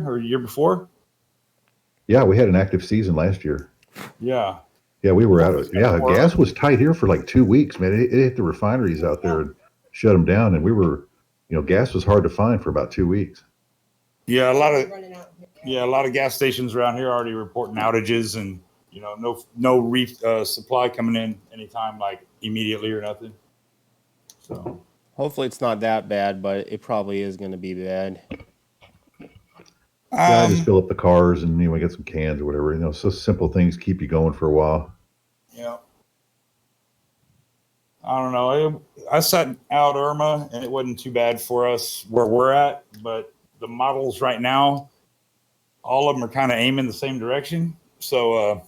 or the year before. Yeah, we had an active season last year. Yeah. Yeah, we were out of. Yeah, gas was tight here for like 2 weeks, man. It hit the refineries out there and shut them down, and we were, gas was hard to find for about 2 weeks. Yeah, a lot of gas stations around here are already reporting outages, and no supply coming in anytime like immediately or nothing. So hopefully it's not that bad, but it probably is going to be bad. Yeah, I just fill up the cars and we get some cans or whatever. So simple things keep you going for a while. Yeah. I don't know. I sat out Irma, and it wasn't too bad for us where we're at, but the models right now, all of them are kind of aiming the same direction. So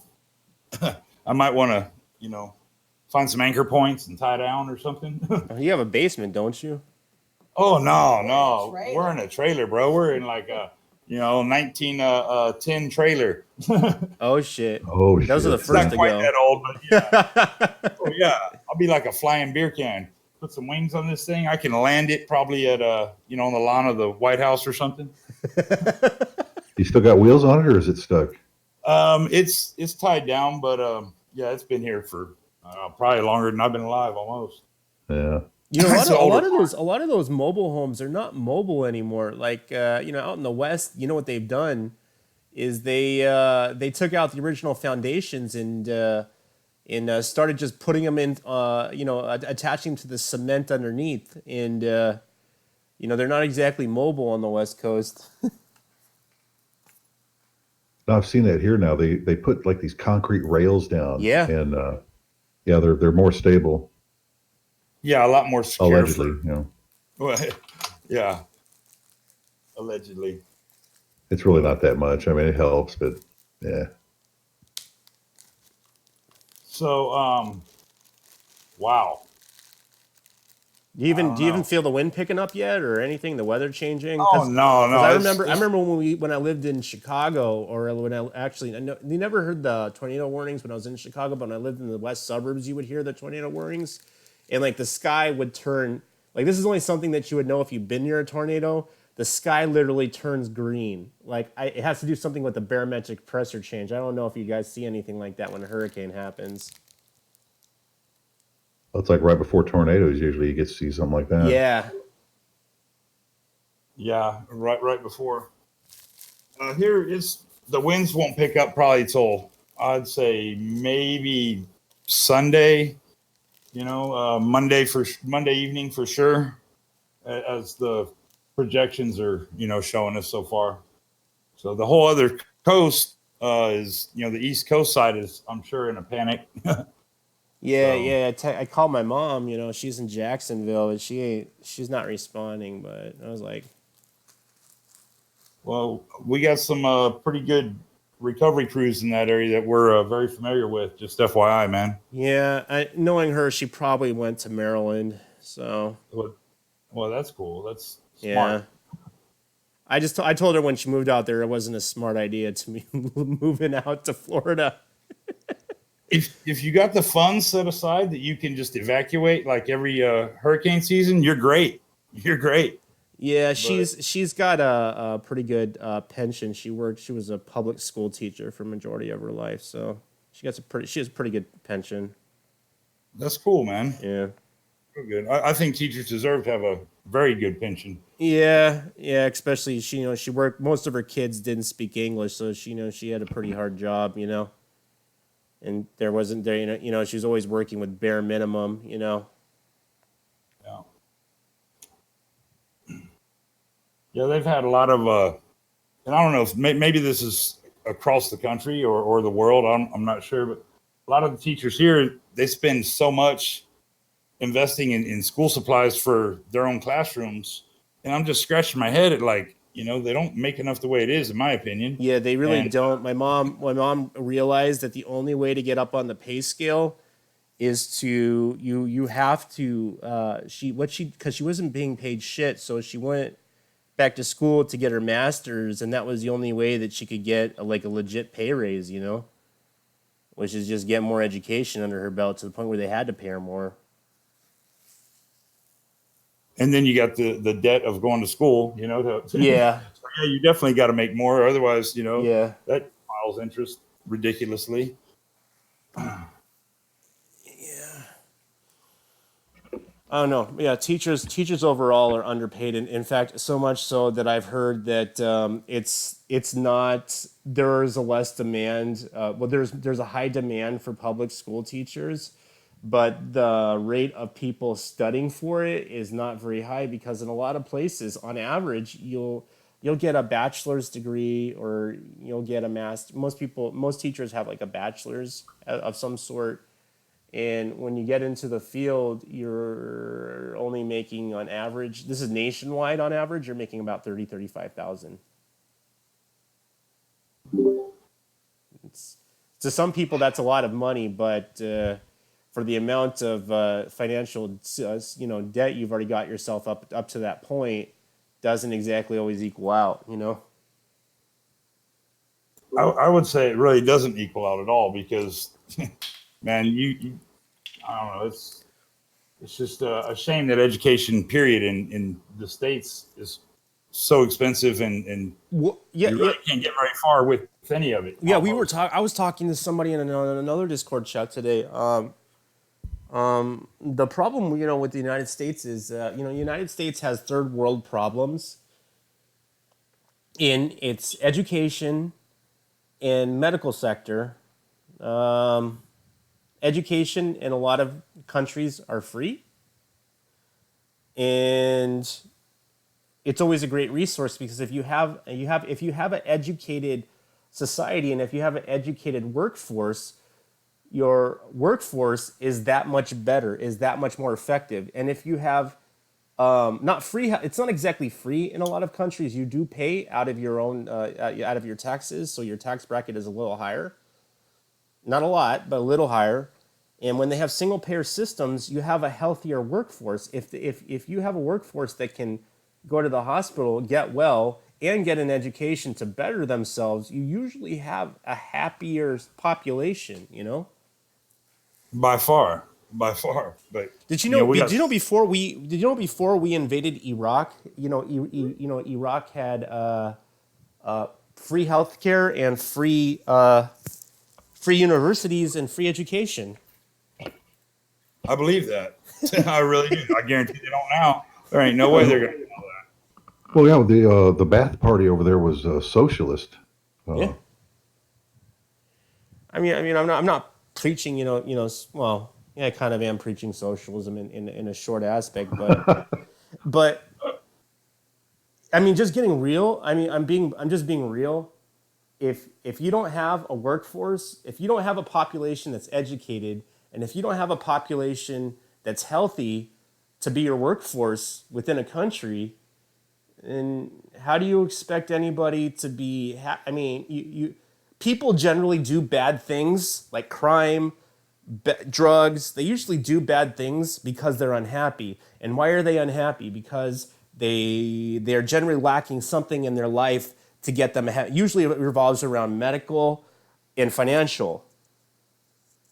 I might want to, find some anchor points and tie down or something. You have a basement, don't you? Oh, no. We're in a trailer, bro. We're in like a 1910 trailer. Oh shit! Those are the first to go. Not quite that old, but yeah. Oh yeah, I'll be like a flying beer can. Put some wings on this thing. I can land it probably at on the lawn of the White House or something. You still got wheels on it, or is it stuck? It's tied down, but yeah, it's been here for probably longer than I've been alive, almost. Yeah. A lot of those mobile homes are not mobile anymore. Like out in the West, what they've done is they took out the original foundations and started just putting them in, attaching to the cement underneath, and they're not exactly mobile on the West Coast. I've seen that here now. They put like these concrete rails down. Yeah. And they're more stable. Yeah, a lot more secure. Allegedly, yeah. Allegedly. It's really not that much. I mean, it helps, but yeah. So, wow. Do you even feel the wind picking up yet, or anything? The weather changing? Oh no. I remember when I lived in Chicago, or when you never heard the tornado warnings when I was in Chicago, but when I lived in the west suburbs, you would hear the tornado warnings, and like the sky would turn. Like, this is only something that you would know if you've been near a tornado. The sky literally turns green. Like, it has to do something with the barometric pressure change. I don't know if you guys see anything like that when a hurricane happens. Well, it's like right before tornadoes. Usually, you get to see something like that. Yeah. Yeah, right before. Here is the winds won't pick up probably till I'd say maybe Sunday. Monday evening for sure, as the projections are showing us so far. So the whole other coast is the East Coast side is, I'm sure, in a panic. Yeah. I called my mom. She's in Jacksonville, and she's not responding. But I was like, well, we got some pretty good recovery crews in that area that we're very familiar with. Just FYI, man. Yeah, knowing her, she probably went to Maryland. So, well, that's cool. That's Yeah. smart. I told her when she moved out there, it wasn't a smart idea to me moving out to Florida. If you got the funds set aside that you can just evacuate like every hurricane season, you're great. You're great. Yeah, she's got a pretty good pension. She was a public school teacher for majority of her life, so she has a pretty good pension. That's cool, man. Yeah. Very good. I think teachers deserve to have a very good pension. Yeah, especially she worked. Most of her kids didn't speak English, so she had a pretty hard job, and she was always working with bare minimum, Yeah. Yeah, they've had a lot of, and I don't know if maybe this is across the country or the world. I'm not sure, but a lot of the teachers here, they spend so much investing in school supplies for their own classrooms, and I'm just scratching my head at they don't make enough the way it is, in my opinion. Yeah, they really don't. My mom realized that the only way to get up on the pay scale is to you have to because she wasn't being paid shit, so she went back to school to get her master's, and that was the only way that she could get a legit pay raise, which is just get more education under her belt to the point where they had to pay her more. And then you got the debt of going to school, Yeah. So Yeah, you definitely got to make more. Otherwise, Yeah. that piles interest ridiculously. Yeah. I don't know. Yeah, teachers overall are underpaid, and in fact, so much so that I've heard that it's not. There is a less demand. Well, there's a high demand for public school teachers, but the rate of people studying for it is not very high because in a lot of places, on average, you'll get a bachelor's degree or you'll get a master. Most teachers have like a bachelor's of some sort. And when you get into the field, you're only making on average, this is nationwide on average, you're making about 35,000. It's, to some people, that's a lot of money, but for the amount of financial debt you've already got yourself up to that point, doesn't exactly always equal out, I would say it really doesn't equal out at all because, man, I don't know. It's just a shame that education, period, in the States is so expensive and Well, you really can't get very far with any of it. Yeah, almost. I was talking to somebody in another Discord chat today. The problem, with the United States is, United States has third world problems in its education and medical sector. Education in a lot of countries are free, and it's always a great resource because if you have an educated society and if you have an educated workforce, your workforce is that much better, is that much more effective. And if you have not free, it's not exactly free in a lot of countries. You do pay out of your own out of your taxes, so your tax bracket is a little higher. Not a lot, but a little higher. And when they have single payer systems, you have a healthier workforce. If you have a workforce that can go to the hospital, get well, and get an education to better themselves, you usually have a happier population, By far. But Did you know? we Did you know before we invaded Iraq? Iraq had free healthcare and free universities and free education. I believe that. I really do. I guarantee they don't now. There ain't no way they're going to do all that. Well, yeah, the Ba'ath Party over there was socialist. Yeah. I mean, I'm not preaching, well, yeah, I kind of am preaching socialism in a short aspect, but I mean, just getting real. I mean, I'm just being real. If you don't have a workforce, if you don't have a population that's educated, and if you don't have a population that's healthy to be your workforce within a country, then how do you expect anybody to be? I mean, you people generally do bad things like crime, drugs. They usually do bad things because they're unhappy. And why are they unhappy? Because they're generally lacking something in their life to get them ahead. Usually it revolves around medical and financial.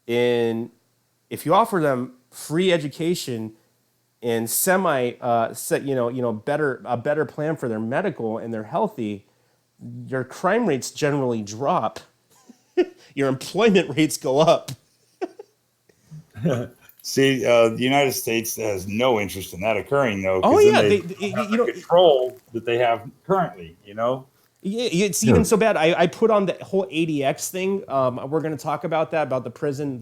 And if you offer them free education and a better plan for their medical and they're healthy, your crime rates generally drop. Your employment rates go up. See, the United States has no interest in that occurring, though. Oh yeah, they control that they have currently. Yeah, it's even so bad. I put on the whole ADX thing. We're going to talk about that, about the prison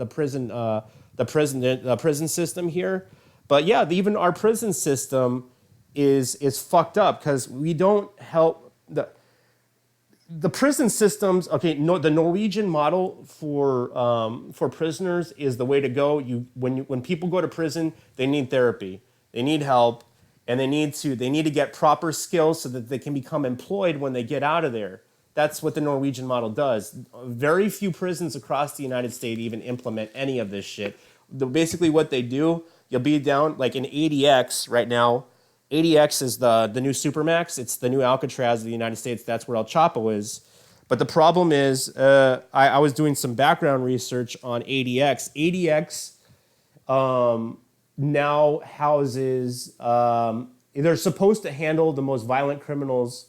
system here. But yeah, even our prison system is fucked up because we don't help the prison systems. Okay, no, the Norwegian model for prisoners is the way to go. When people go to prison, they need therapy, they need help, and they need to get proper skills so that they can become employed when they get out of there. That's what the Norwegian model does. Very few prisons across the United States even implement any of this shit. Basically, what they do, you'll be down like in ADX right now. ADX is the new Supermax. It's the new Alcatraz of the United States. That's where El Chapo is. But the problem is, I was doing some background research on ADX. ADX now houses, they're supposed to handle the most violent criminals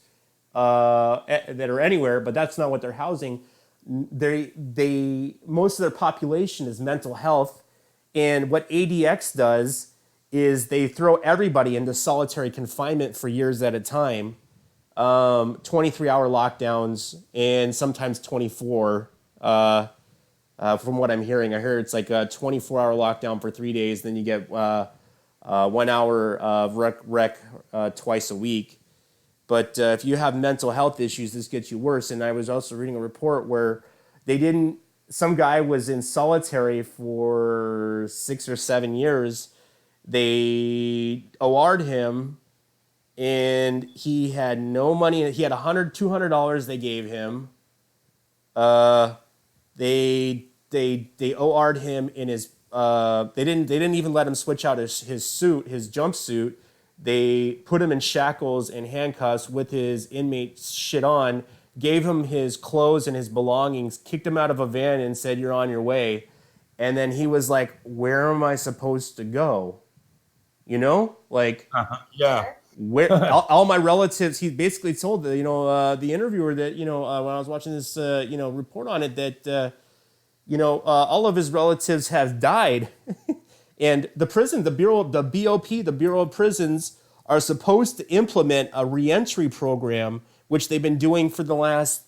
that are anywhere, but that's not what they're housing. They most of their population is mental health, and what ADX does is they throw everybody into solitary confinement for years at a time, 23-hour lockdowns, and sometimes 24. From what I'm hearing, I heard it's like a 24-hour lockdown for 3 days, then you get 1 hour of rec twice a week. But if you have mental health issues, this gets you worse. And I was also reading a report where some guy was in solitary for 6 or 7 years. They OR'd him, and he had no money. He had $200 they gave him. They OR'd him in his. They didn't even let him switch out his jumpsuit. They put him in shackles and handcuffs with his inmate shit on, gave him his clothes and his belongings, kicked him out of a van and said, "You're on your way." And then he was like, "Where am I supposed to go?" You know, like, Yeah. where all my relatives. He basically told the interviewer that when I was watching this report on it that all of his relatives have died. And the Bureau of Prisons are supposed to implement a reentry program, which they've been doing for the last,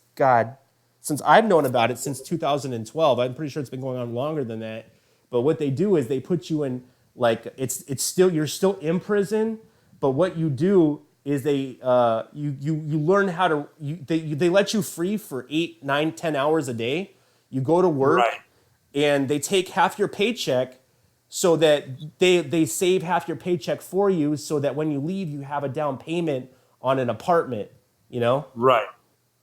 since I've known about it, since 2012. I'm pretty sure it's been going on longer than that. But what they do is they put you in, like, you're still in prison, but what you do is they you learn how to, they let you free for 8, 9, 10 hours a day. You go to work, Right. and they take half your paycheck, so that they save half your paycheck for you, so that when you leave, you have a down payment on an apartment, Right.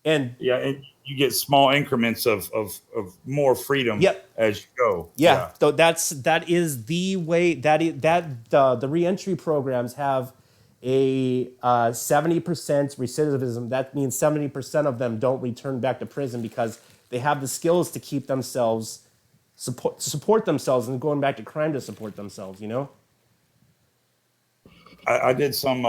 And Yeah, and you get small increments of more freedom Yep. as you go. yeah, so that is the way the reentry programs have a 70% recidivism. That means 70% of them don't return back to prison because they have the skills to keep themselves support themselves and going back to crime to support themselves. I did some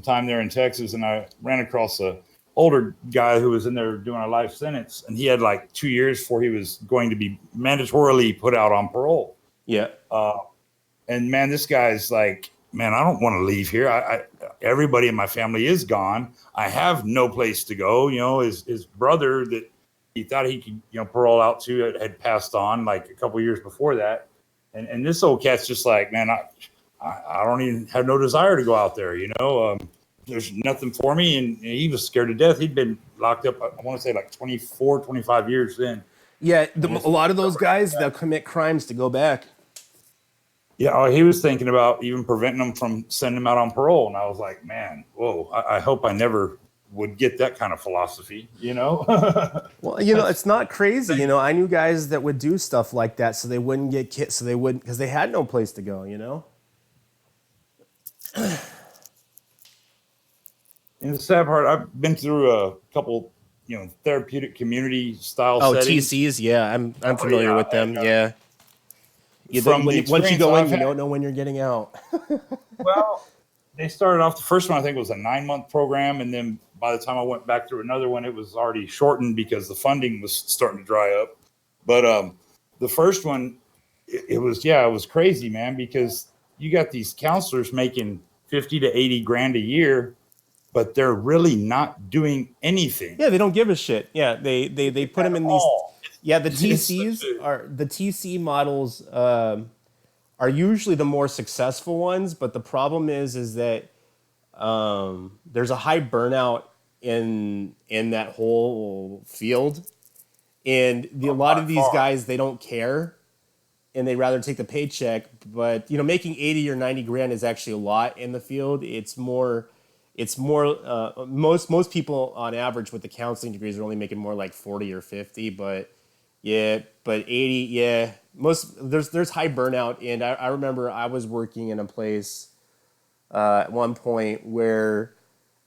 time there in Texas, and I ran across a older guy who was in there doing a life sentence, and he had like 2 years before he was going to be mandatorily put out on parole. Yeah. And man, this guy's like, man, I don't want to leave here. Everybody in my family is gone. I have no place to go. His brother that he thought he could, parole out to had passed on like a couple years before that. And this old cat's just like, man, I don't even have no desire to go out there. There's nothing for me. And he was scared to death. He'd been locked up, I want to say like 24, 25 years then. Yeah. A lot of those guys, they'll commit crimes to go back. Yeah, he was thinking about even preventing them from sending him out on parole. And I was like, man, whoa, I hope I never would get that kind of philosophy, Well, it's not crazy. I knew guys that would do stuff like that so they wouldn't get kicked, because they had no place to go, And the sad part, I've been through a couple, therapeutic community style settings. TCs, yeah, I'm familiar with them, and, yeah. Once you go in, you don't know when you're getting out. Well, they started off, the first one I think was a 9-month program, and then by the time I went back through another one, it was already shortened because the funding was starting to dry up. But the first one, it was crazy, man, because you got these counselors making 50 to 80 grand a year, but they're really not doing anything. Yeah, they don't give a shit. Yeah, they put them in these. Yeah, the It's TC models are usually the more successful ones, but the problem is that there's a high burnout in that whole field, and a lot of these guys, they don't care, and they rather take the paycheck. But making 80 or 90 grand is actually a lot in the field. It's more. Most people on average with the counseling degrees are only making more like 40 or 50, but 80, yeah. There's high burnout, and I remember I was working in a place at one point where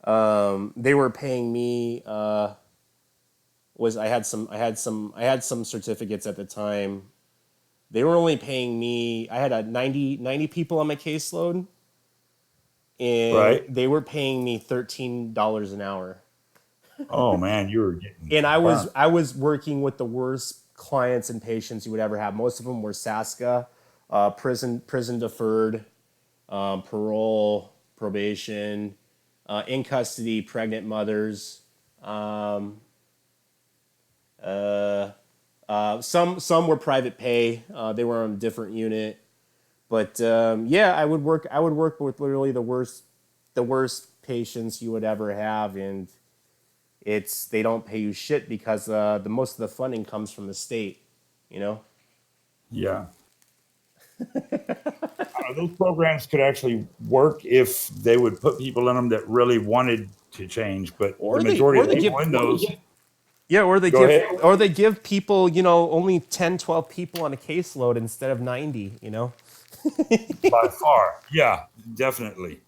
they were paying me I had some certificates at the time. They were only paying me, I had 90 people on my caseload, and Right. they were paying me $13 an hour. Oh man, you were getting And burnt. I was working with the worst clients and patients you would ever have. Most of them were SASCA, prison deferred, parole, probation, in custody, pregnant mothers. Um, some were private pay. They were on a different unit. But yeah, I would work with literally the worst patients you would ever have, and they don't pay you shit because the most of the funding comes from the state, you know. Yeah. Those programs could actually work if they would put people in them that really wanted to change, but the majority of the people in those. Yeah, Go ahead. or they give people, you know, only 10, 12 people on a caseload instead of 90, you know. By far, yeah, definitely.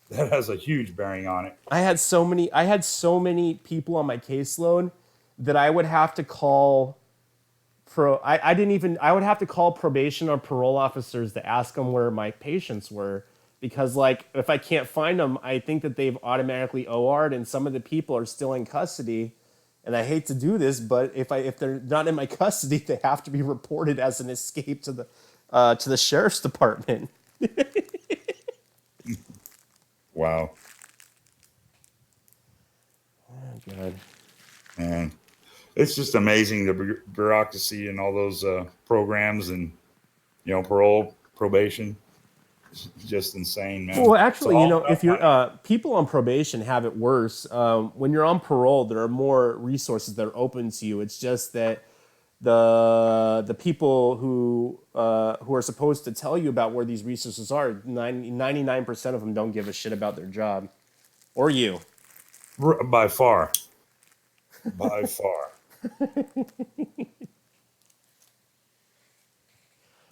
That has a huge bearing on it. I had so many people on my caseload that I would have to call I would have to call probation or parole officers to ask them where my patients were, because like if I can't find them, I think that they've automatically OR'd and some of the people are still in custody. And I hate to do this, but if they're not in my custody, they have to be reported as an escape to the sheriff's department. Wow, Oh, God. man, it's just amazing the bureaucracy and all those programs and parole, probation. It's just insane, man. Well, It's actually, you all know, about if you're money. people on probation have it worse. When you're on parole, there are more resources that are open to you. It's just that the people who are supposed to tell you about where these resources are, 99% of them don't give a shit about their job or you. By far, by far.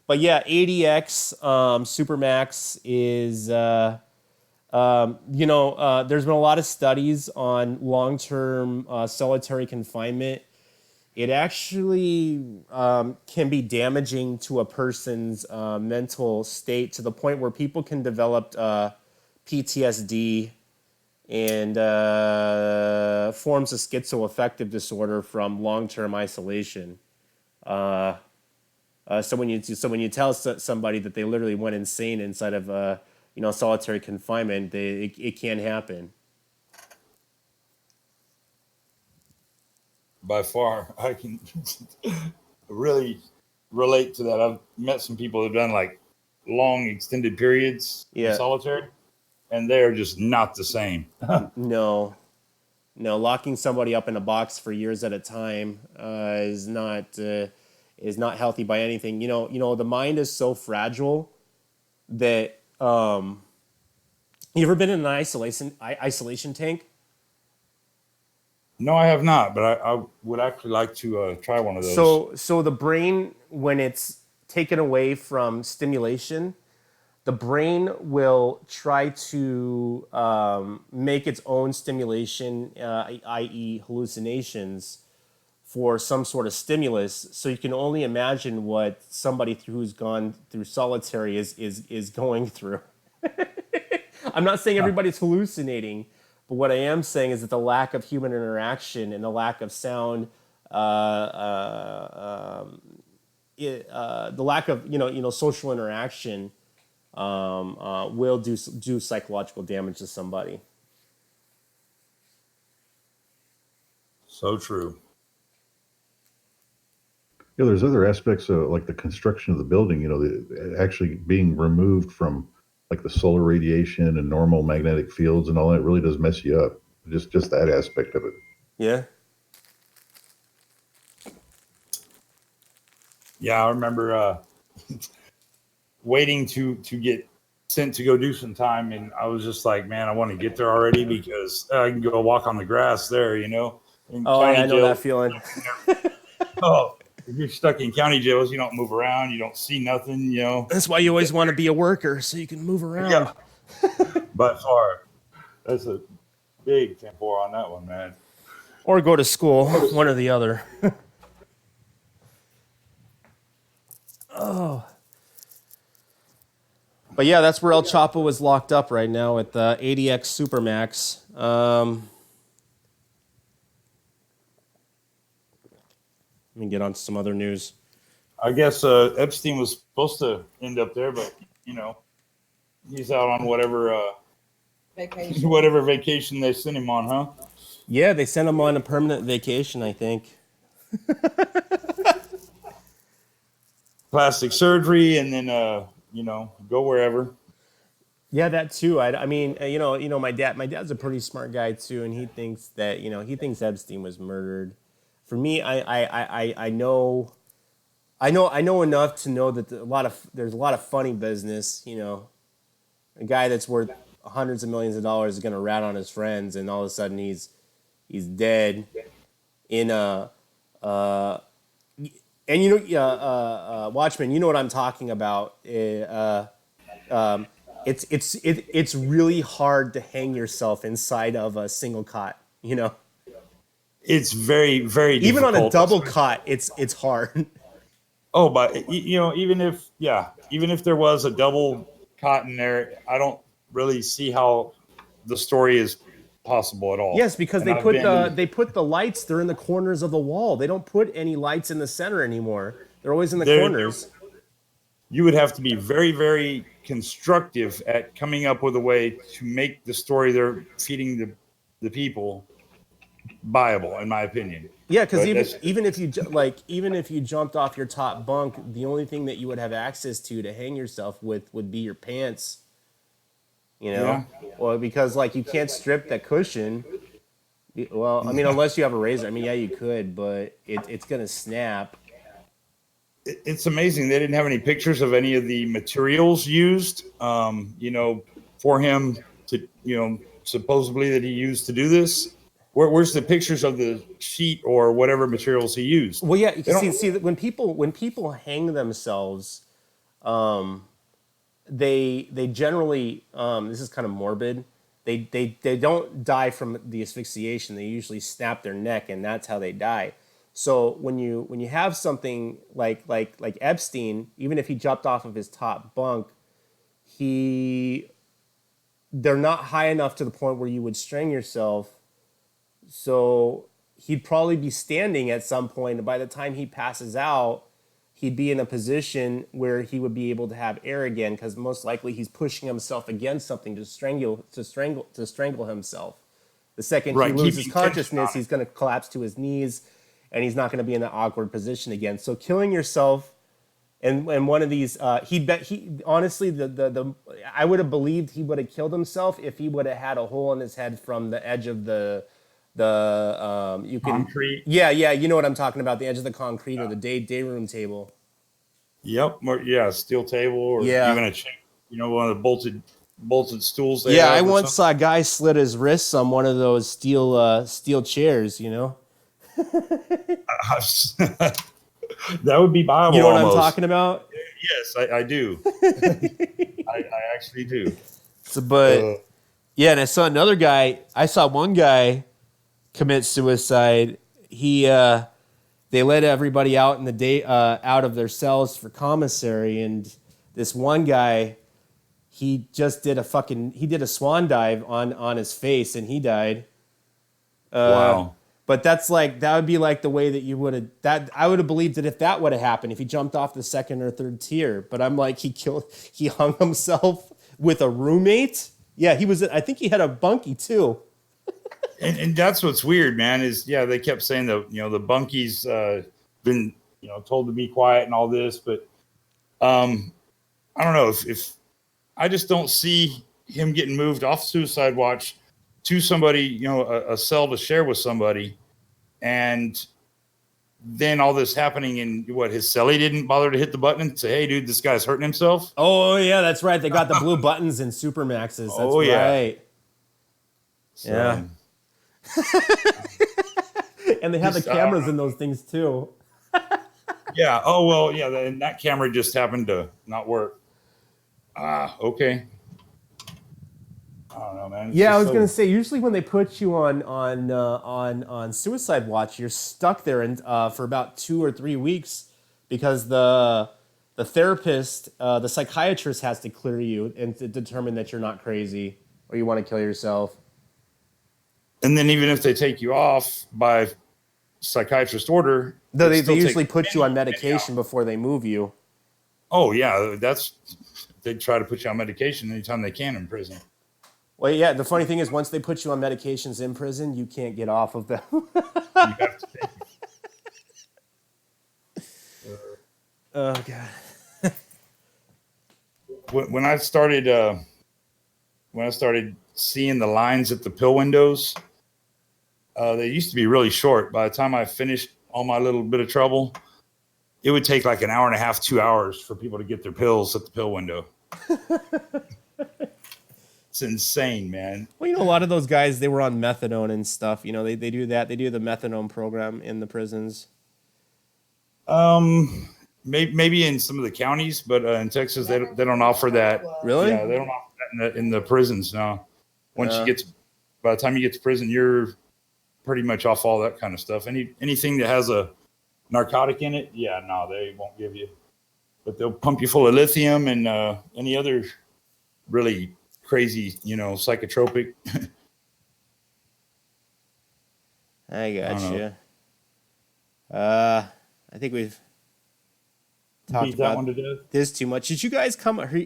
But yeah, ADX Supermax is there's been a lot of studies on long-term solitary confinement. It actually can be damaging to a person's mental state to the point where people can develop PTSD and forms of schizoaffective disorder from long-term isolation. So when you tell somebody that they literally went insane inside of solitary confinement, it can happen. By far, I can really relate to that. I've met some people who've done like long extended periods in Yeah. solitary, and they're just not the same. No, locking somebody up in a box for years at a time is not healthy by anything. The mind is so fragile that you ever been in an isolation tank? No, I have not, but I would actually like to try one of those. So the brain, when it's taken away from stimulation, the brain will try to make its own stimulation, i.e., hallucinations, for some sort of stimulus. So you can only imagine what somebody who's gone through solitary is going through. I'm not saying everybody's hallucinating, but what I am saying is that the lack of human interaction and the lack of sound, the lack of social interaction will do psychological damage to somebody. So true. Yeah, there's other aspects of like the construction of the building, actually being removed from like the solar radiation and normal magnetic fields and all that really does mess you up. Just that aspect of it. Yeah. Yeah, I remember waiting to get sent to go do some time, and I was just like, man, I want to get there already because I can go walk on the grass there, In Oh yeah, county I know that jails, feeling. oh, if you're stuck in county jails, you don't move around, you don't see nothing, That's why you always want to be a worker so you can move around. Yeah, by far. That's a big tempo on that one, man. Or go to school, one or the other. Oh. But yeah, that's where El Chapo was locked up right now at the ADX Supermax. Let me get on to some other news. I guess Epstein was supposed to end up there, but he's out on whatever Vacation. whatever vacation they sent him on, huh? Yeah, they sent him on a permanent vacation, I think. Plastic surgery, and then go wherever. Yeah, that too. I mean, my dad's a pretty smart guy too, and he thinks that he thinks Epstein was murdered. For me, I know enough to know that there's a lot of funny business. A guy that's worth hundreds of millions of dollars is going to rat on his friends, and all of a sudden he's dead in a. And Watchmen, you know what I'm talking about. It's really hard to hang yourself inside of a single cot. It's very, very Even difficult. on a double cot, it's hard. Oh, but even if there was a double cot in there, I don't really see how the story is possible at all. Yes, because And they put the lights. They're in the corners of the wall. They don't put any lights in the center anymore. They're always in the corners. You would have to be very, very constructive at coming up with a way to make the story they're feeding the people viable, in my opinion. Yeah, because even if you jumped off your top bunk, the only thing that you would have access to hang yourself with would be your pants. Yeah. Well, because you can't strip that cushion. Well, I mean, unless you have a razor. I mean, yeah, you could, but it's gonna snap. It's amazing they didn't have any pictures of any of the materials used. For him to supposedly that he used to do this. Where's the pictures of the sheet or whatever materials he used? Well, yeah, see when people hang themselves, they generally this is kind of morbid. They don't die from the asphyxiation. They usually snap their neck, and that's how they die. So when you have something like Epstein, even if he jumped off of his top bunk, they're not high enough to the point where you would string yourself. So he'd probably be standing at some point, and by the time he passes out, he'd be in a position where he would be able to have air again, because most likely he's pushing himself against something to strangle himself. The second he loses consciousness, he's going to collapse to his knees, and he's not going to be in that awkward position again. So killing yourself, and one of these, honestly, I would have believed he would have killed himself if he would have had a hole in his head from the edge of the concrete. Yeah, you know what I'm talking about, the edge of the concrete or the day room table. Yep. Steel table or even a one of the bolted stools. I once saw a guy slit his wrists on one of those steel chairs. That would be viable. You know what almost. I'm talking about? Yes, I do. I actually do. And I saw another guy. I saw one guy commit suicide. They let everybody out in the day out of their cells for commissary, and this one guy, he did a swan dive on his face, and he died. Wow. But that would be like the way that you would have, I would have believed that if that would have happened, if he jumped off the second or third tier. But I'm like, he hung himself with a roommate. Yeah, I think he had a bunkie too. And that's what's weird, man, is they kept saying the bunkies been told to be quiet and all this, but I don't know if I just don't see him getting moved off suicide watch to somebody, a cell to share with somebody, and then all this happening in his cellie didn't bother to hit the button and say, "Hey, dude, this guy's hurting himself." Oh yeah, that's right. They got the blue buttons in Supermaxes. That's right. So, yeah. And they have the cameras in those things too. Yeah. Oh well. Yeah. And that camera just happened to not work. Okay. I don't know, man. I was gonna say, usually when they put you on suicide watch, you're stuck there for about 2 or 3 weeks, because the therapist, the psychiatrist has to clear you and to determine that you're not crazy or you want to kill yourself. And then even if they take you off by psychiatrist order. They still usually take put you on many medication before they move you. Oh yeah, they try to put you on medication anytime they can in prison. Well, yeah, the funny thing is once they put you on medications in prison, you can't get off of them. You have to take Oh, God. when I started seeing the lines at the pill windows, they used to be really short. By the time I finished all my little bit of trouble, it would take like an hour and a half, 2 hours for people to get their pills at the pill window. It's insane, man. Well, a lot of those guys, they were on methadone and stuff. They do that. They do the methadone program in the prisons. Maybe in some of the counties, but in Texas, they don't offer that. Really? Yeah, they don't offer that in the prisons. No. By the time you get to prison, you're pretty much off all that kind of stuff. Anything that has a narcotic in it, yeah, no, they won't give you. But they'll pump you full of lithium and any other really crazy, psychotropic. I got you. I think we've talked Beat that about one to death. this too much. Did you guys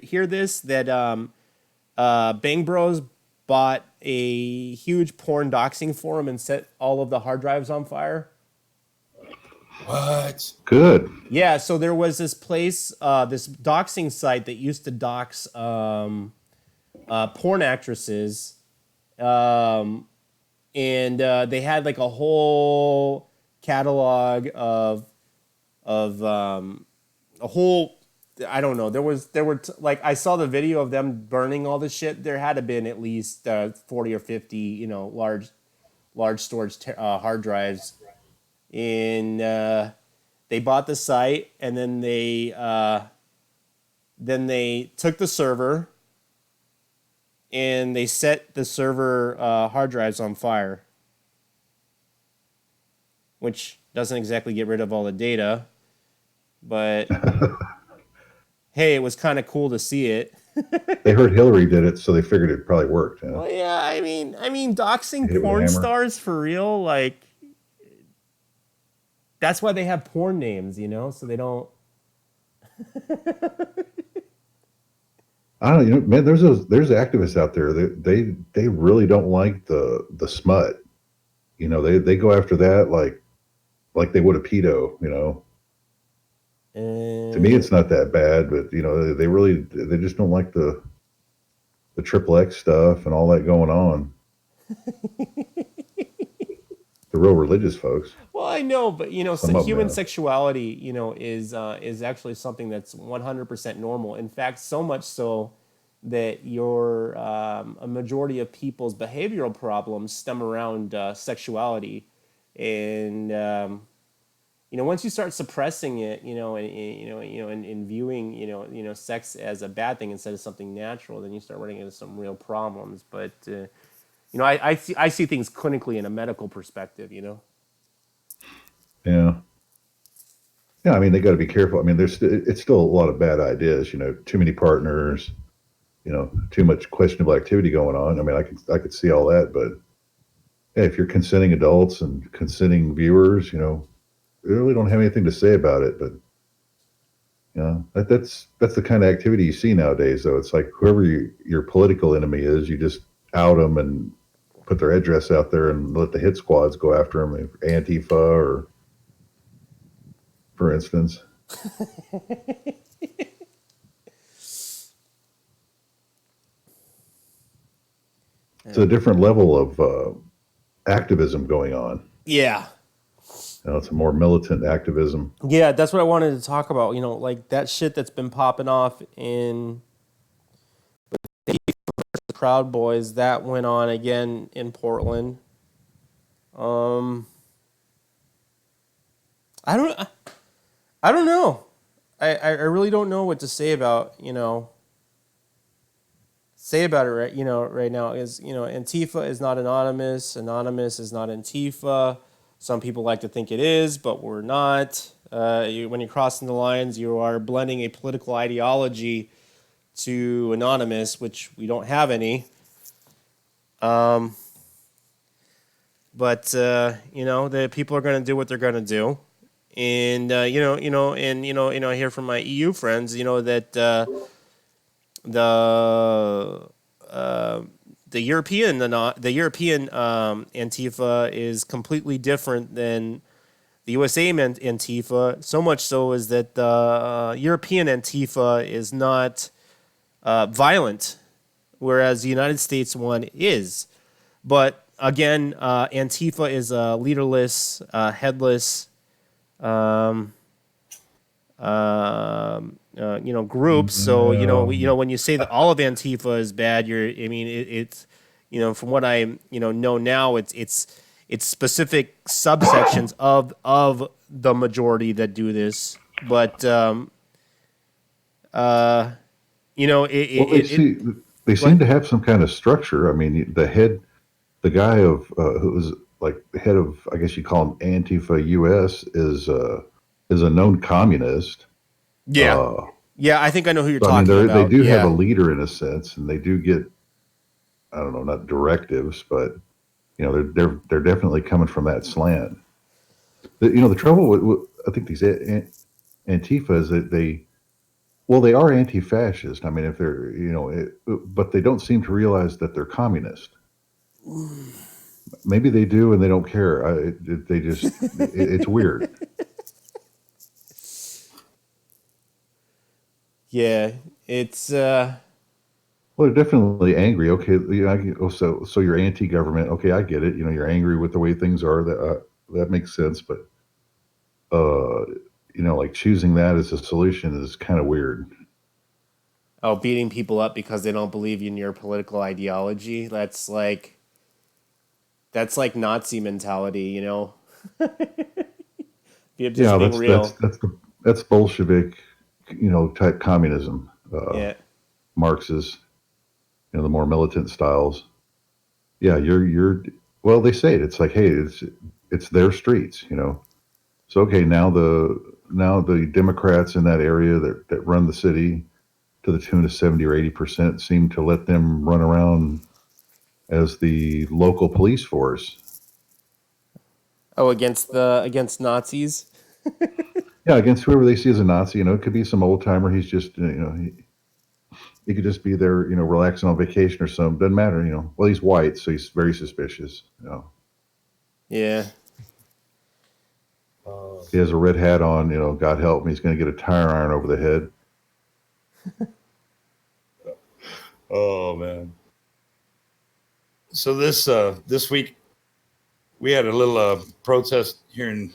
hear this? That Bang Bros bought a huge porn doxing forum and set all of the hard drives on fire? What? Good. Yeah, so there was this place, this doxing site that used to dox porn actresses, and they had like a whole catalog of a whole. I don't know. There were like I saw the video of them burning all the shit. There had to been at least 40 or 50, large storage hard drives. And they bought the site, and then they took the server, and they set the server hard drives on fire, which doesn't exactly get rid of all the data, but hey, it was kind of cool to see it. They heard Hillary did it, so they figured it probably worked. Well, yeah, I mean, doxing Hit it with a porn hammer. stars for real, like. That's why they have porn names, so they don't. I don't know, man. There's activists out there that they really don't like the smut. They go after that like they would a pedo. To me, it's not that bad, but they just don't like the triple X stuff and all that going on. The real religious folks. Well, I know, but Some of them human have. sexuality, is actually something that's 100% normal. In fact, so much so that a majority of people's behavioral problems stem around sexuality, and once you start suppressing it, and viewing sex as a bad thing instead of something natural, then you start running into some real problems. But I see things clinically in a medical perspective. Yeah. Yeah, I mean, they got to be careful. I mean, it's still a lot of bad ideas. Too many partners. Too much questionable activity going on. I mean, I could see all that, but yeah, if you're consenting adults and consenting viewers, they really don't have anything to say about it. But that's the kind of activity you see nowadays. Though it's like whoever your political enemy is, you just out them and put their address out there and let the hit squads go after them. Antifa, or for instance. It's a different level of activism going on. Yeah. It's a more militant activism. Yeah, that's what I wanted to talk about. Like that shit that's been popping off in the Proud Boys, that went on again in Portland. I don't know. I really don't know what to say about it right now is Antifa is not anonymous is not Antifa. Some people like to think it is, but we're not. When you're crossing the lines, you are blending a political ideology to anonymous, which we don't have any. but the people are going to do what they're going to do, and I hear from my EU friends, that the European Antifa is completely different than the USA Antifa. So much so is that the European Antifa is not violent, whereas the United States one is. But again, Antifa is a leaderless, headless, group. So when you say that all of Antifa is bad, it's from what I know now, it's specific subsections of the majority that do this. But They seem to have some kind of structure. I mean, the guy who was like the head of, I guess you call him Antifa US, is a known communist. yeah, I think I know who you're So, I mean, talking about. they do have a Yeah. leader in a sense, and they do get, I don't know, not directives, but they're definitely coming from that slant. The trouble with I think these Antifa is that they are anti-fascist. I mean, if they're but they don't seem to realize that they're communist. Maybe they do, and they don't care. They just it's weird. Yeah, it's Well, they're definitely angry. Okay, so you're anti-government. Okay, I get it. You're angry with the way things are. That makes sense. But like choosing that as a solution is kind of weird. beating people up because they don't believe in your political ideology. That's like Nazi mentality, Just Yeah, being real. that's Bolshevik, type communism. Yeah. Marxist, the more militant styles. Yeah, you're well, they say it. It's like, hey, it's their streets. So okay, now the Democrats in that area that run the city to the tune of 70 or 80% seem to let them run around as the local police force. Oh, against Nazis. Yeah, against whoever they see as a Nazi. It could be some old timer. He's just he could just be there, relaxing on vacation or something. Doesn't matter. Well, he's white, so he's very suspicious. Yeah. He has a red hat on. God help me, he's going to get a tire iron over the head. Oh man. So this week we had a little protest here in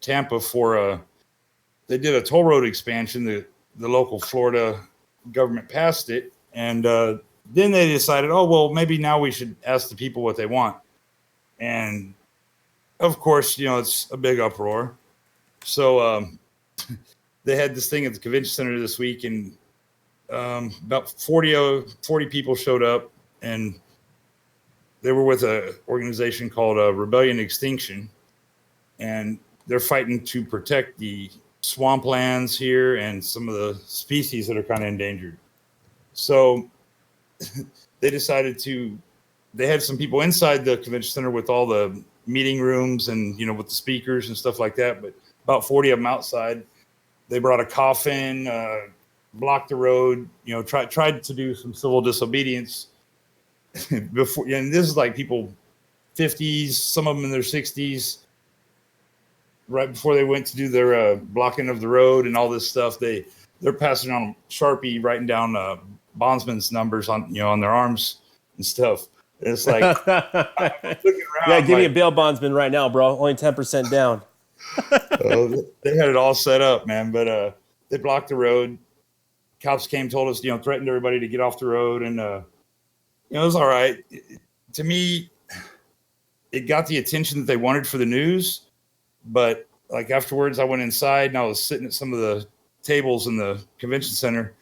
Tampa for they did a toll road expansion. The local Florida government passed it, and then they decided, oh well, maybe now we should ask the people what they want. And of course, it's a big uproar. So they had this thing at the convention center this week, and about 40 people showed up, and they were with an organization called Rebellion Extinction, and they're fighting to protect the swamplands here and some of the species that are kind of endangered. So they decided they had some people inside the convention center with all the meeting rooms and, with the speakers and stuff like that, but about 40 of them outside. They brought a coffin, blocked the road, tried to do some civil disobedience before. And this is like people 50s, some of them in their 60s, right before they went to do their blocking of the road and all this stuff. They're passing on Sharpie, writing down bondsman's numbers on on their arms and stuff. And it's like looking around. Yeah, give me a bail bondsman right now, bro. Only 10% down. They had it all set up, man. But they blocked the road. Cops came, told us, threatened everybody to get off the road, and it was all right. To me, it got the attention that they wanted for the news. But like afterwards, I went inside and I was sitting at some of the tables in the convention center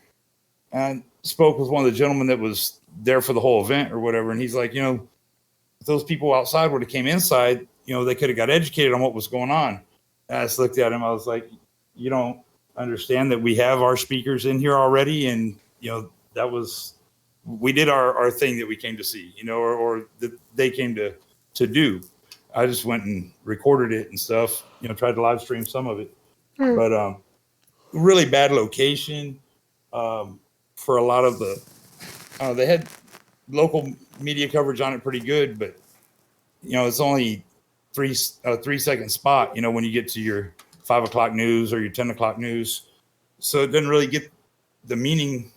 and spoke with one of the gentlemen that was there for the whole event or whatever. And he's like, if those people outside would have came inside, they could have got educated on what was going on. And I just looked at him. I was like, you don't understand that we have our speakers in here already. And, we did our thing that we came to see, or that they came to do. I just went and recorded it and stuff. Tried to live stream some of it, but really bad location for a lot of the. They had local media coverage on it pretty good, but it's only 3-second spot. When you get to your 5 o'clock news or your 10 o'clock news, so it doesn't really get the meaning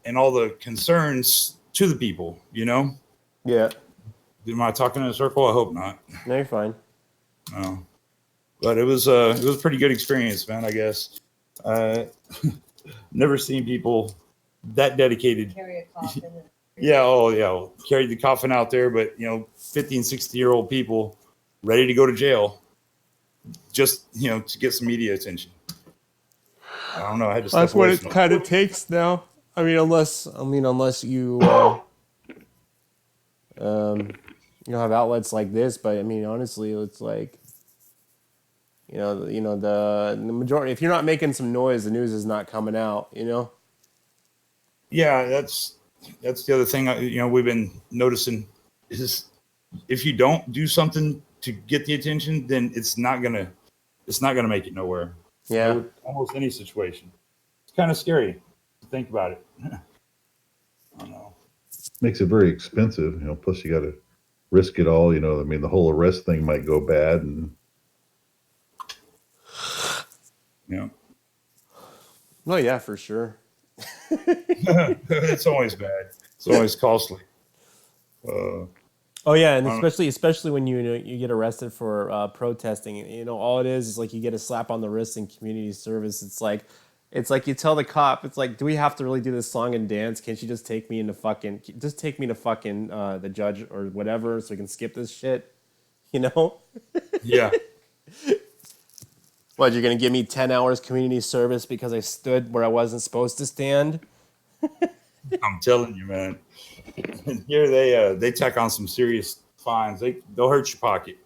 and all the concerns to the people. Yeah. Am I talking in a circle? I hope not. No, you're fine. No, but it was a pretty good experience, man. I guess never seen people that dedicated. Carry a coffin. Yeah, carried the coffin out there, but 50 and 60-year-old people ready to go to jail, just to get some media attention. I don't know. I had to. That's what it kind of takes now. I mean, unless you have outlets like this, but I mean, honestly, it's like the majority. If you're not making some noise, the news is not coming out. Yeah, that's the other thing. We've been noticing is if you don't do something to get the attention, then it's not gonna make it nowhere. Yeah, almost any situation. It's kind of scary to think about it. I don't know. Makes it very expensive, plus you got to risk it all. I mean, the whole arrest thing might go bad, and oh yeah, for sure. It's always bad. It's always costly. Oh yeah, and especially when you get arrested for protesting. All it is like you get a slap on the wrist in community service. It's like you tell the cop, it's like, do we have to really do this song and dance? Can't you just take me to the judge or whatever so we can skip this shit? Yeah. What, you're gonna give me 10 hours community service because I stood where I wasn't supposed to stand? I'm telling you, man. Here they tack on some serious fines. They'll hurt your pocket,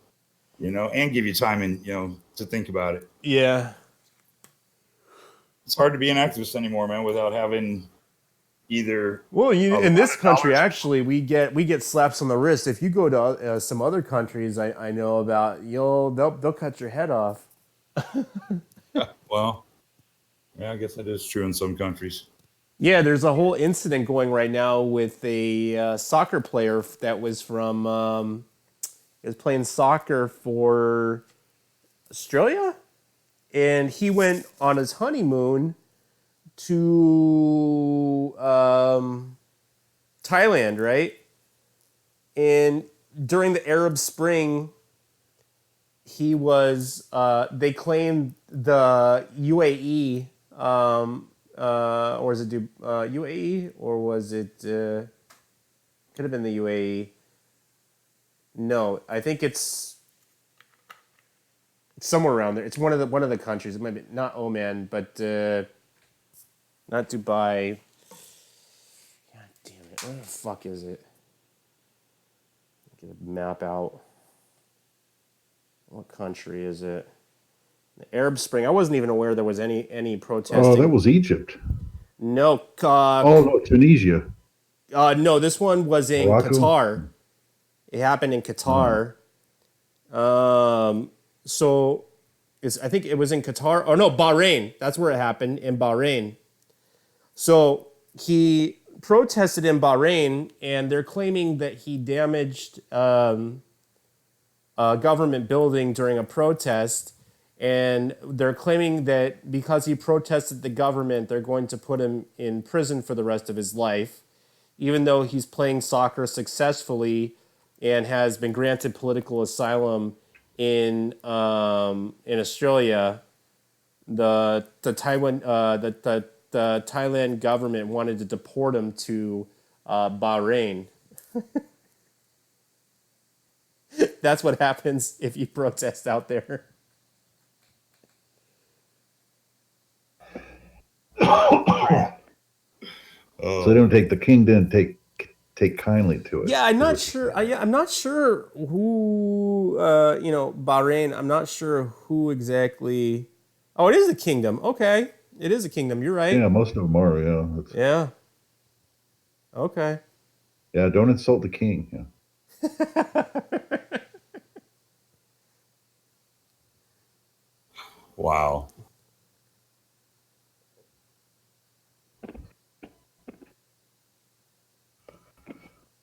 and give you time to think about it. Yeah. It's hard to be an activist anymore, man, without having either. Well, in this country, actually, we get slaps on the wrist. If you go to some other countries I know about, they'll cut your head off. Well, yeah, I guess that is true in some countries. Yeah, there's a whole incident going right now with a soccer player that was from is playing soccer for Australia, and he went on his honeymoon to Thailand, right? And during the Arab Spring, he was. They claimed the UAE. Or is it UAE, or was it could have been the UAE? No, I think it's somewhere around there. It's one of the countries. It might be not Oman, but not Dubai. God damn it! Where the fuck is it? Get a map out. What country is it? The Arab Spring. I wasn't even aware there was any protesting. Oh, that was Egypt. No. No, Tunisia. No, this one was in Morocco? Qatar. It happened in Qatar. So I think it was in Qatar. Oh no, Bahrain. That's where it happened, in Bahrain. So he protested in Bahrain, and they're claiming that he damaged a government building during a protest. And they're claiming that because he protested the government, they're going to put him in prison for the rest of his life, even though he's playing soccer successfully and has been granted political asylum in Australia. The Thailand government wanted to deport him to Bahrain. That's what happens if you protest out there. So they don't take the king didn't take kindly to it. Yeah, I'm not sure. I'm not sure who. Bahrain. I'm not sure who exactly. Oh, it is a kingdom. Okay, it is a kingdom. You're right. Yeah, most of them are. Yeah. Yeah. Okay. Yeah, don't insult the king. Yeah. Wow.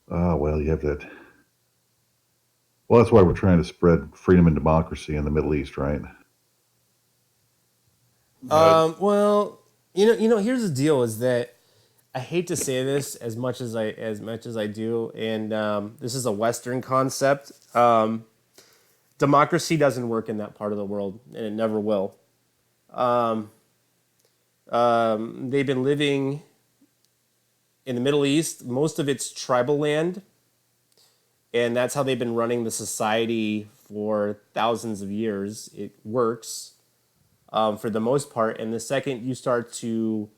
Well, you have that. Well, that's why we're trying to spread freedom and democracy in the Middle East, right? Well, here's the deal: is that I hate to say this as much as I do, and this is a Western concept. Democracy doesn't work in that part of the world, and it never will. They've been living in the Middle East. Most of it's tribal land, and that's how they've been running the society for thousands of years. It works for the most part, and the second you start to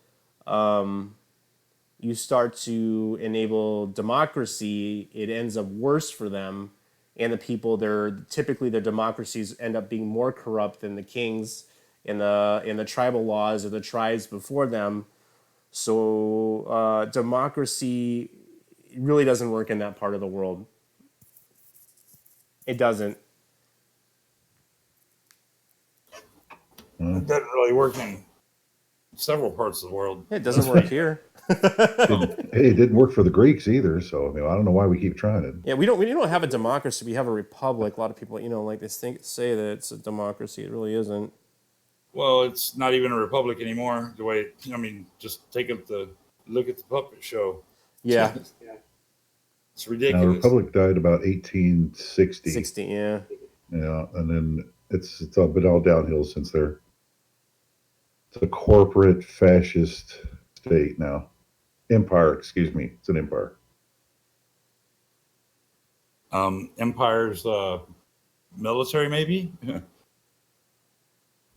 enable democracy, it ends up worse for them. And the people, their democracies end up being more corrupt than the kings in the tribal laws or the tribes before them. So democracy really doesn't work in that part of the world. It doesn't. It doesn't really work in several parts of the world. It doesn't work here. Hey, it didn't work for the Greeks either. So I don't know why we keep trying it. Yeah, we don't have a democracy. We have a republic. A lot of people, like they say that it's a democracy. It really isn't. Well, it's not even a republic anymore. The way, just look at the puppet show. Yeah. It's Now, ridiculous. the Republic died about 1860. 60, yeah. Yeah, and then it's all been all downhill since there. It's a corporate fascist state now. Empire, excuse me. It's an empire. Empire's military, maybe.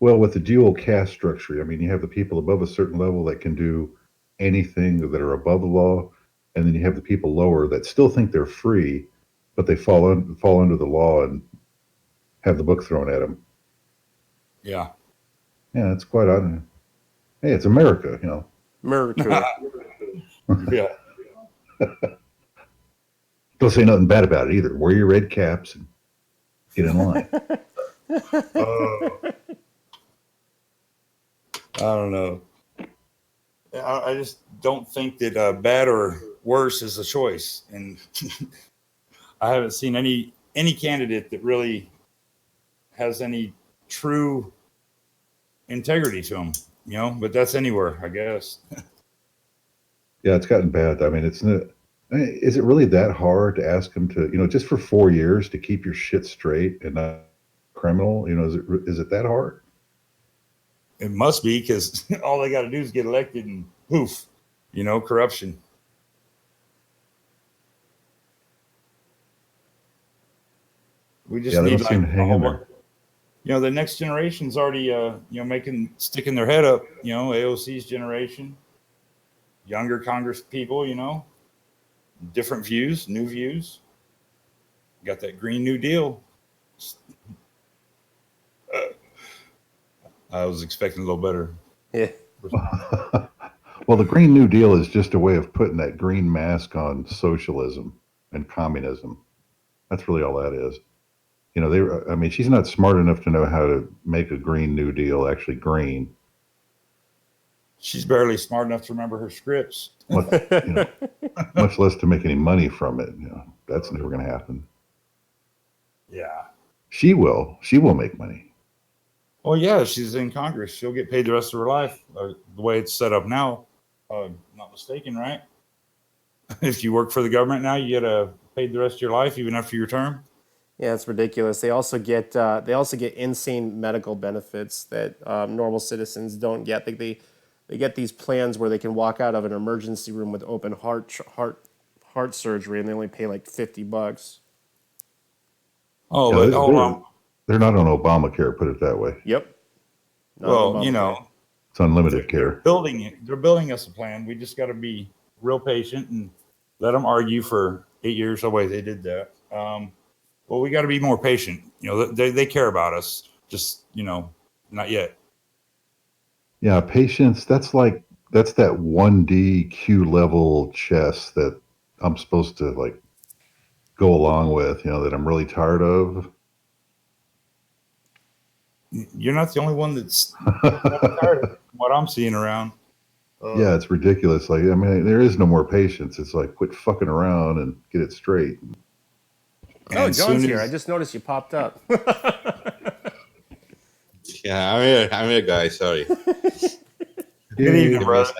Well, with the dual caste structure, you have the people above a certain level that can do anything that are above the law, and then you have the people lower that still think they're free, but they fall under the law and have the book thrown at them. Yeah. Yeah, it's quite odd. Hey, it's America, America. Yeah. Don't say nothing bad about it either. Wear your red caps and get in line. I don't know. I just don't think that bad or worse is a choice, and I haven't seen any candidate that really has any true integrity to them. But that's anywhere, I guess. Yeah, it's gotten bad. It's not. Is it really that hard to ask them to, just for 4 years to keep your shit straight and not criminal? Is it that hard? It must be, because all they got to do is get elected and poof, corruption. We just They need don't seem to hang in there. the next generation's already, sticking their head up. AOC's generation, younger Congress people, different views, new views. Got that Green New Deal. I was expecting a little better. Yeah. Well, the Green New Deal is just a way of putting that green mask on socialism and communism. That's really all that is. She's not smart enough to know how to make a Green New Deal actually green. She's barely smart enough to remember her scripts. Much less to make any money from it. That's never going to happen. Yeah. She will make money. Well, yeah, she's in Congress. She'll get paid the rest of her life. The way it's set up now, not mistaken, right? If you work for the government now, you get paid the rest of your life, even after your term. Yeah, it's ridiculous. They also get insane medical benefits that normal citizens don't get. They get these plans where they can walk out of an emergency room with open heart surgery, and they only pay like $50. Oh, Yeah, but hold on. They're not on Obamacare, put it that way. Yep. Well, It's unlimited care. they're building us a plan. We just got to be real patient and let them argue for 8 years. Oh, wait, they did that. Well, we got to be more patient. They care about us. Just, not yet. Yeah, patience. That's that 1D Q level chess that I'm supposed to go along with. That I'm really tired of. you're not the only one that's tired of it, from what I'm seeing around. Yeah, it's ridiculous. Like, I mean, there is no more patience. It's like, quit fucking around and get it straight. Oh, as John's soon here. I as- just noticed you popped up. Yeah, I'm here. I'm here, guys. Sorry. Good evening, brother.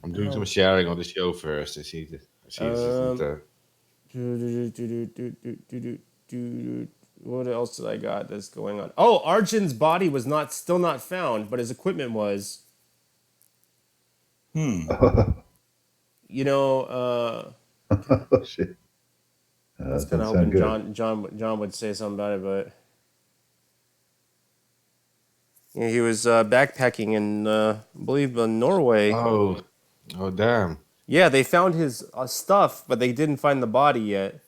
I'm doing some sharing on the show first. I see this isn't, What else did I got that's going on? Oh, Arjun's body was still not found, but his equipment was. You know, Oh, shit. I was That kind doesn't of sound hoping good. John would say something about it, but yeah, he was backpacking in, I believe, Norway. oh damn. Yeah, they found his stuff, but they didn't find the body yet.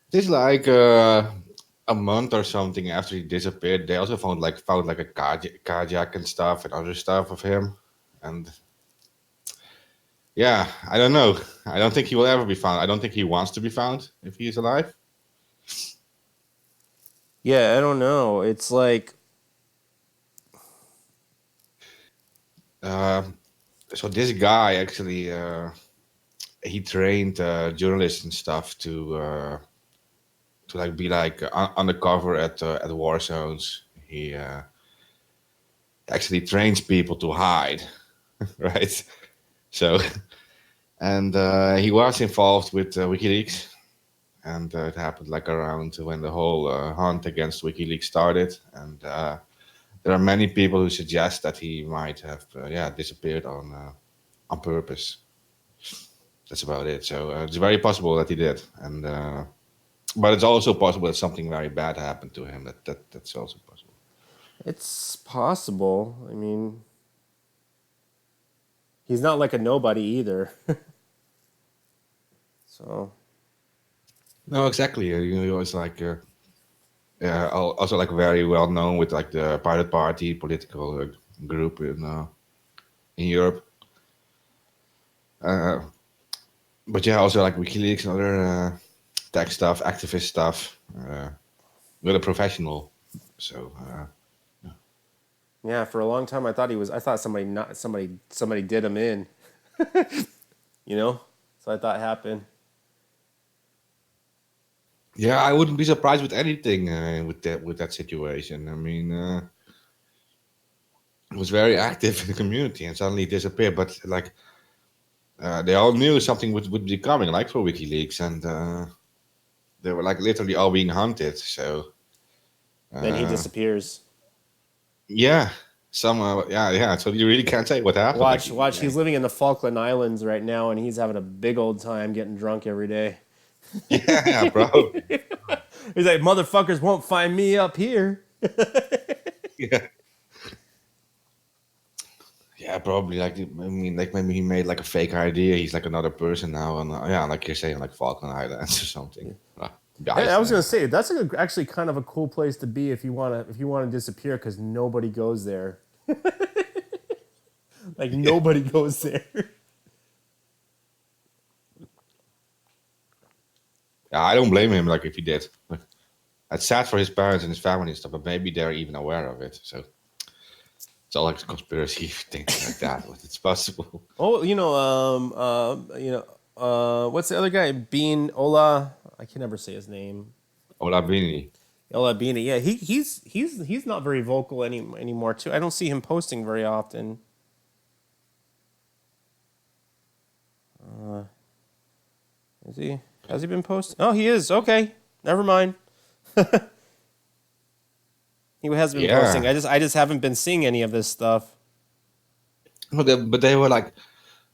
This like a month or something after he disappeared. They also found like a carjack and stuff and other stuff of him, and yeah, I don't know. I don't think he will ever be found. I don't think he wants to be found if he is alive. Yeah, I don't know. It's like, So this guy actually he trained journalists and stuff to like be like undercover at war zones. He actually trains people to hide, right? So, and he was involved with WikiLeaks, and it happened like around when the whole hunt against WikiLeaks started. And there are many people who suggest that he might have disappeared on purpose. That's about it. So it's very possible that he did, and but it's also possible that something very bad happened to him. That's also possible. it's possible. I mean, he's not like a nobody either. So, No, exactly. He was like also like very well known with like the Pirate Party political group in Europe. But yeah, also like WikiLeaks and other tech stuff, activist stuff. With a professional, so yeah, for a long time I thought somebody did him in. You know? So I thought happened. yeah, I wouldn't be surprised with anything with that situation. I mean, it was very active in the community and suddenly disappeared. But like they all knew something would be coming, like for WikiLeaks, and they were like literally all being hunted. So Then he disappears. yeah, yeah. So you really can't say what happened. Watch. He's living in the Falkland Islands right now, and he's having a big old time getting drunk every day. Yeah, bro. He's like, motherfuckers won't find me up here. Yeah. Yeah, probably. Like, I mean, like maybe he made like a fake idea. He's like another person now, and like you're saying, like Falkland Islands or something. Hey, I was gonna say that's actually kind of a cool place to be if you wanna disappear because nobody goes there. Like nobody goes there. Yeah, I don't blame him. Like if he did, like, it's sad for his parents and his family and stuff, but maybe they're even aware of it. So it's all like conspiracy things like that. But it's possible. Oh, what's the other guy? Bean Ola. I can never say his name. Olabini. Ola Beanie. Yeah, he's not very vocal anymore too. I don't see him posting very often. Is he? Has he been posting? Oh, he is. Okay, never mind. He has been posting. I just haven't been seeing any of this stuff. But they were like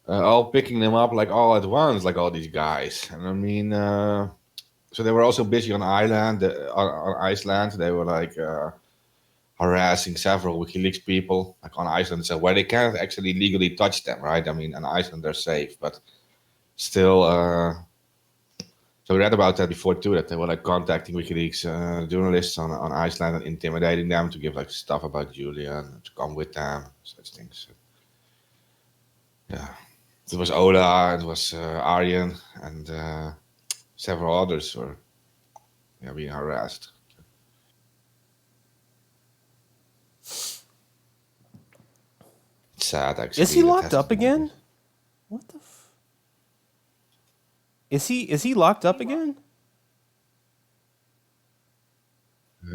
all picking them up like all at once, like all these guys. And I mean, so they were also busy on Iceland. They were like harassing several WikiLeaks people, like on Iceland, so where they can't actually legally touch them, right? I mean, on Iceland they're safe, but still. So we read about that before too, that they were like contacting WikiLeaks journalists on Iceland and intimidating them to give like stuff about Julia and to come with them, such things. Yeah, it was Ola, it was Arjen, and several others were being harassed. It's sad, actually. Is he that locked has to up be like again? this. What the? Is he locked up again?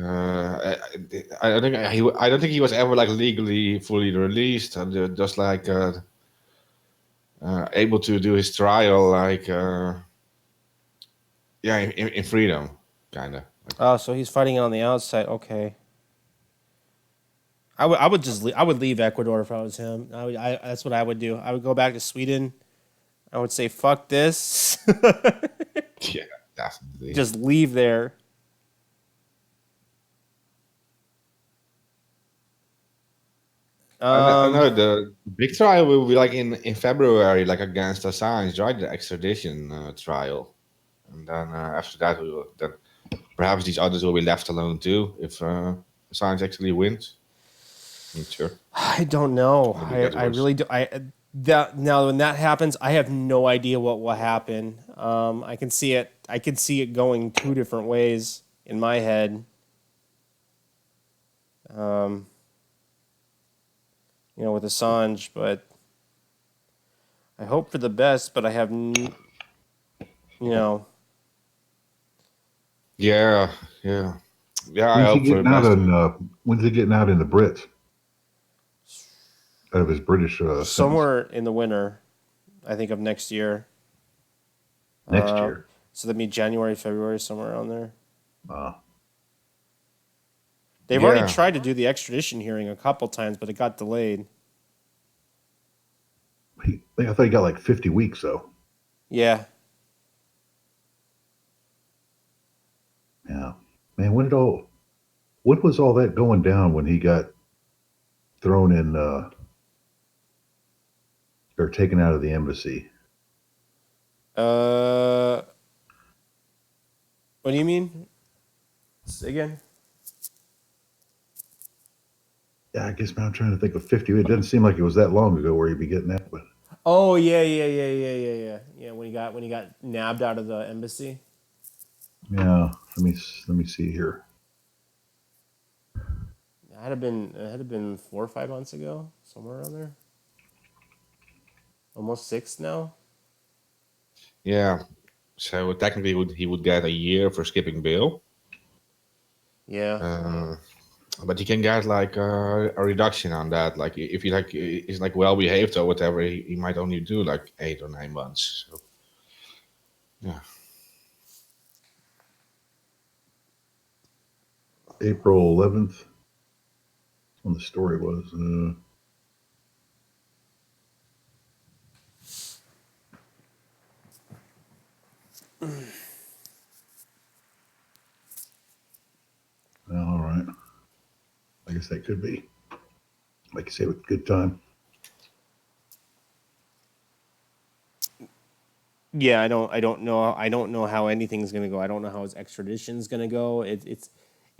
I don't think he was ever like legally fully released, and just like able to do his trial, like in freedom, kind of. Oh, so he's fighting on the outside. Okay. I would just I would leave Ecuador if I was him. That's what I would do. I would go back to Sweden. I would say fuck this. Yeah, definitely. Just leave there. I know the big trial will be like in February, like against Assange, right? The extradition trial, and then after that, then perhaps these others will be left alone too if Assange actually wins. I'm not sure. I don't know. Maybe that I worse. really do. Now when that happens, I have no idea what will happen. I can see it. I can see it going two different ways in my head. With Assange, but I hope for the best. But I have, Yeah. I When's he hope for the getting out best. when's he getting out in the Brits? Out of his British sentence? somewhere in the winter, I think of next year. Next year. So that'd be January, February, somewhere around there. Uh, They've Yeah. already tried to do the extradition hearing a couple times, but it got delayed. I thought he got like 50 weeks though. Yeah. Yeah, man. When was all that going down when he got thrown in or taken out of the embassy? What do you mean? Say again? Yeah, I guess, man, I'm trying to think of 50. It doesn't seem like it was that long ago where he'd be getting that, but Oh yeah. Yeah, when he got nabbed out of the embassy. yeah. Let me see here. It had been 4 or 5 months ago, somewhere around there. Almost 6 now. Yeah. So technically, he would get a year for skipping bail. Yeah. But he can get like a reduction on that. Like if he like is like well behaved or whatever, he might only do like 8 or 9 months. So, yeah. April 11th. When the story was. All right. I guess that could be, like you say, with good time. Yeah, I don't know how anything's gonna go. I don't know how his extradition's gonna go.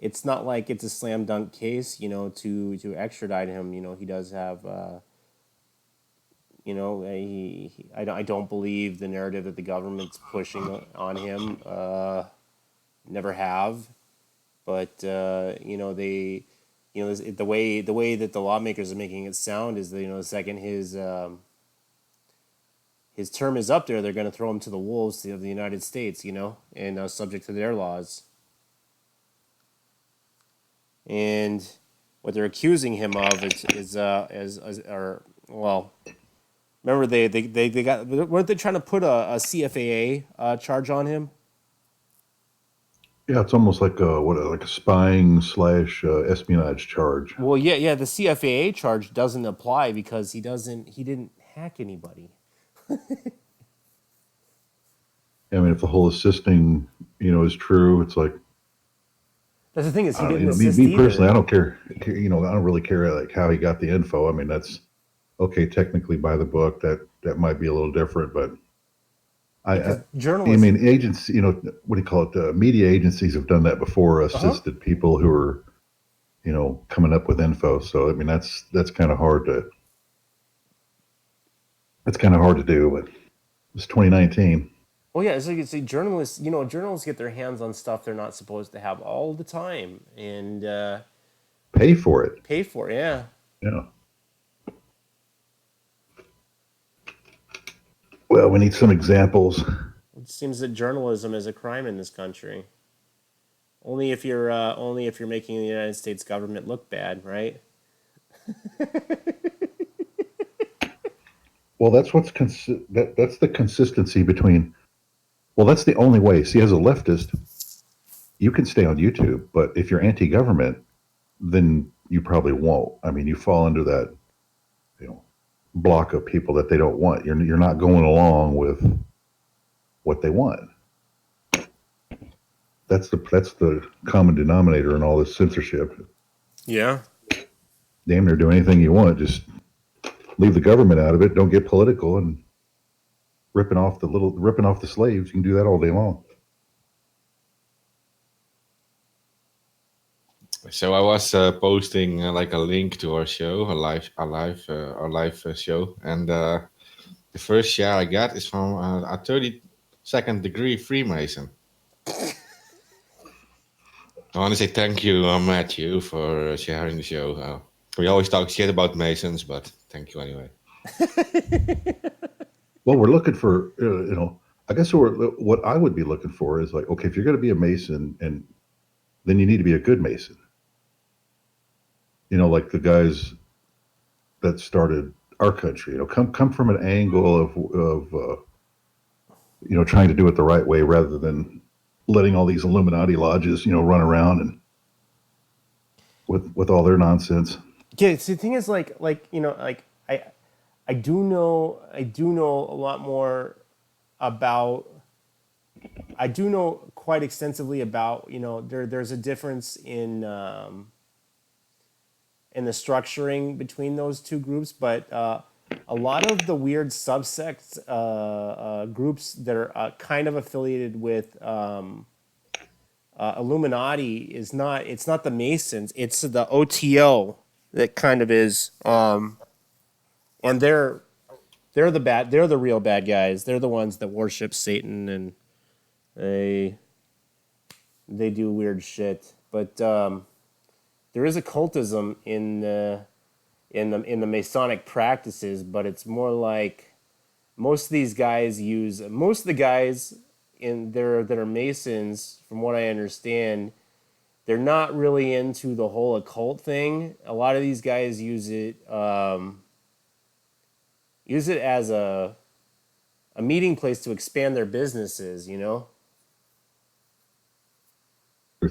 It's not like it's a slam dunk case, to extradite him. He does have, I don't believe the narrative that the government's pushing on him. Never have, but the way that the lawmakers are making it sound is that the second his term is up there, they're going to throw him to the wolves of the United States, and subject to their laws. And what they're accusing him of remember they got, weren't they trying to put a CFAA charge on him? Yeah, it's almost like like a spying / espionage charge. Well, yeah, the CFAA charge doesn't apply because he didn't hack anybody. I mean, if the whole assisting, is true, it's like, That's the thing is he I don't didn't know, assist me personally, I either. don't care. I don't really care like how he got the info. I mean, that's okay. Technically, by the book, that might be a little different, but I Journalists. mean, agents, what do you call it? Media agencies have done that before, assisted people who are, coming up with info. So I mean, that's kind of hard to. That's kind of hard to do, but it's 2019. Oh yeah, so you can see journalists. Journalists get their hands on stuff they're not supposed to have all the time, and Pay for it. pay for it. Yeah. Yeah. Well, we need some examples. It seems that journalism is a crime in this country. Only if you're making the United States government look bad, right? Well, that's that's the consistency between. Well, that's the only way. See, as a leftist, you can stay on YouTube, but if you're anti-government, then you probably won't. I mean, you fall into that, block of people that they don't want. You're not going along with what they want. That's the common denominator in all this censorship. Yeah. Damn near do anything you want. Just leave the government out of it. Don't get political and ripping off the slaves. You can do that all day long. So I was posting like a link to our show, our live show, and the first share I got is from a 32nd degree Freemason. I want to say thank you, Matthew, for sharing the show. We always talk shit about Masons, but thank you anyway. Well, we're looking for, I guess what I would be looking for is like, okay, if you're going to be a Mason, and then you need to be a good Mason. Like the guys that started our country. Come from an angle of trying to do it the right way rather than letting all these Illuminati lodges, run around and with all their nonsense. Yeah. See, the thing is, like I do know a lot more about. I do know quite extensively about there's a difference in the structuring between those two groups, but a lot of the weird subsects groups that are kind of affiliated with Illuminati it's not the Masons, it's the OTO that kind of is, and they're the real bad guys. They're the ones that worship Satan, and they do weird shit. But there is occultism in the Masonic practices, but it's more like most of the guys that are Masons, from what I understand, they're not really into the whole occult thing. A lot of these guys use it as a meeting place to expand their businesses,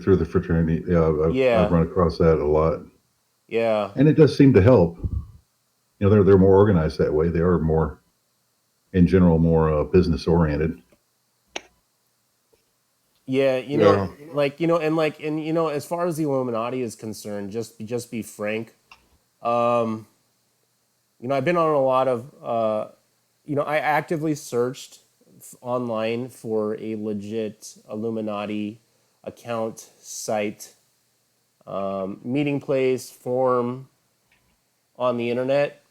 Through the fraternity. Yeah. I've run across that a lot. Yeah. And it does seem to help. They're more organized that way. They are more, in general, more business oriented. Yeah, Yeah. as far as the Illuminati is concerned, just be frank. I've been on a lot of, I actively searched online for a legit Illuminati account, site, meeting place, forum on the internet,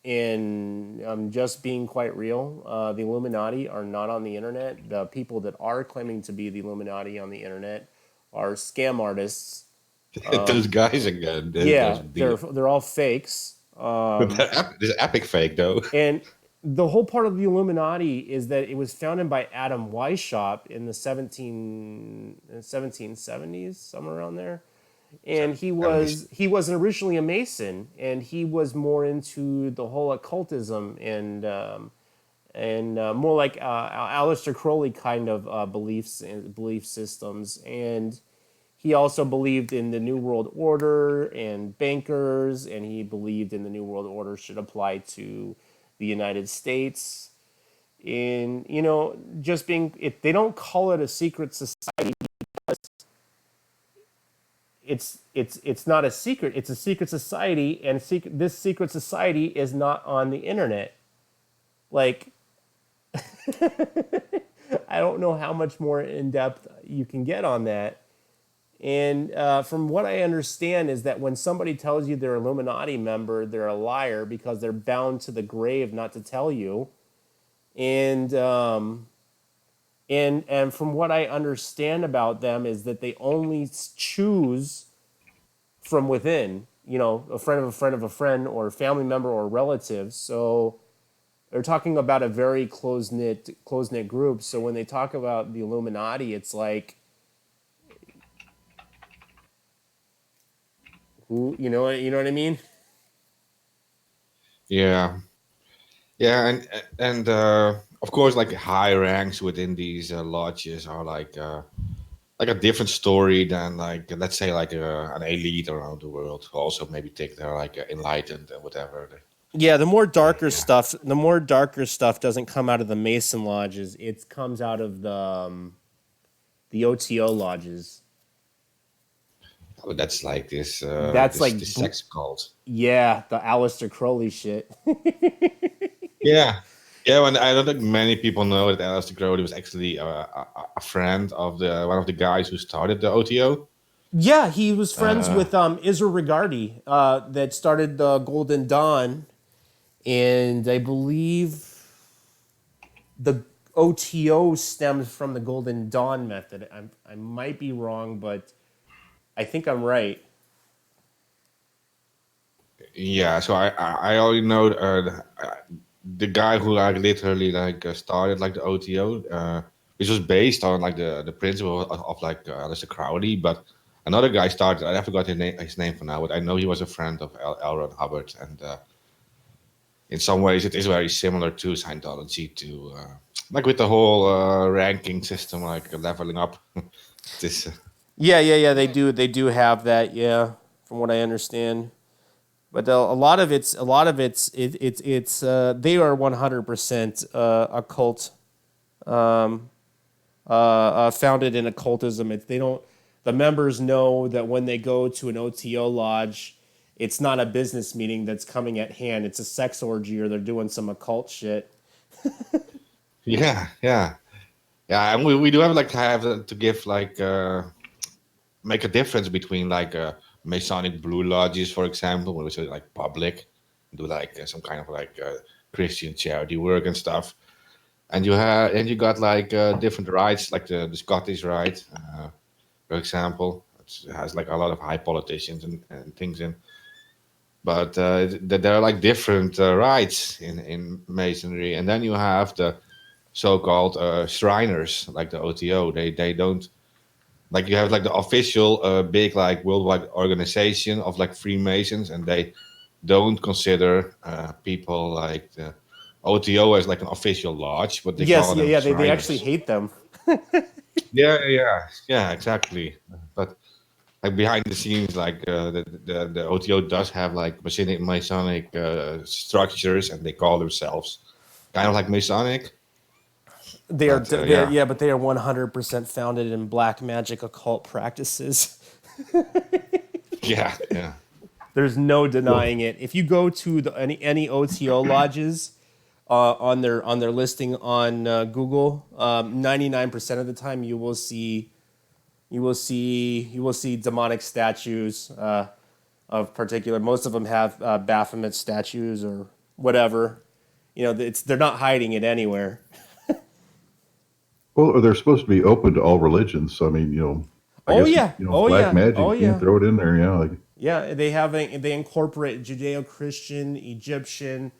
and I'm just being quite real. The Illuminati are not on the internet. The people that are claiming to be the Illuminati on the internet are scam artists. Those guys again. They're all fakes. This epic fake though. And the whole part of the Illuminati is that it was founded by Adam Weishaupt in the 1770s, somewhere around there. And he was originally a Mason, and he was more into the whole occultism and more like Aleister Crowley kind of beliefs and belief systems. And he also believed in the New World Order and bankers, and he believed in the New World Order should apply to the United States. And they don't call it a secret society. It's not a secret. It's a secret society, and this secret society is not on the internet. Like, I don't know how much more in depth you can get on that. And from what I understand is that when somebody tells you they're an Illuminati member, they're a liar because they're bound to the grave not to tell you. And And from what I understand about them is that they only choose from within, you know, a friend of a friend of a friend or a family member or relative. So they're talking about a very close knit group. So when they talk about the Illuminati, it's like, who, you know what I mean? Yeah, yeah, and of course, like high ranks within these lodges are like a different story than like let's say like an elite around the world who also maybe think they're like enlightened and whatever. Yeah, Yeah. the more darker stuff doesn't come out of the Mason lodges. It comes out of the OTO lodges. Oh, that's like That's this like, this sex cult. yeah, the Aleister Crowley shit. Yeah. Yeah, and I don't think many people know that Aleister Crowley was actually a friend of the one of the guys who started the OTO. Yeah, he was friends Uh, with Israel Rigardi, that started the Golden Dawn, and I believe the OTO stems from the Golden Dawn method. I might be wrong, but I think I'm right. yeah, so I already know the guy who like literally like started like the OTO, which was based on like the principle of like Aleister Crowley, but another guy started. I forgot his name for now, but I know he was a friend of L. Ron Hubbard, and in some ways it is very similar to Scientology, to like with the whole ranking system, like leveling up. this. Yeah. They do have that. Yeah, from what I understand. But a lot of it's they are 100% a cult, founded in occultism. They don't. The members know that when they go to an OTO lodge, it's not a business meeting that's coming at hand. It's a sex orgy, or they're doing some occult shit. Yeah, yeah, yeah, and we do have to give like make a difference between like Masonic Blue Lodges, for example, which are like public, do like some kind of like Christian charity work and stuff, and you got like different rights, like the Scottish Rite, for example, which has like a lot of high politicians and things in. But there are like different rites in Masonry, and then you have the so-called Shriners, like the OTO. They don't like you have like the official big like worldwide organization of like Freemasons, and they don't consider people like the OTO as like an official lodge, but they Yes, call yeah, them yeah. They actually Shriners. hate them. Yeah, exactly. But like behind the scenes, like the OTO does have like Masonic structures, and they call themselves kind of like Masonic. They are, But they yeah, yeah, but they are 100% founded in black magic occult practices. yeah. There's no Well, denying it. If you go to any OTO lodges, on their listing on Google, 99% of the time you will see demonic statues, of particular. Most of them have Baphomet statues or whatever. They're not hiding it anywhere. well, they're supposed to be open to all religions. So I mean, I Oh guess yeah, oh black yeah, magic, oh you can yeah. throw it in there. Like Yeah, they incorporate Judeo-Christian, Egyptian,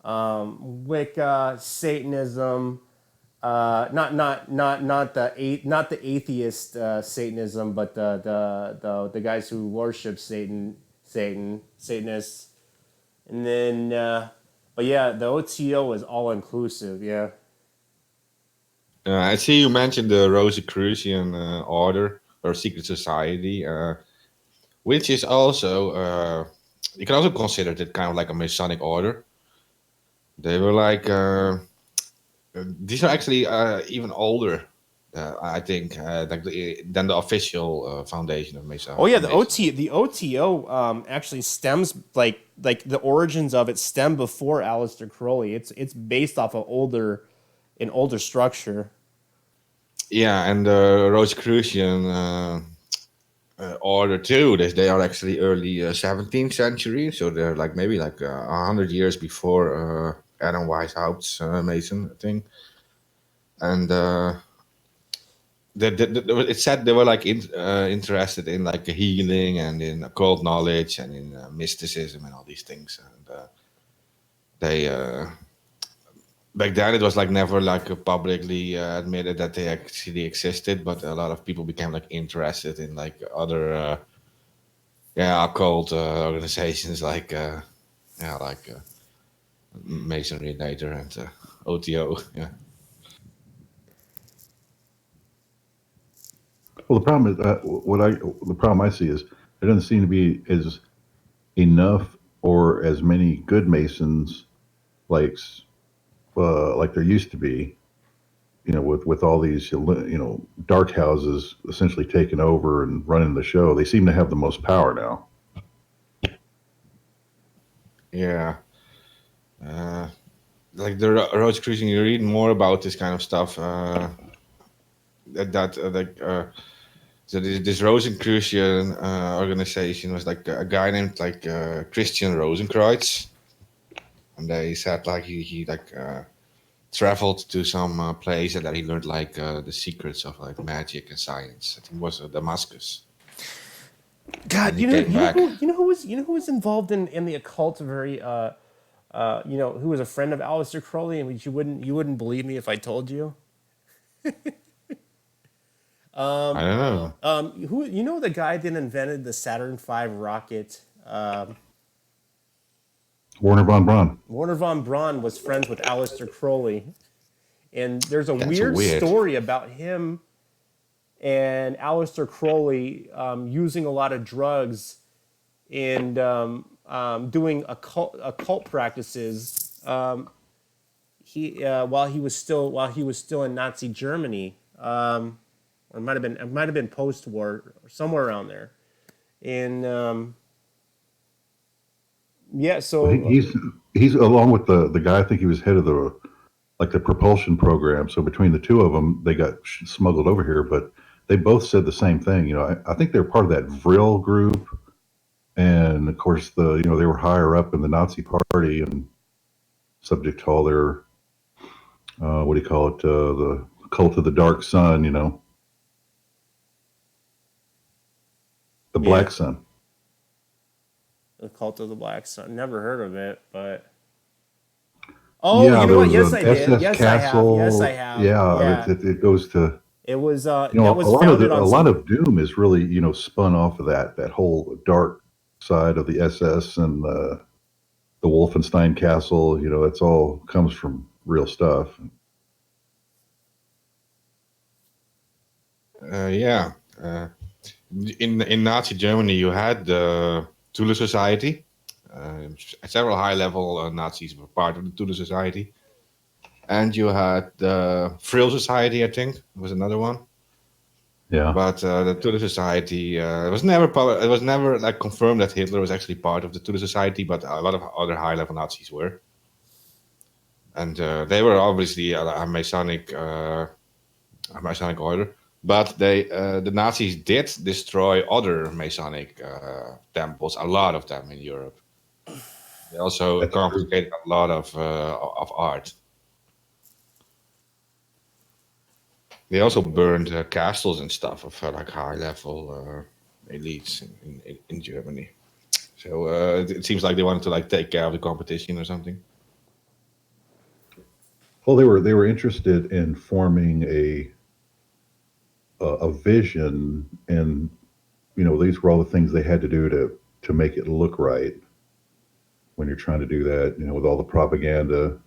Wicca, Satanism, not the atheist Satanism, but the guys who worship Satanists, and then but yeah, the OTO is all inclusive. Yeah. I see you mentioned the Rosicrucian order or secret society, which is also you can also consider it kind of like a Masonic order. They were like these are actually even older, I think, than the official foundation of Oh yeah, the Masonry. OT the OTO actually stems like the origins of it stem before Aleister Crowley. It's based off of an older structure. Yeah, and the Rosicrucian order too. They are actually early 17th century, so they're like maybe like 100 years before Adam Weishaupt's Mason thing. And it said they were like interested in like healing and in occult knowledge and in mysticism and all these things. And they back then it was like never like publicly admitted that they actually existed, but a lot of people became like interested in like other occult organizations like Masonry later and OTO. Yeah. Well, the problem is the problem I see is there doesn't seem to be as enough or as many good Masons like there used to be. With all these dark houses essentially taking over and running the show, they seem to have the most power now. Yeah. Like the Rosicrucian, you read more about this kind of stuff. So this Rosicrucian organization was like a guy named like Christian Rosenkreuz, and they said like he traveled to some place and that he learned like the secrets of like magic and science. I think it was Damascus. God, And he came back. who was involved in the occult very who was a friend of Aleister Crowley, and you wouldn't believe me if I told you. I don't know. Who the guy that invented the Saturn V rocket? Warner von Braun. Warner von Braun was friends with Aleister Crowley, and there's a That's weird weird. story about him and Aleister Crowley using a lot of drugs and doing occult practices. While he was still in Nazi Germany, or it might have been post-war or somewhere around there, and so he's along with the guy. I think he was head of the propulsion program. So between the two of them, they got smuggled over here. But they both said the same thing. I think they're part of that Vril group, and of course they were higher up in the Nazi party and subject to all their what do you call it, the cult of the dark sun. The Black Sun. the Cult of the Black Sun. Never heard of it, but Yeah, you know there what? was Yes, an I did. SS Yes, Castle. I have. Yes, I have. Yeah, it goes to It was a that was lot of founded on a lot of Doom is really spun off of that whole dark side of the SS and the Wolfenstein Castle. That's all comes from real stuff. Yeah. In Nazi Germany, you had the Thule Society. Several high-level Nazis were part of the Thule Society, and you had the Vril Society. I think was another one. Yeah, But the Thule Society it was never like confirmed that Hitler was actually part of the Thule Society, but a lot of other high-level Nazis were, and they were obviously a Masonic order. But the Nazis did destroy other Masonic temples, a lot of them in Europe. They also That's confiscated a lot of art. They also burned castles and stuff of like high-level elites in Germany. So it seems like they wanted to like take care of the competition or something. well, they were interested in forming a vision, and these were all the things they had to do to make it look right when you're trying to do that. With all the propaganda.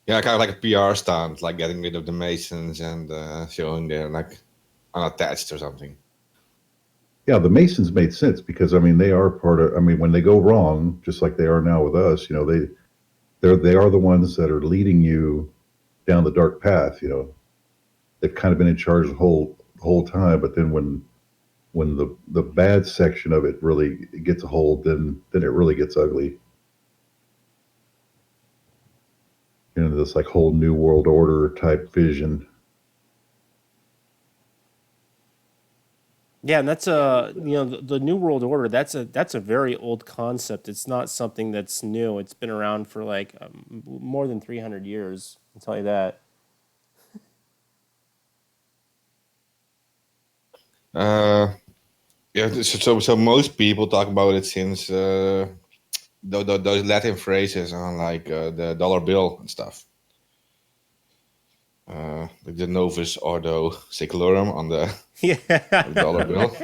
Yeah, kind of like a PR stunt, like getting rid of the Masons and showing they're like unattached or something. Yeah, the Masons made sense because they are part of. When they go wrong, just like they are now with us, they are the ones that are leading you down the dark path. They've kind of been in charge the whole time, but then when the bad section of it really gets a hold, then it really gets ugly. This like whole new world order type vision. Yeah, and that's a the New World Order. That's a very old concept. It's not something that's new. It's been around for like more than 300 years. I'll tell you that. Uh, yeah, so most people talk about it since those Latin phrases on like the dollar bill and stuff. Like the Novus Ordo Seclorum on the Yeah. dollar bill.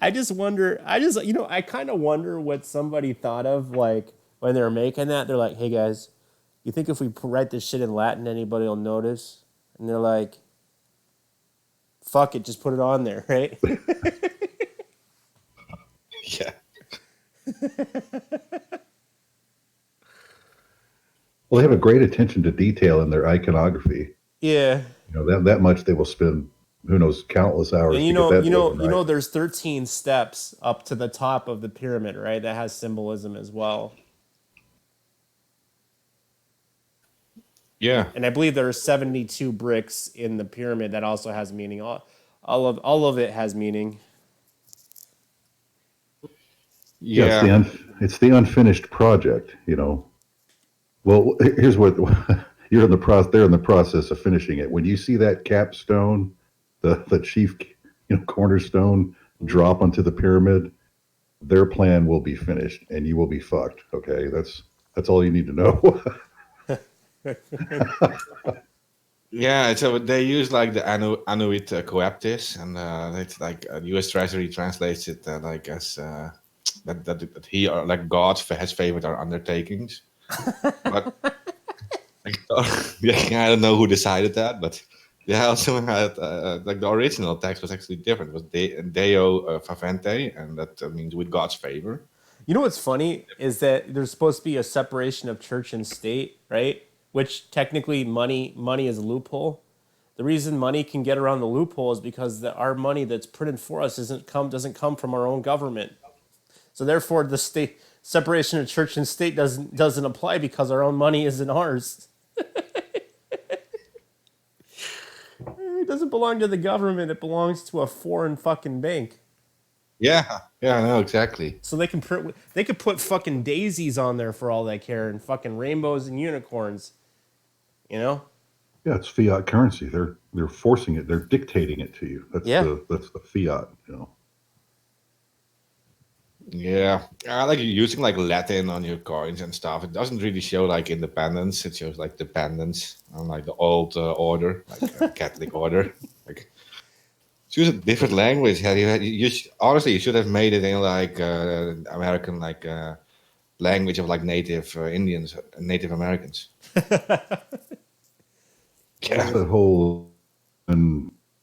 I just wonder. I kind of wonder what somebody thought of like when they were making that. They're like, "Hey guys, you think if we write this shit in Latin, anybody will notice?" And they're like, "Fuck it, just put it on there, right?" Yeah. Well, they have a great attention to detail in their iconography. Yeah. That much they will spend, who knows, countless hours And to get that building right. there's 13 steps up to the top of the pyramid, right? That has symbolism as well. Yeah. And I believe there are 72 bricks in the pyramid that also has meaning. All of it has meaning. Yeah. It's the unfinished project. Well, here's what they're in the process of finishing it. When you see that capstone, the chief, cornerstone drop onto the pyramid, their plan will be finished, and you will be fucked. Okay, that's all you need to know. Yeah, so they use like the Annuit coeptis, and it's like U.S. Treasury translates it like as that he or like God has favored our undertakings. But like, yeah, I don't know who decided that, but they also had like the original text was actually different. It was Deo favente, and that means with God's favor. You know what's funny is that there's supposed to be a separation of church and state, right? Which technically money is a loophole. The reason money can get around the loophole is because our money that's printed for us doesn't come from our own government. So therefore, the state separation of church and state doesn't apply because our own money isn't ours. It doesn't belong to the government. It belongs to a foreign fucking bank. Yeah, I know exactly. So they can put fucking daisies on there for all they care, and fucking rainbows and unicorns. Yeah, it's fiat currency. They're forcing it. They're dictating it to you. That's the fiat. Yeah, I like using like Latin on your coins and stuff. It doesn't really show like independence. It shows like dependence on like the old order, like Catholic order. Like choose a different language. Honestly, you should have made it in like American like language of like native Indians, Native Americans. Yeah, that whole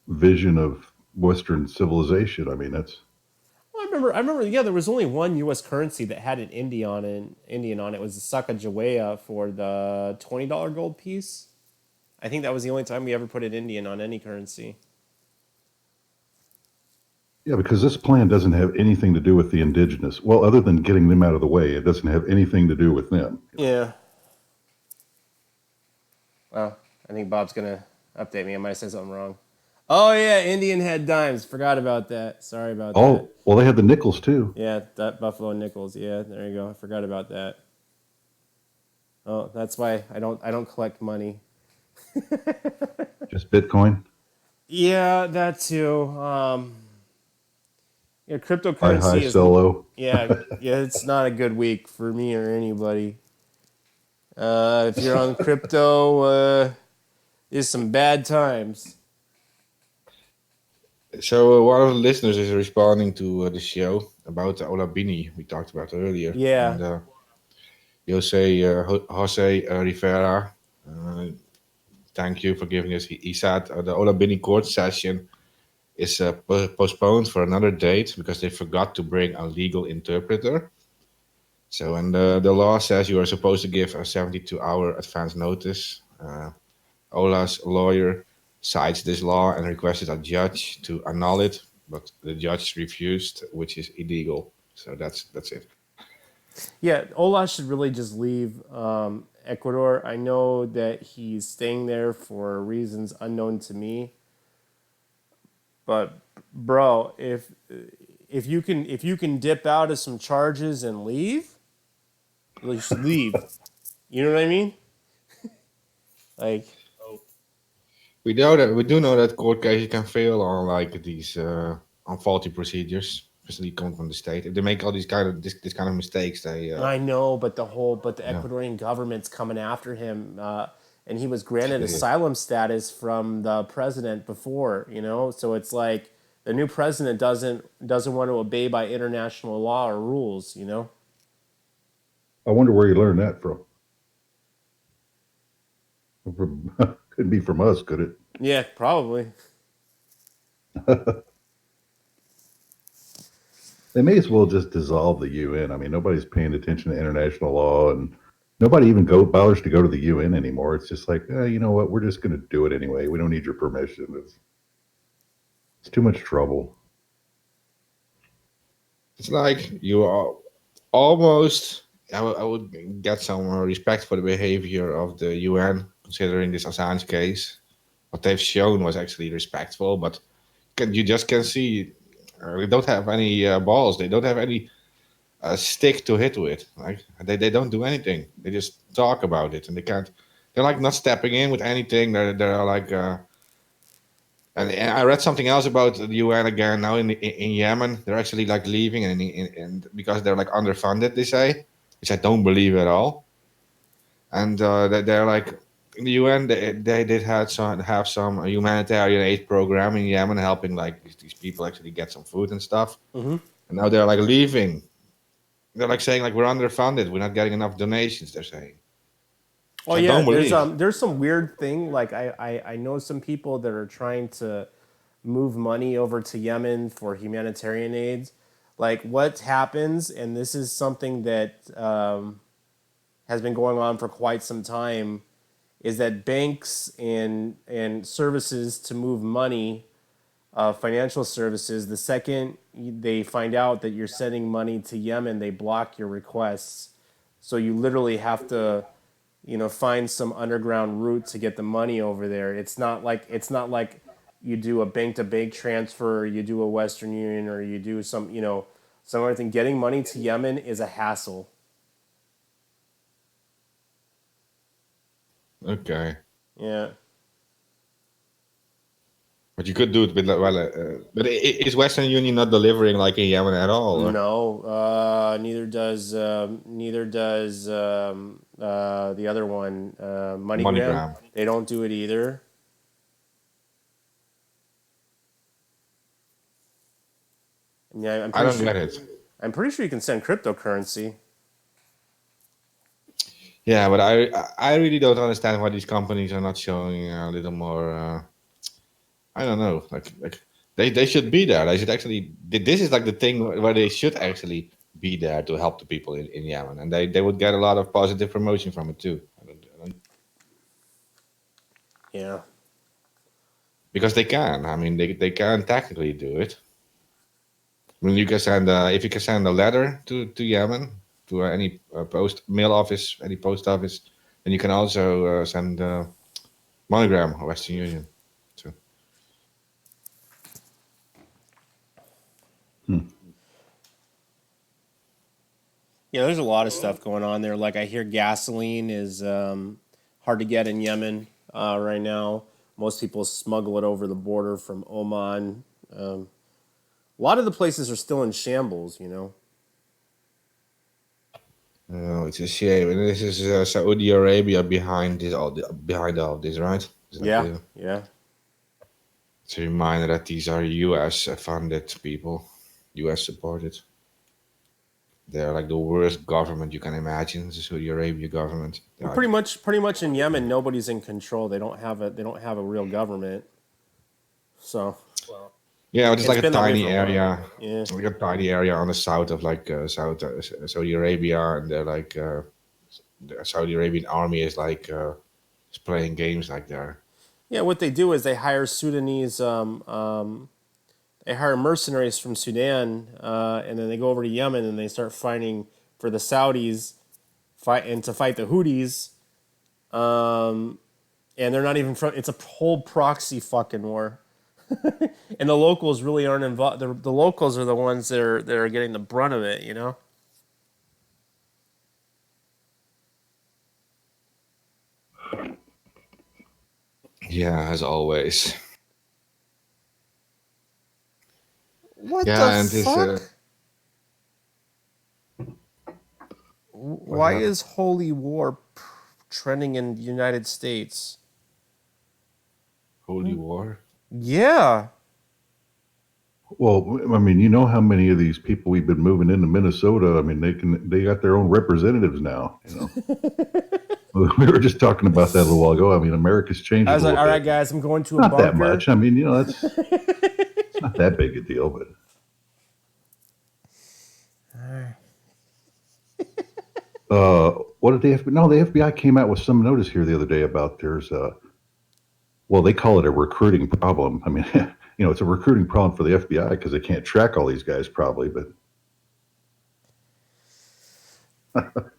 vision of Western civilization. I mean, that's. Well, I remember. Yeah, there was only one U.S. currency that had an Indian on it. It was the Sacagawea for the $20 gold piece. I think that was the only time we ever put an Indian on any currency. Yeah, because this plan doesn't have anything to do with the indigenous. Well, other than getting them out of the way, it doesn't have anything to do with them. Yeah. Well, I think Bob's gonna update me. I might have said something wrong. Oh yeah, Indian had dimes. Forgot about that. Sorry about that. Oh, well, they had the nickels too. Yeah, that Buffalo nickels. Yeah, there you go. I forgot about that. Oh, that's why I don't collect money. Just Bitcoin. Yeah, that too. Cryptocurrency High is solo. yeah, it's not a good week for me or anybody. If you're on crypto, there's some bad times. So one of the listeners is responding to the show about the Olabini we talked about earlier. Yeah. And, Jose Rivera, thank you for giving us. He said the Olabini court session is postponed for another date because they forgot to bring a legal interpreter. So, and the law says you are supposed to give a 72-hour advance notice. Ola's lawyer cites this law and requested a judge to annul it, but the judge refused, which is illegal. So that's it. Yeah, Ola should really just leave Ecuador. I know that he's staying there for reasons unknown to me. But bro, if you can dip out of some charges and leave, you should leave. You know what I mean? Like, We do know that court cases can fail on like these on faulty procedures, especially coming from the state. If they make all these kind of this kind of mistakes, they I know, but the yeah. Ecuadorian government's coming after him, and he was granted Yeah. asylum status from the president before, you know. So it's like the new president doesn't want to obey by international law or rules, you know. I wonder where you learned that from. Couldn't be from us, could it? Yeah, probably. They may as well just dissolve the UN. I mean, nobody's paying attention to international law, and nobody even bothers to go to the UN anymore. It's just like, you know what? We're just going to do it anyway. We don't need your permission. It's too much trouble. It's like you are almost. I would get some respect for the behavior of the UN, considering this Assange case. What they've shown was actually respectful, but you just can see they don't have any balls. They don't have any stick to hit with. Like they don't do anything. They just talk about it, and they can't. They're like not stepping in with anything. They're like. And I read something else about the UN again now in Yemen. They're actually like leaving, and because they're like underfunded, they say, which I don't believe at all. And they're like in the UN, they did have some humanitarian aid program in Yemen, helping like these people actually get some food and stuff. Mm-hmm. And now they're like leaving. They're like saying like we're underfunded. We're not getting enough donations. They're saying. Oh I yeah, don't believe. there's some weird thing. Like I know some people that are trying to move money over to Yemen for humanitarian aid. Like what happens, and this is something that has been going on for quite some time, is that banks and services to move money, financial services, the second they find out that you're sending money to Yemen, they block your requests. So you literally have to, you know, find some underground route to get the money over there. It's not like you do a bank to bank transfer, or you do a Western Union, or you do some, you know, some other thing. Getting money to Yemen is a hassle. Okay. Yeah. But you could do it with but is Western Union not delivering like in Yemen at all? Or? No, neither does the other one, MoneyGram. MoneyGram. They don't do it either. Yeah, I don't get it. I'm pretty sure you can send cryptocurrency. Yeah, but I really don't understand why these companies are not showing a little more. I don't know. Like they should be there. They should actually. This is like the thing where they should actually be there to help the people in Yemen, and they would get a lot of positive promotion from it too. Yeah. Because they can. I mean, they can technically do it. I mean, you can send if you can send a letter to Yemen to any mail office, any post office, then you can also send MoneyGram or Western Union. So. Yeah, there's a lot of stuff going on there. Like I hear gasoline is hard to get in Yemen right now. Most people smuggle it over the border from Oman. A lot of the places are still in shambles, you know. Oh, it's a shame. And this is Saudi Arabia behind behind all this, right? Yeah, yeah. It's a reminder that these are U.S. funded people, U.S. supported. They're like the worst government you can imagine. The Saudi Arabia government. Well, pretty much in Yemen, nobody's in control. They don't have a real government. So. Yeah, it's like a been that way tiny for a while. area. Yeah. Like a tiny area on the south of like Saudi Arabia, and they're like the Saudi Arabian army is like is playing games like there. Yeah, what they do is they hire Sudanese, they hire mercenaries from Sudan, and then they go over to Yemen and they start fighting for the Saudis, to fight the Houthis, and they're not even from. It's a whole proxy fucking war. And the locals really aren't involved. The locals are the ones that are getting the brunt of it, you know? Yeah, as always. What Yeah, the and this. fuck? Why is Holy War trending in the United States? Holy War? Yeah. Well, I mean, you know how many of these people we've been moving into Minnesota. I mean, they got their own representatives now. You know, we were just talking about that a little while ago. I mean, America's changed I a was like, little all bit. right, guys, I'm going to a Not bunker. that much. I mean, you know, it's not that big a deal, but. What did the FBI? No, the FBI came out with some notice here the other day about there's well, they call it a recruiting problem. I mean, you know, it's a recruiting problem for the FBI because they can't track all these guys probably, but there's a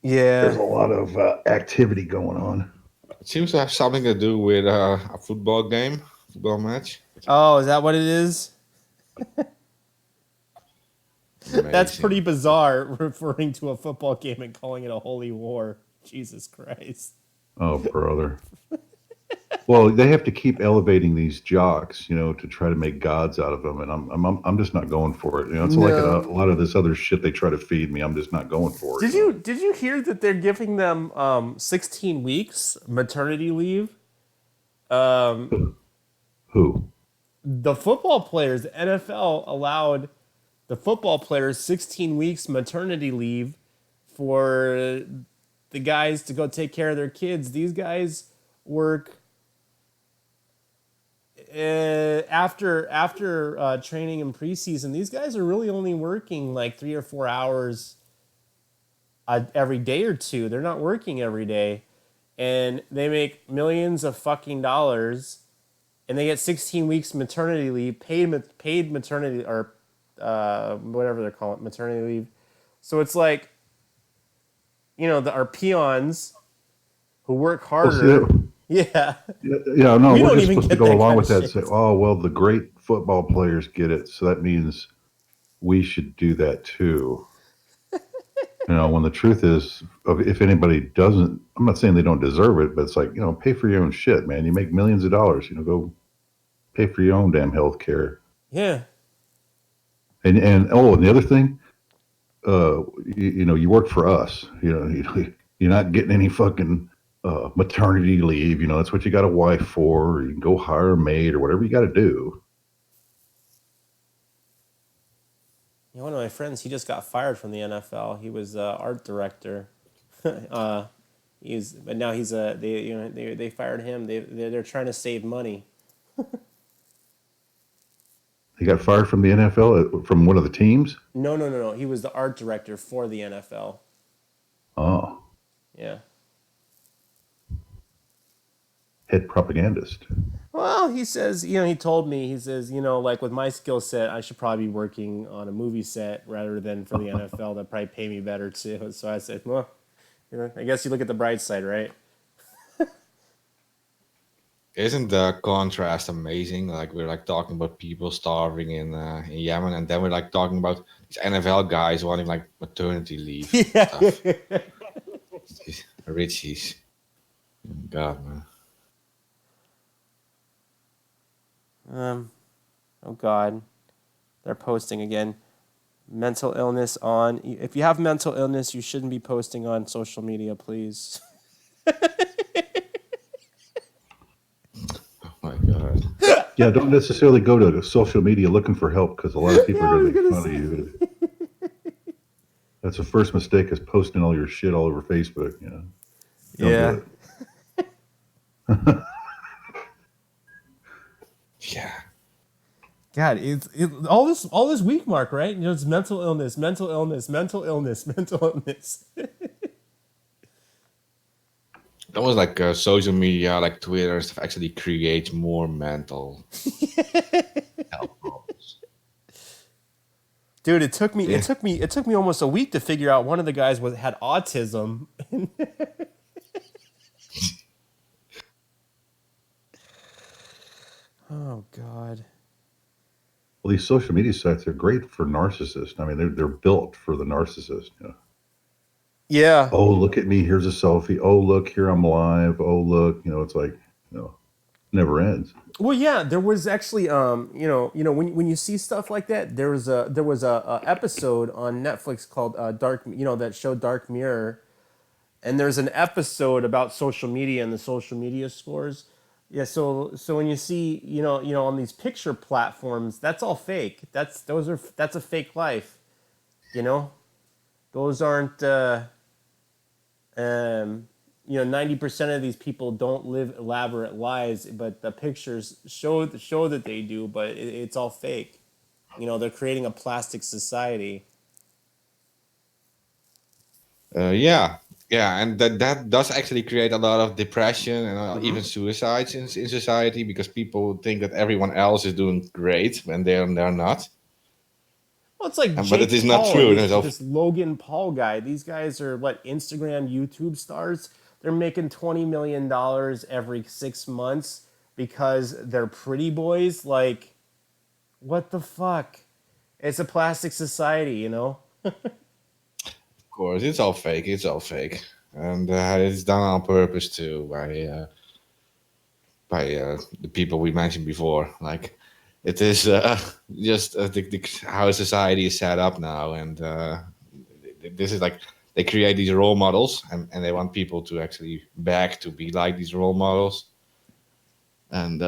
Yeah. lot of activity going on. It seems to have something to do with a football game, football match. Oh, is that what it is? That's Amazing. pretty bizarre, referring to a football game and calling it a holy war. Jesus Christ. Oh, brother. Well, they have to keep elevating these jocks, you know, to try to make gods out of them, and I'm just not going for it. You know, it's like a lot of this other shit they try to feed me. I'm just not going for it. Did you hear that they're giving them 16 weeks maternity leave? Who? The football players, the NFL allowed the football players 16 weeks maternity leave for the guys to go take care of their kids. These guys work after training in preseason. These guys are really only working like 3 or 4 hours every day or two. They're not working every day, and they make millions of fucking dollars, and they get 16 weeks maternity leave, paid maternity or whatever they're calling it, maternity leave. So it's like, you know, our peons who work harder. Well, see, Yeah. yeah, no, We we're don't just even supposed to get go that along kind with of that. shit. Say, oh, well, the great football players get it, so that means we should do that too. You know, when the truth is, if anybody doesn't, I'm not saying they don't deserve it, but it's like, you know, pay for your own shit, man. You make millions of dollars, you know, go pay for your own damn health care. Yeah. And the other thing, you know, you work for us. You know, you're not getting any fucking maternity leave. You know, that's what you got a wife for. Or you can go hire a maid or whatever you got to do. You know, one of my friends, he just got fired from the NFL. He was art director. But now he's they fired him. They're trying to save money. He got fired from the NFL from one of the teams. No. He was the art director for the NFL. Oh, Yeah. head propagandist. Well, he says, you know, he told me, he says, you know, like with my skill set, I should probably be working on a movie set rather than for the NFL. That'd probably pay me better too. So I said, well, you know, I guess you look at the bright side, right? Isn't the contrast amazing? Like we're like talking about people starving in Yemen, and then we're like talking about these NFL guys wanting like maternity leave. Yeah. Stuff. These richies. God, man. Oh God, they're posting again. Mental illness on. If you have mental illness, you shouldn't be posting on social media, please. Oh my God. Yeah, don't necessarily go to social media looking for help because a lot of people are going to make fun of you. That's the first mistake, is posting all your shit all over Facebook. You know. Don't do it. Yeah. God, it's all this week, Mark, right? You know, it's mental illness. That was like social media, like Twitter and stuff, actually creates more mental health problems. Dude, it took me almost a week to figure out one of the guys had autism. Oh God. Well, these social media sites are great for narcissists. I mean, they're built for the narcissist. You know? Yeah. Oh, look at me. Here's a selfie. Oh, look, here I'm live. Oh, look. It's like, never ends. Well, yeah, there was actually, when you see stuff like that, there was a episode on Netflix called Dark, that show Dark Mirror, and there's an episode about social media and the social media scores. Yeah, so when you see, on these picture platforms, that's all fake. That's a fake life, you know. Those aren't. 90% of these people don't live elaborate lives, but the pictures show that they do, but it's all fake. They're creating a plastic society. Yeah, and that does actually create a lot of depression and even suicides in society because people think that everyone else is doing great when they're not. Well, it's like But it Jake is not Paul true. and There's this Logan Paul guy. These guys are Instagram, YouTube stars. They're making $20 million every 6 months because they're pretty boys. Like, what the fuck? It's a plastic society, you know? Of course, it's all fake. It's all fake, and it's done on purpose too by the people we mentioned before. Like, it is just how society is set up now, and this is like they create these role models, and they want people to actually beg to be like these role models, and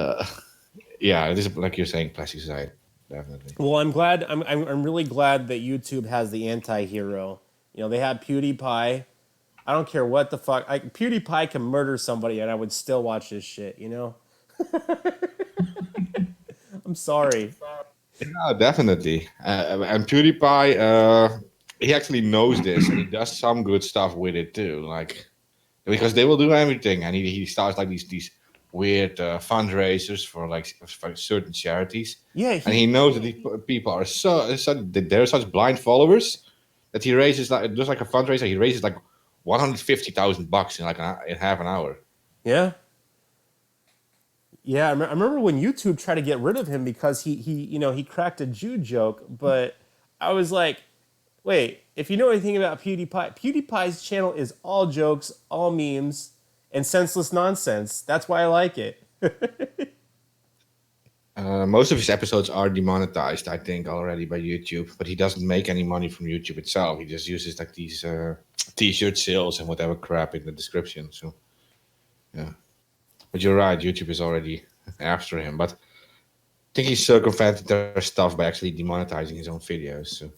yeah, it is like you're saying, plastic society, definitely. Well, I'm really glad that YouTube has the anti-hero. They had PewDiePie. I don't care what the fuck. PewDiePie can murder somebody and I would still watch this shit, I'm sorry. Yeah, definitely. And PewDiePie, he actually knows this, and he does some good stuff with it too. Like, because they will do everything, and he starts like these weird fundraisers for certain charities. Yeah, And he knows that these people are they're such blind followers that he raises just like a fundraiser. He raises like $150,000 in in half an hour. yeah. Yeah, I remember when YouTube tried to get rid of him because he cracked a Jew joke, but I was like, wait, if you know anything about PewDiePie's channel is all jokes, all memes, and senseless nonsense. That's why I like it. Most of his episodes are demonetized, I think, already by YouTube, but he doesn't make any money from YouTube itself. He just uses like these t-shirt sales and whatever crap in the description. So, yeah. But you're right, YouTube is already after him. But I think he's circumvented their stuff by actually demonetizing his own videos. So,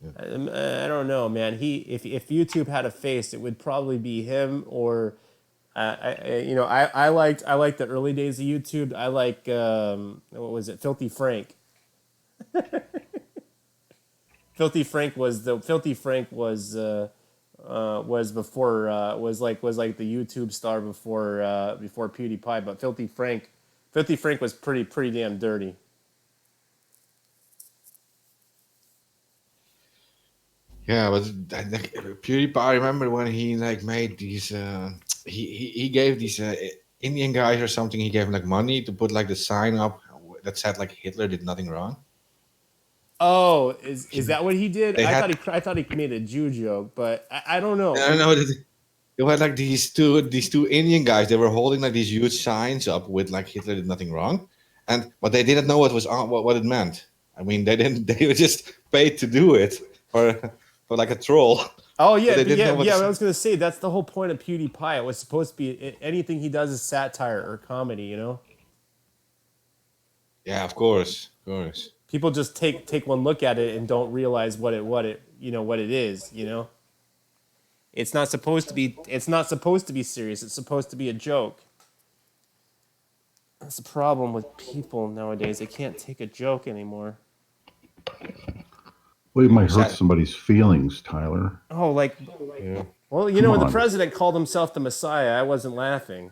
yeah. I don't know, man. If YouTube had a face, it would probably be him or. I liked the early days of YouTube. I like what was it, Filthy Frank. Filthy Frank was like the YouTube star before PewDiePie. But Filthy Frank was pretty damn dirty. Yeah, but PewDiePie, I remember when he made these. He gave these Indian guys or something. He gave them money to put the sign up that said Hitler did nothing wrong. Oh, is that what he did? They I thought he made a Jew joke, but I don't know. No, it was these two Indian guys. They were holding these huge signs up with Hitler did nothing wrong, but they didn't know what it meant. I mean, they didn't. They were just paid to do it for a troll. Oh yeah, yeah. I was gonna say that's the whole point of PewDiePie. It was supposed to be anything he does is satire or comedy, Yeah, of course. People just take one look at it and don't realize what it is. It's not supposed to be. It's not supposed to be serious. It's supposed to be a joke. That's the problem with people nowadays. They can't take a joke anymore. Well, you might hurt somebody's feelings, Tyler. Oh, Yeah. Well, when the president called himself the Messiah, I wasn't laughing.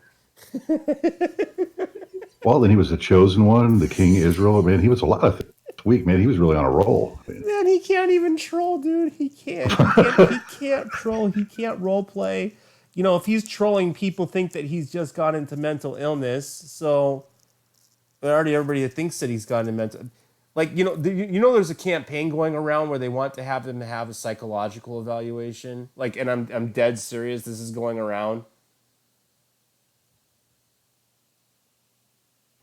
Well, then he was the chosen one, the King of Israel. Man, he was a lot of things this week, man. He was really on a roll. Man, he can't even troll, dude. He can't troll. He can't role play. If he's trolling, people think that he's just got into mental illness. So, already everybody thinks that he's gone mental. Like, there's a campaign going around where they want to have them have a psychological evaluation. Like, and I'm dead serious. This is going around.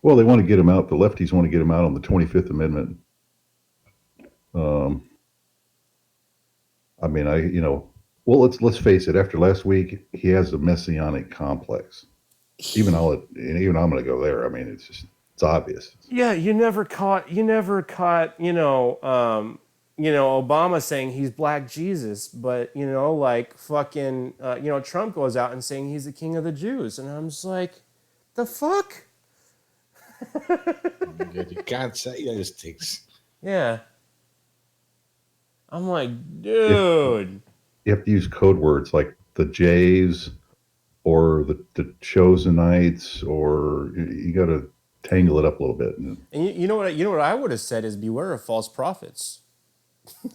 Well, they want to get him out. The lefties want to get him out on the 25th Amendment. I mean, well, let's face it. After last week, he has a messianic complex. Even I'm going to go there. I mean, it's obvious. Yeah, you never caught, Obama saying he's Black Jesus, but like fucking, Trump goes out and saying he's the king of the Jews, and I'm just like, the fuck? You can't say those things. Yeah. I'm like, dude. You have to use code words like the Jays or the Chosenites, or you got to tangle it up a little bit. And you know what I would have said is beware of false prophets.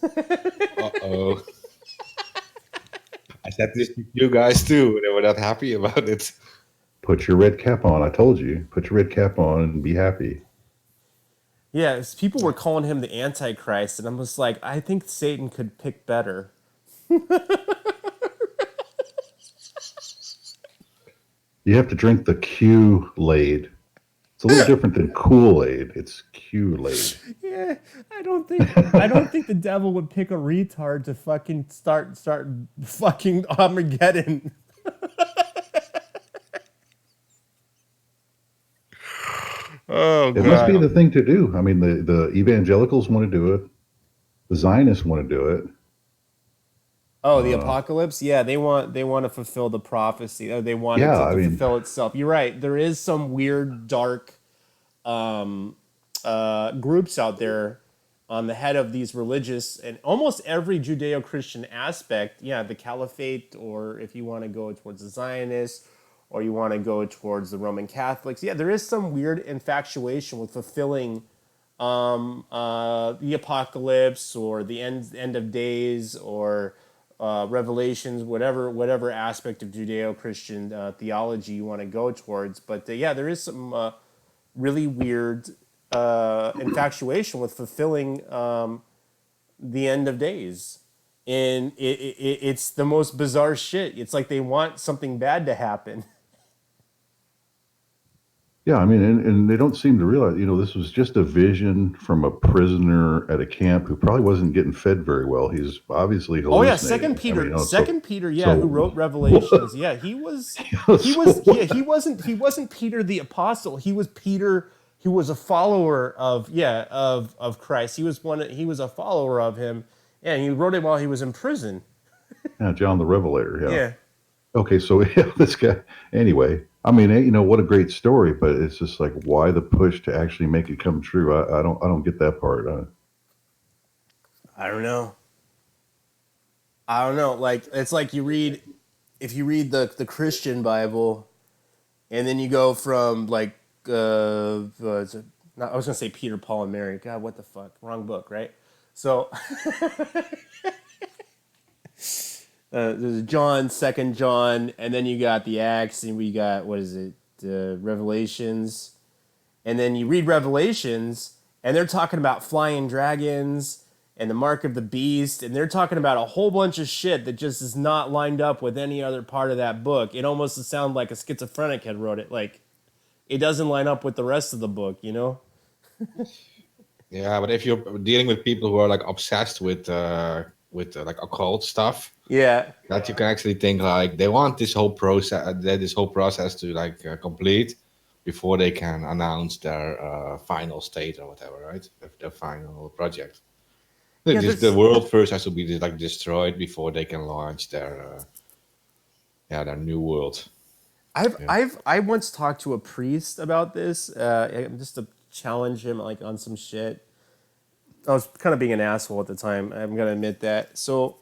Uh-oh. I said this to you guys too. They were not happy about it. Put your red cap on. I told you. Put your red cap on and be happy. Yeah, people were calling him the Antichrist, and I'm just like, I think Satan could pick better. You have to drink the Kool-Aid. It's a little different than Kool-Aid. It's Kool-Aid. Yeah, I don't think the devil would pick a retard to fucking start fucking Armageddon. Oh, it must be the thing to do. I mean, the evangelicals want to do it. The Zionists want to do it. Oh, the apocalypse? Yeah, they want to fulfill the prophecy. Or they want it to fulfill itself. You're right. There is some weird, dark groups out there on the head of these religious and almost every Judeo-Christian aspect. Yeah, the caliphate, or if you want to go towards the Zionists, or you want to go towards the Roman Catholics. Yeah, there is some weird infatuation with fulfilling the apocalypse or the end of days or Revelations, whatever aspect of Judeo-Christian theology you want to go towards. But yeah, there is some really weird infatuation with fulfilling the end of days. And it's the most bizarre shit. It's like they want something bad to happen. Yeah, I mean, and they don't seem to realize, this was just a vision from a prisoner at a camp who probably wasn't getting fed very well. He's obviously hallucinating. Oh yeah, Second Peter, who wrote Revelations. Yeah, he wasn't Peter the apostle. He was Peter who was a follower of Christ. He was a follower of him. Yeah, and he wrote it while he was in prison. Yeah, John the Revelator. Yeah. Okay, so this guy. Anyway, I mean, what a great story, but it's just like, why the push to actually make it come true? I don't get that part. I don't know. Like, it's like if you read the Christian Bible, and then you go from like I was gonna say Peter, Paul, and Mary. God, what the fuck? Wrong book, right? So. There's John, 2 John, and then you got the Acts, and we got, Revelations. And then you read Revelations, and they're talking about flying dragons and the mark of the beast, and they're talking about a whole bunch of shit that just is not lined up with any other part of that book. It almost sounds like a schizophrenic had wrote it. Like, it doesn't line up with the rest of the book, Yeah, but if you're dealing with people who are like obsessed with like occult stuff, yeah, that you can actually think like they want this whole process to like complete before they can announce their final state or whatever, right? Their final project. The world first has to be like destroyed before they can launch their new world. I once talked to a priest about this, just to challenge him like on some shit. I was kind of being an asshole at the time. I'm gonna admit that. So,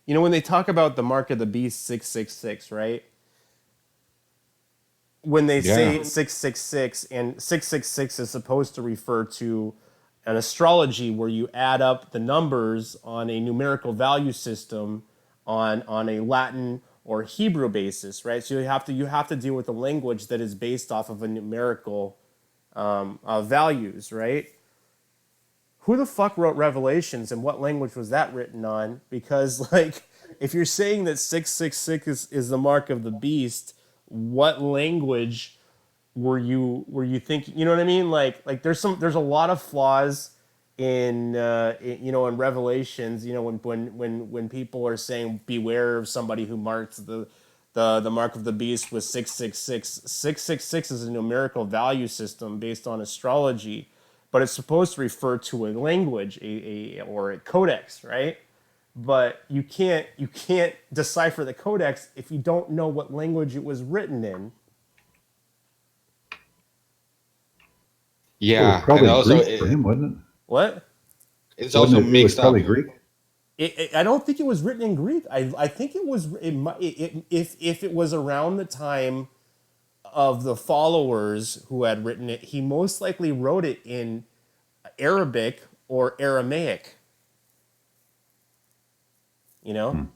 when they talk about the mark of the beast 666, right? When they say 666, and 666 is supposed to refer to an astrology where you add up the numbers on a numerical value system on a Latin or Hebrew basis, right? So you have to deal with a language that is based off of a numerical values, right? Who the fuck wrote Revelations and what language was that written on? Because like, if you're saying that 666 is the mark of the beast, what language were you thinking? You know what I mean? Like there's a lot of flaws in Revelations. When people are saying beware of somebody who marks the mark of the beast with 666. 666 is a numerical value system based on astrology, but it's supposed to refer to a language, or a codex, right? But you can't decipher the codex if you don't know what language it was written in. Well, it was Yeah, and probably also Greek for him, wasn't it? What? it's Wasn't also it? It was mixed up. probably Greek. I don't think it was written in Greek. I think it was if it was around the time of the followers who had written it, he most likely wrote it in Arabic or Aramaic. You know?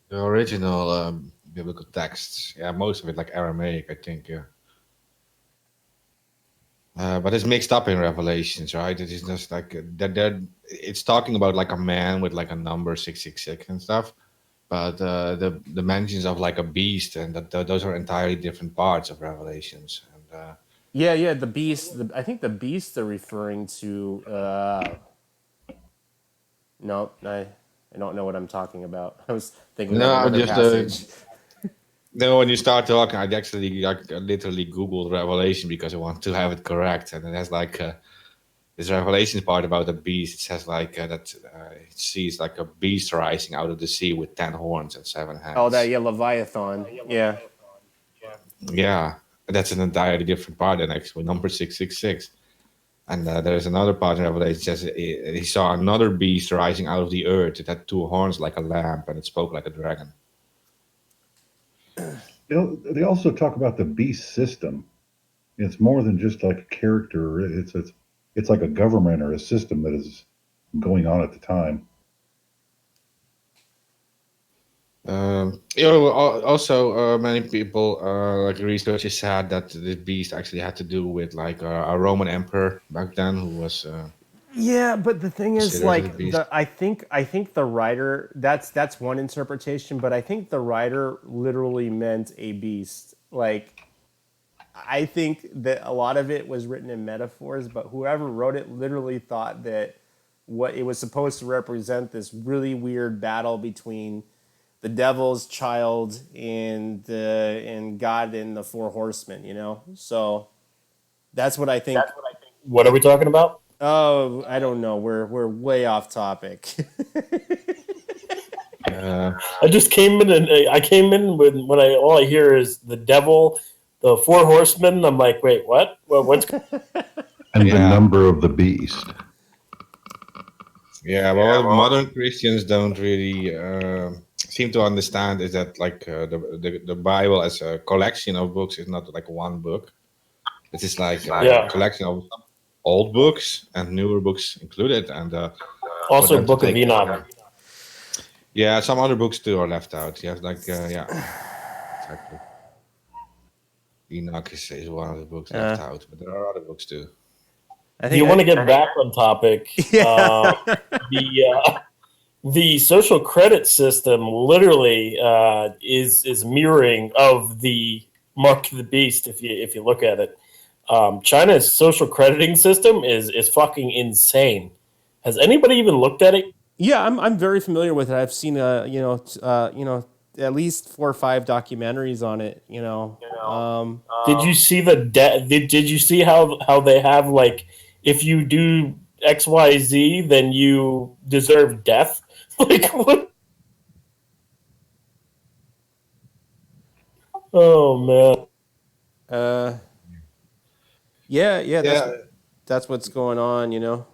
The original biblical texts, yeah, most of it like Aramaic, I think, yeah. But it's mixed up in Revelations, right? It is just like that. It's talking about like a man with like a number 666 and stuff. But the mentions of like a beast and those are entirely different parts of Revelations. And Yeah, the beast. I think the beast they're referring to. No, I don't know what I'm talking about. I was thinking of no, another just passage. no. When you start talking, I actually like literally Googled Revelation because I want to have it correct, and it has like this Revelations part about the beast. It says like that it sees like a beast rising out of the sea with 10 horns and 7 heads. Oh, that Leviathan. Yeah. Yeah, that's an entirely different part than actually number 666. And there's another part in Revelation that says he saw another beast rising out of the earth. It had 2 horns like a lamb, and it spoke like a dragon. They also talk about the beast system. It's more than just like a character. It's like a government or a system that is going on at the time. Also, many people, like researchers, said that the beast actually had to do with like a Roman emperor back then who was Yeah, but the thing is, considered as a like, beast. I think the writer, that's one interpretation, but I think the writer literally meant a beast. Like, I think that a lot of it was written in metaphors, but whoever wrote it literally thought that what it was supposed to represent, this really weird battle between the devil's child and God and the 4 horsemen. So that's what I think. What are we talking about? Oh, I don't know. We're way off topic. I just came in and I came in when all I hear is the devil, the 4 horsemen. I'm like, wait, what? What's And the Yeah. number of the beast. Yeah, well, what modern Christians don't really seem to understand is that like the Bible as a collection of books is not like one book. It is like Yeah. a collection of old books and newer books included, and also for them to Book of take- Enoch? Yeah, some other books too are left out. You have like yeah, exactly. Enoch is one of the books left out, but there are other books too. I Do you want to get back on topic? The social credit system literally is mirroring of the Mark of the Beast. If you look at it, China's social crediting system is fucking insane. Has anybody even looked at it? Yeah, I'm very familiar with it. I've seen at least 4 or 5 documentaries on it. Did you see did you see how they have like, if you do XYZ, then you deserve death? Like what? Oh man. Yeah, that's what's going on. You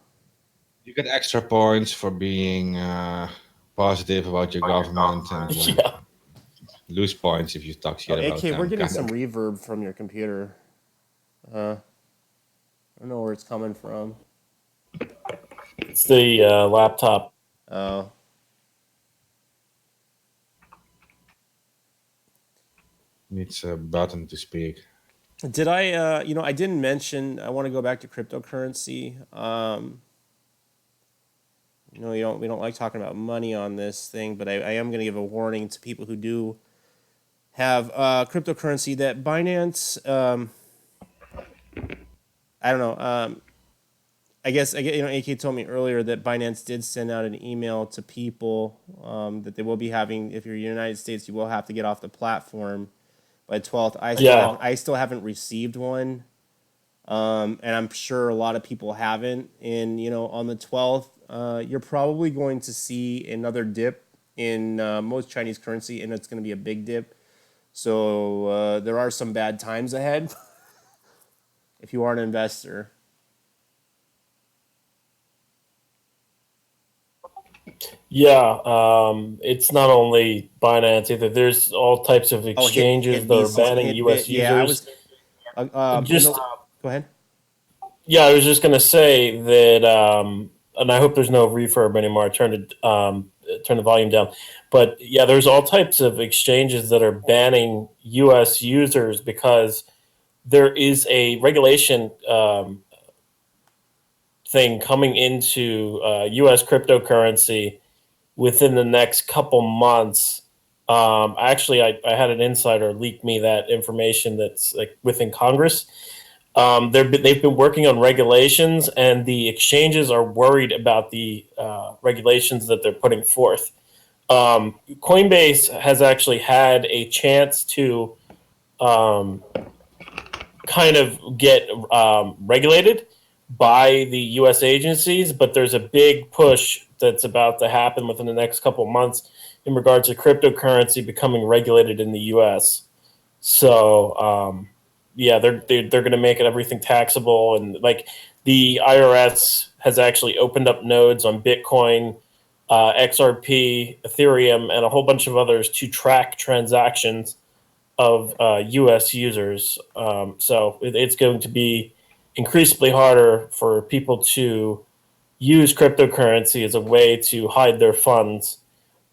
get extra points for being positive about your government, and Yeah. lose points if you talk shit about AK, them. we're getting kind some of. reverb from your computer. I don't know where it's coming from. It's the laptop. Oh. Needs a button to speak. Did I, I didn't mention, I want to go back to cryptocurrency. We don't like talking about money on this thing, but I am going to give a warning to people who do have cryptocurrency that Binance, I don't know, AK told me earlier that Binance did send out an email to people that they will be having, if you're in the United States, you will have to get off the platform by 12th. I still haven't received one. And I'm sure a lot of people haven't. And, on the 12th, you're probably going to see another dip in most Chinese currency, and it's going to be a big dip. So there are some bad times ahead if you are an investor. Yeah, it's not only Binance either. There's all types of exchanges that are banning U.S. users. Go ahead. Yeah, I was just going to say that, and I hope there's no reverb anymore. I turned the volume down. But yeah, there's all types of exchanges that are banning U.S. users because there is a regulation thing coming into U.S. cryptocurrency within the next couple months. Actually, I had an insider leak me that information that's like within Congress. They've been working on regulations, and the exchanges are worried about the regulations that they're putting forth. Coinbase has actually had a chance to kind of get regulated by the U.S. agencies, but there's a big push that's about to happen within the next couple of months in regards to cryptocurrency becoming regulated in the U.S. So, yeah, they're going to make it everything taxable, and like the IRS has actually opened up nodes on Bitcoin, XRP, Ethereum, and a whole bunch of others to track transactions of U.S. users. So it's going to be increasingly harder for people to use cryptocurrency as a way to hide their funds,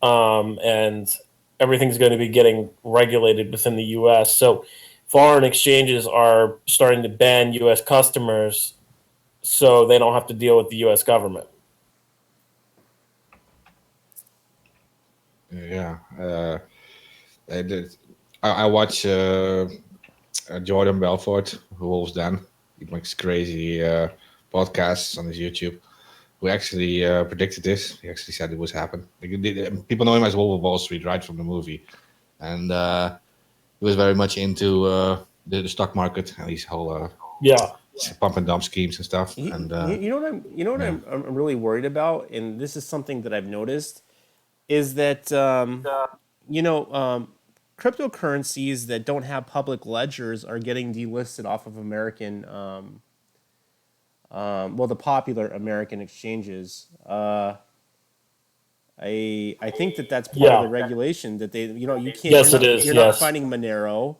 and everything's going to be getting regulated within the U.S. So foreign exchanges are starting to ban U.S. customers so they don't have to deal with the U.S. government. Yeah. I watch Jordan Belfort, Wolves Den. He makes crazy podcasts on his YouTube. Who actually predicted this? He actually said it was happen. People know him as Wolf of Wall Street, right from the movie, and he was very much into the stock market and these whole pump and dump schemes and stuff. And I'm really worried about, and this is something that I've noticed, is that cryptocurrencies that don't have public ledgers are getting delisted off of American, the popular American exchanges. I think that's part of the regulation that they, you can't. Yes, it is. You're not finding Monero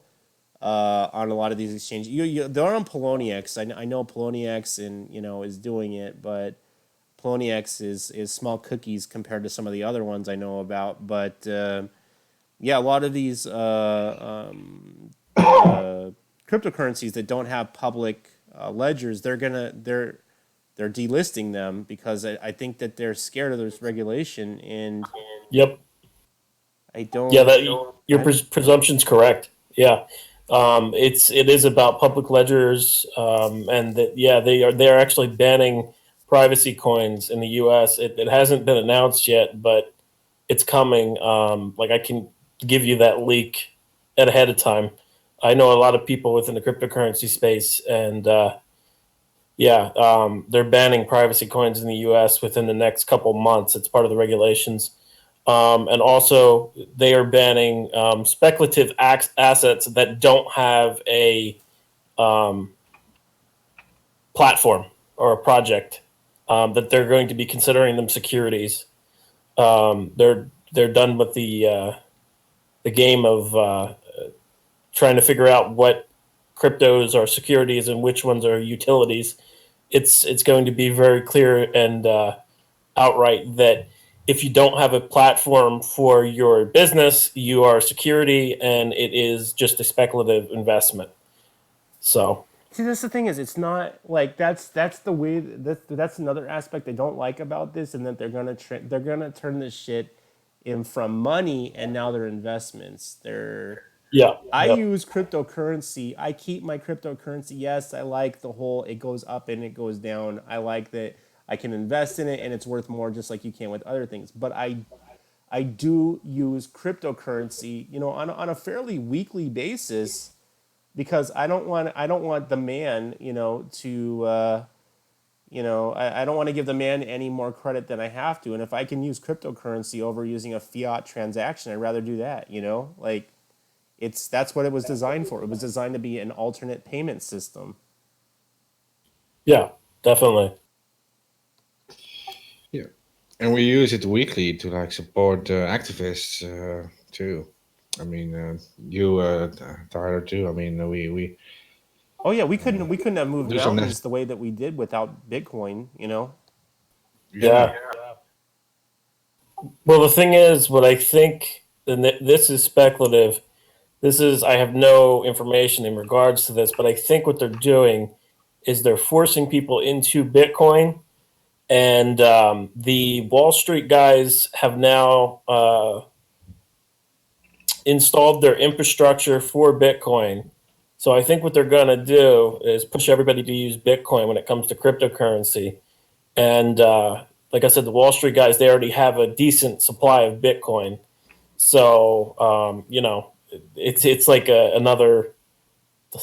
on a lot of these exchanges. They're on Poloniex. I know Poloniex and is doing it, but Poloniex is small cookies compared to some of the other ones I know about. But a lot of these cryptocurrencies that don't have public ledgers, they're delisting them because I think that they're scared of this regulation. And I don't. Yeah, your presumption's correct. Yeah, it is about public ledgers, and that they're actually banning privacy coins in the U.S. It hasn't been announced yet, but it's coming. I can give you that leak ahead of time. I know a lot of people within the cryptocurrency space, and they're banning privacy coins in the U.S. within the next couple months. It's part of the regulations. And also, they are banning speculative assets that don't have a platform or a project, that they're going to be considering them securities. They're done with the game of trying to figure out what cryptos are securities and which ones are utilities. It's going to be very clear and outright that if you don't have a platform for your business, you are a security, and it is just a speculative investment. So See, that's the thing is, it's not like that's the way that's another aspect they don't like about this, and that they're gonna turn this shit in from money, and now they're investments. yeah, I yep. use cryptocurrency. I keep my cryptocurrency. Yes, I like the whole it goes up and it goes down. I like that I can invest in it and it's worth more, just like you can with other things. But I do use cryptocurrency, on a fairly weekly basis, because I don't want the man, I don't want to give the man any more credit than I have to. And if I can use cryptocurrency over using a fiat transaction, I'd rather do that, like that's what it was designed for. It was designed to be an alternate payment system. Yeah, definitely. Yeah, and we use it weekly to like support activists too. I mean, you Tyler too. I mean, we Oh yeah, we couldn't have moved do some mountains the way that we did without Bitcoin, Yeah. Well, the thing is, what I think, and this is speculative. I have no information in regards to this, but I think what they're doing is they're forcing people into Bitcoin, and the Wall Street guys have now installed their infrastructure for Bitcoin. So I think what they're going to do is push everybody to use Bitcoin when it comes to cryptocurrency. And like I said, the Wall Street guys, they already have a decent supply of Bitcoin. So, it's like another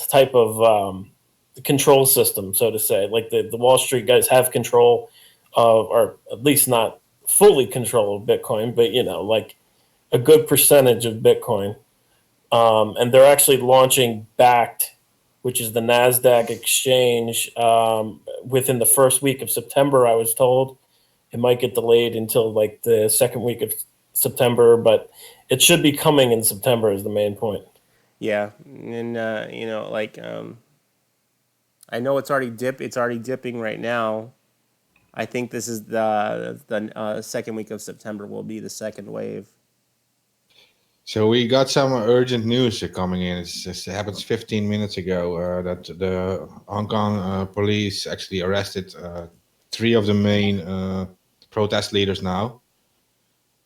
type of control system, so to say. Like the Wall Street guys have control of, or at least not fully control of Bitcoin, but, like a good percentage of Bitcoin. And they're actually launching Backed, which is the NASDAQ exchange, within the first week of September, I was told. It might get delayed until like the second week of September, but it should be coming in September is the main point. Yeah, and I know it's already dipping right now. I think this is the second week of September will be the second wave. So we got some urgent news coming in. It happens 15 minutes ago that the Hong Kong police actually arrested 3 of the main protest leaders now.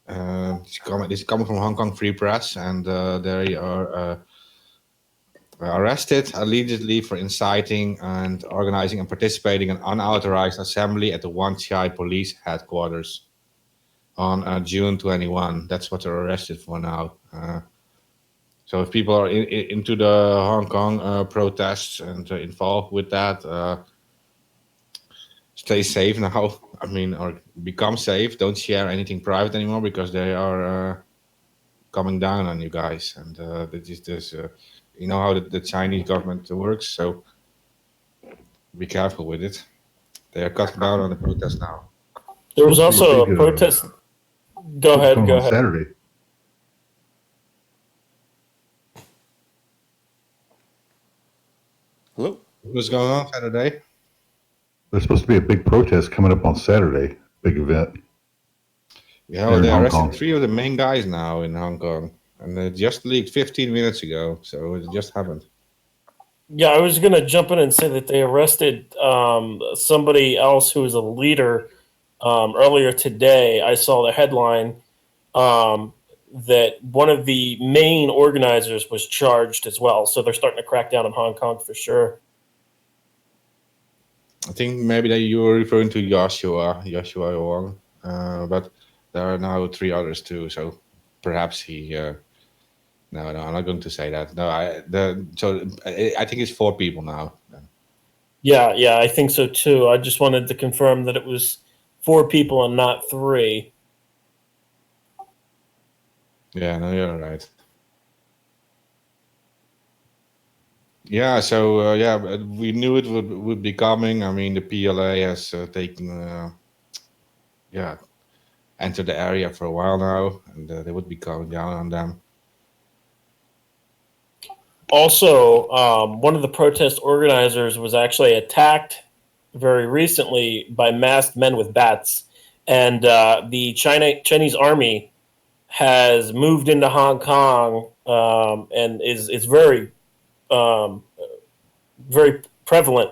This is coming from Hong Kong Free Press, and they are arrested allegedly for inciting and organizing and participating in unauthorized assembly at the Wan Chai police headquarters on June 21. That's what they're arrested for now. So if people are into the Hong Kong protests and involved with that, stay safe now. I mean, or become safe. Don't share anything private anymore, because they are coming down on you guys. And you know how the Chinese government works. So be careful with it. They are cutting down on the protest now. There was also a protest. Go ahead. Saturday. Hello? What's going on Saturday? There's supposed to be a big protest coming up on Saturday. Big event. Yeah, well, they Hong arrested Kong. 3 of the main guys now in Hong Kong. And it just leaked 15 minutes ago. So it just happened. Yeah, I was going to jump in and say that they arrested somebody else who was a leader earlier today. I saw the headline that one of the main organizers was charged as well. So they're starting to crack down on Hong Kong for sure. I think maybe that you were referring to Joshua Wong. But there are now 3 others too. So perhaps he... No, I'm not going to say that. No, I think it's 4 people now. Yeah, I think so too. I just wanted to confirm that it was 4 people and not 3. Yeah, no, you're right. Yeah, so we knew it would be coming. I mean, the PLA has entered the area for a while now, and they would be coming down on them. Also, one of the protest organizers was actually attacked very recently by masked men with bats. And the Chinese army has moved into Hong Kong and is very very prevalent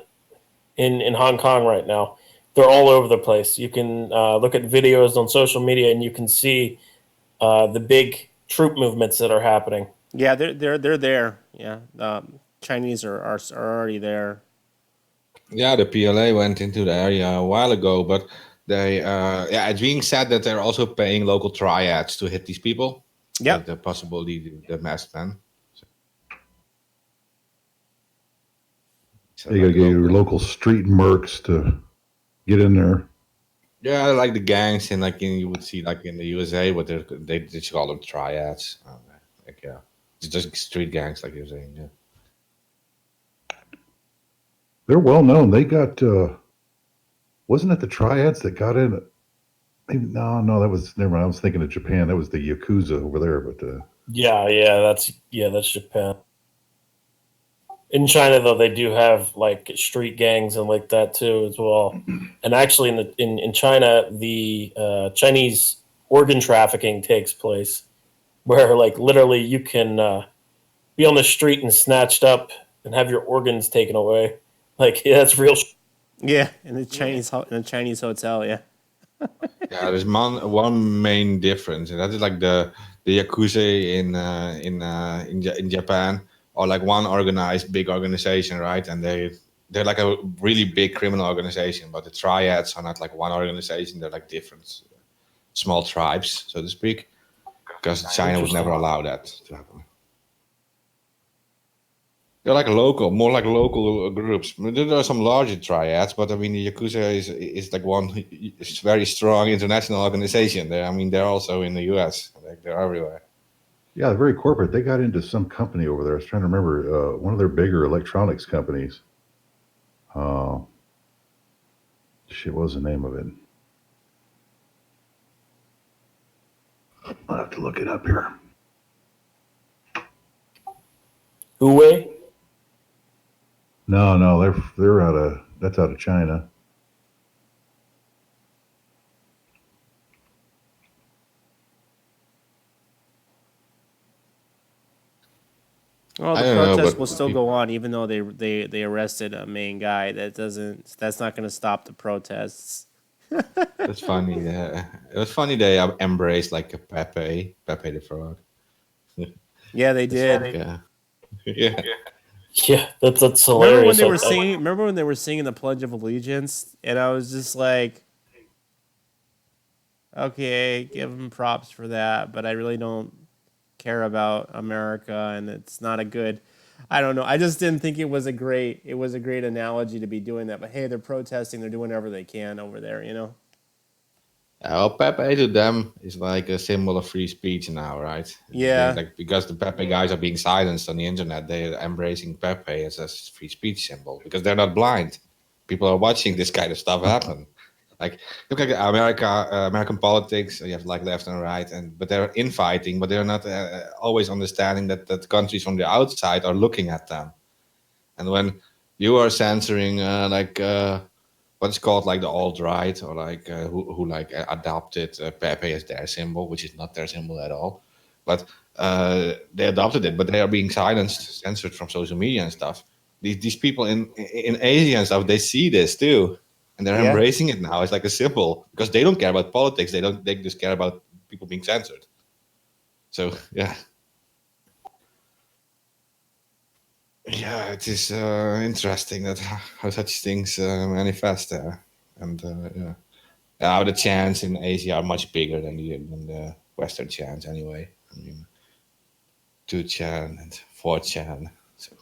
in Hong Kong right now. They're all over the place. You can look at videos on social media, and you can see the big troop movements that are happening. Yeah, they're there. Yeah, Chinese are already there. Yeah, the PLA went into the area a while ago, but it's being said that they're also paying local triads to hit these people. Yep. The possibly the masked man. So You got to get your local street mercs to get in there. Yeah, like the gangs, and like you would see like in the USA, what they just call them triads. Like yeah, it's just street gangs, like you're saying. Yeah. They're well known. They got wasn't it the triads that got in? Maybe, no, that was never mind. I was thinking of Japan. That was the Yakuza over there, but That's Japan. In China, though, they do have like street gangs and like that too as well. And actually, in China, the Chinese organ trafficking takes place, where like literally you can be on the street and snatched up and have your organs taken away. Like that's real. Yeah, in the Chinese hotel. Yeah. Yeah, there's one main difference, and that is like the Yakuza in Japan are like one organized big organization, right? And they're like a really big criminal organization, but the triads are not like one organization. They're like different small tribes, so to speak, because China would never allow that to happen. They're like more like local groups. I mean, there are some larger triads, but I mean, the Yakuza is like one very strong international organization. They're also in the US. Like, they're everywhere. yeah, they're very corporate. They got into some company over there. I was trying to remember one of their bigger electronics companies. Shit, what was the name of it? I'll have to look it up here. Huawei. No, they're that's out of China. Well, the I don't know, protest but will still go on, even though they arrested a main guy. That's not going to stop the protests. That's funny. It was funny they embraced like a Pepe the Frog. Yeah, they did. Yeah. Yeah, that's hilarious. Remember when they were singing the Pledge of Allegiance, and I was just like, okay, give them props for that, but I really don't care about America, and it's not a good. I don't know. I just didn't think it was a great analogy to be doing that. But hey, they're protesting. They're doing whatever they can over there, you know. Well, Pepe to them is like a symbol of free speech now, right? Yeah. Like because the Pepe guys are being silenced on the internet, they're embracing Pepe as a free speech symbol because they're not blind. People are watching this kind of stuff happen. Like look at American politics. You have like left and right, but they're infighting, but they're not always understanding that countries from the outside are looking at them. And when you are censoring what's called like the alt-right or like who like adopted Pepe as their symbol, which is not their symbol at all, but they adopted it, but they are being silenced, censored from social media and stuff. These people in Asia and stuff, they see this too, and they're embracing it now. It's like a symbol because they don't care about politics. They just care about people being censored. So yeah. Yeah, it is interesting that how such things manifest there, and now the chants in Asia are much bigger than the Western chants anyway. I mean, 2chan and 4chan. So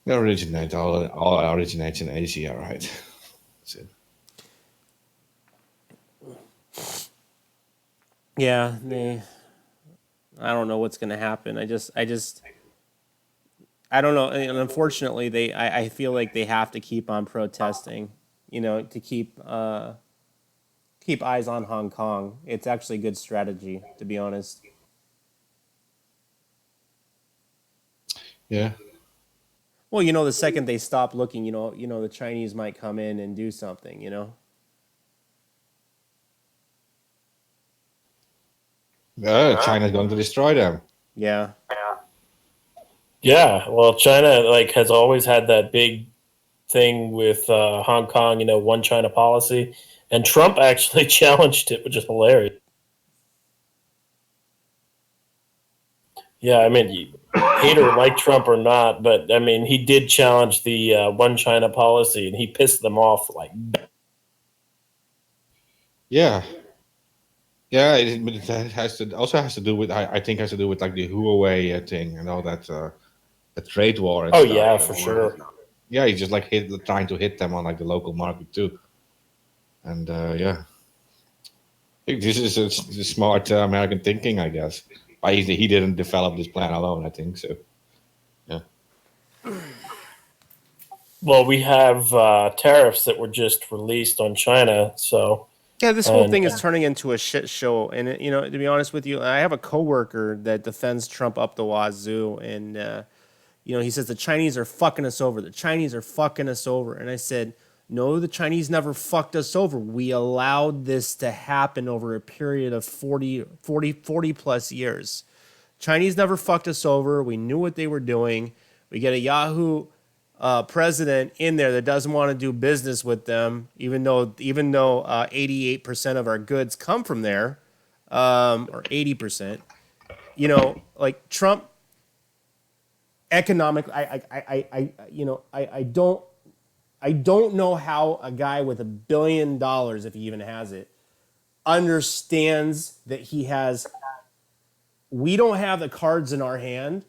they all originate in Asia, right? So. Yeah, I don't know what's going to happen. I don't know. And unfortunately, I feel like they have to keep on protesting, you know, to keep eyes on Hong Kong. It's actually a good strategy, to be honest. Yeah. Well, you know, the second they stop looking, you know, the Chinese might come in and do something, you know. China's going to destroy them. Yeah. Yeah, well, China has always had that big thing with Hong Kong, one China policy, and Trump actually challenged it, which is hilarious. Yeah, I mean, you hate or like Trump or not, but I mean, he did challenge the one China policy, and he pissed them off like. Yeah, yeah. But it has to do with I think has to do with like the Huawei thing and all that the trade war and Oh stuff. yeah, for sure. Yeah, he's just like trying to hit them on like the local market too. And yeah, I think this is a smart American thinking, I guess. But he didn't develop this plan alone, I think so. Yeah. Well, we have tariffs that were just released on China, so Yeah, this whole thing is turning into a shit show. And, to be honest with you, I have a coworker that defends Trump up the wazoo. And, he says the Chinese are fucking us over. The Chinese are fucking us over. And I said, no, the Chinese never fucked us over. We allowed this to happen over a period of 40 plus years. Chinese never fucked us over. We knew what they were doing. We get a Yahoo president in there that doesn't want to do business with them, even though 88% of our goods come from there, or 80%. Like Trump, economic. I don't know how a guy with $1 billion, if he even has it, understands that he has. We don't have the cards in our hand.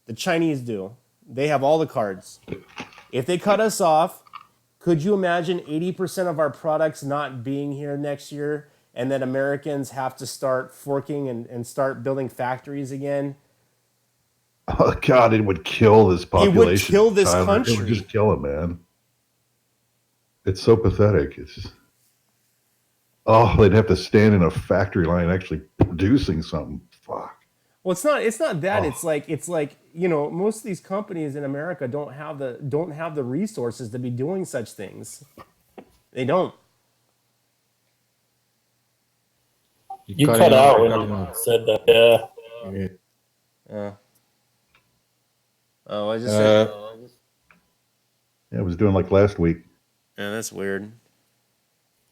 The Chinese do. They have all the cards. If they cut us off, could you imagine 80% of our products not being here next year, and then Americans have to start forking and start building factories again? Oh God, it would kill this population. It would kill this Tyler. country. It would just kill it, man. It's so pathetic. It's just, they'd have to stand in a factory line actually producing something. Fuck. Well, it's not that. It's like most of these companies in America don't have the resources to be doing such things. They don't. You cut out when you said that. Yeah. Oh, I just said. Yeah, it was doing like last week. Yeah, that's weird.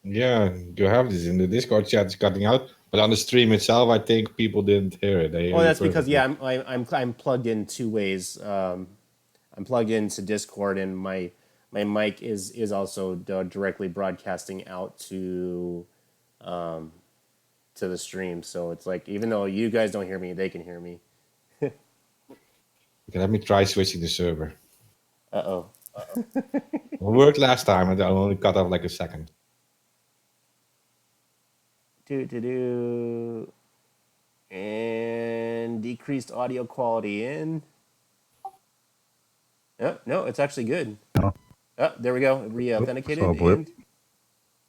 Yeah, you have this in the Discord chat. It's cutting out, but on the stream itself, I think people didn't hear it. That's because I'm plugged in two ways. I'm plugged into Discord, and my mic is also directly broadcasting out to the stream. So it's like, even though you guys don't hear me, they can hear me. Okay, let me try switching the server. Uh-oh. It worked last time, and I only cut off like a second. And decreased audio quality in. Oh, no, it's actually good. Oh. Oh, there we go. Re-authenticated. Saw a blip. And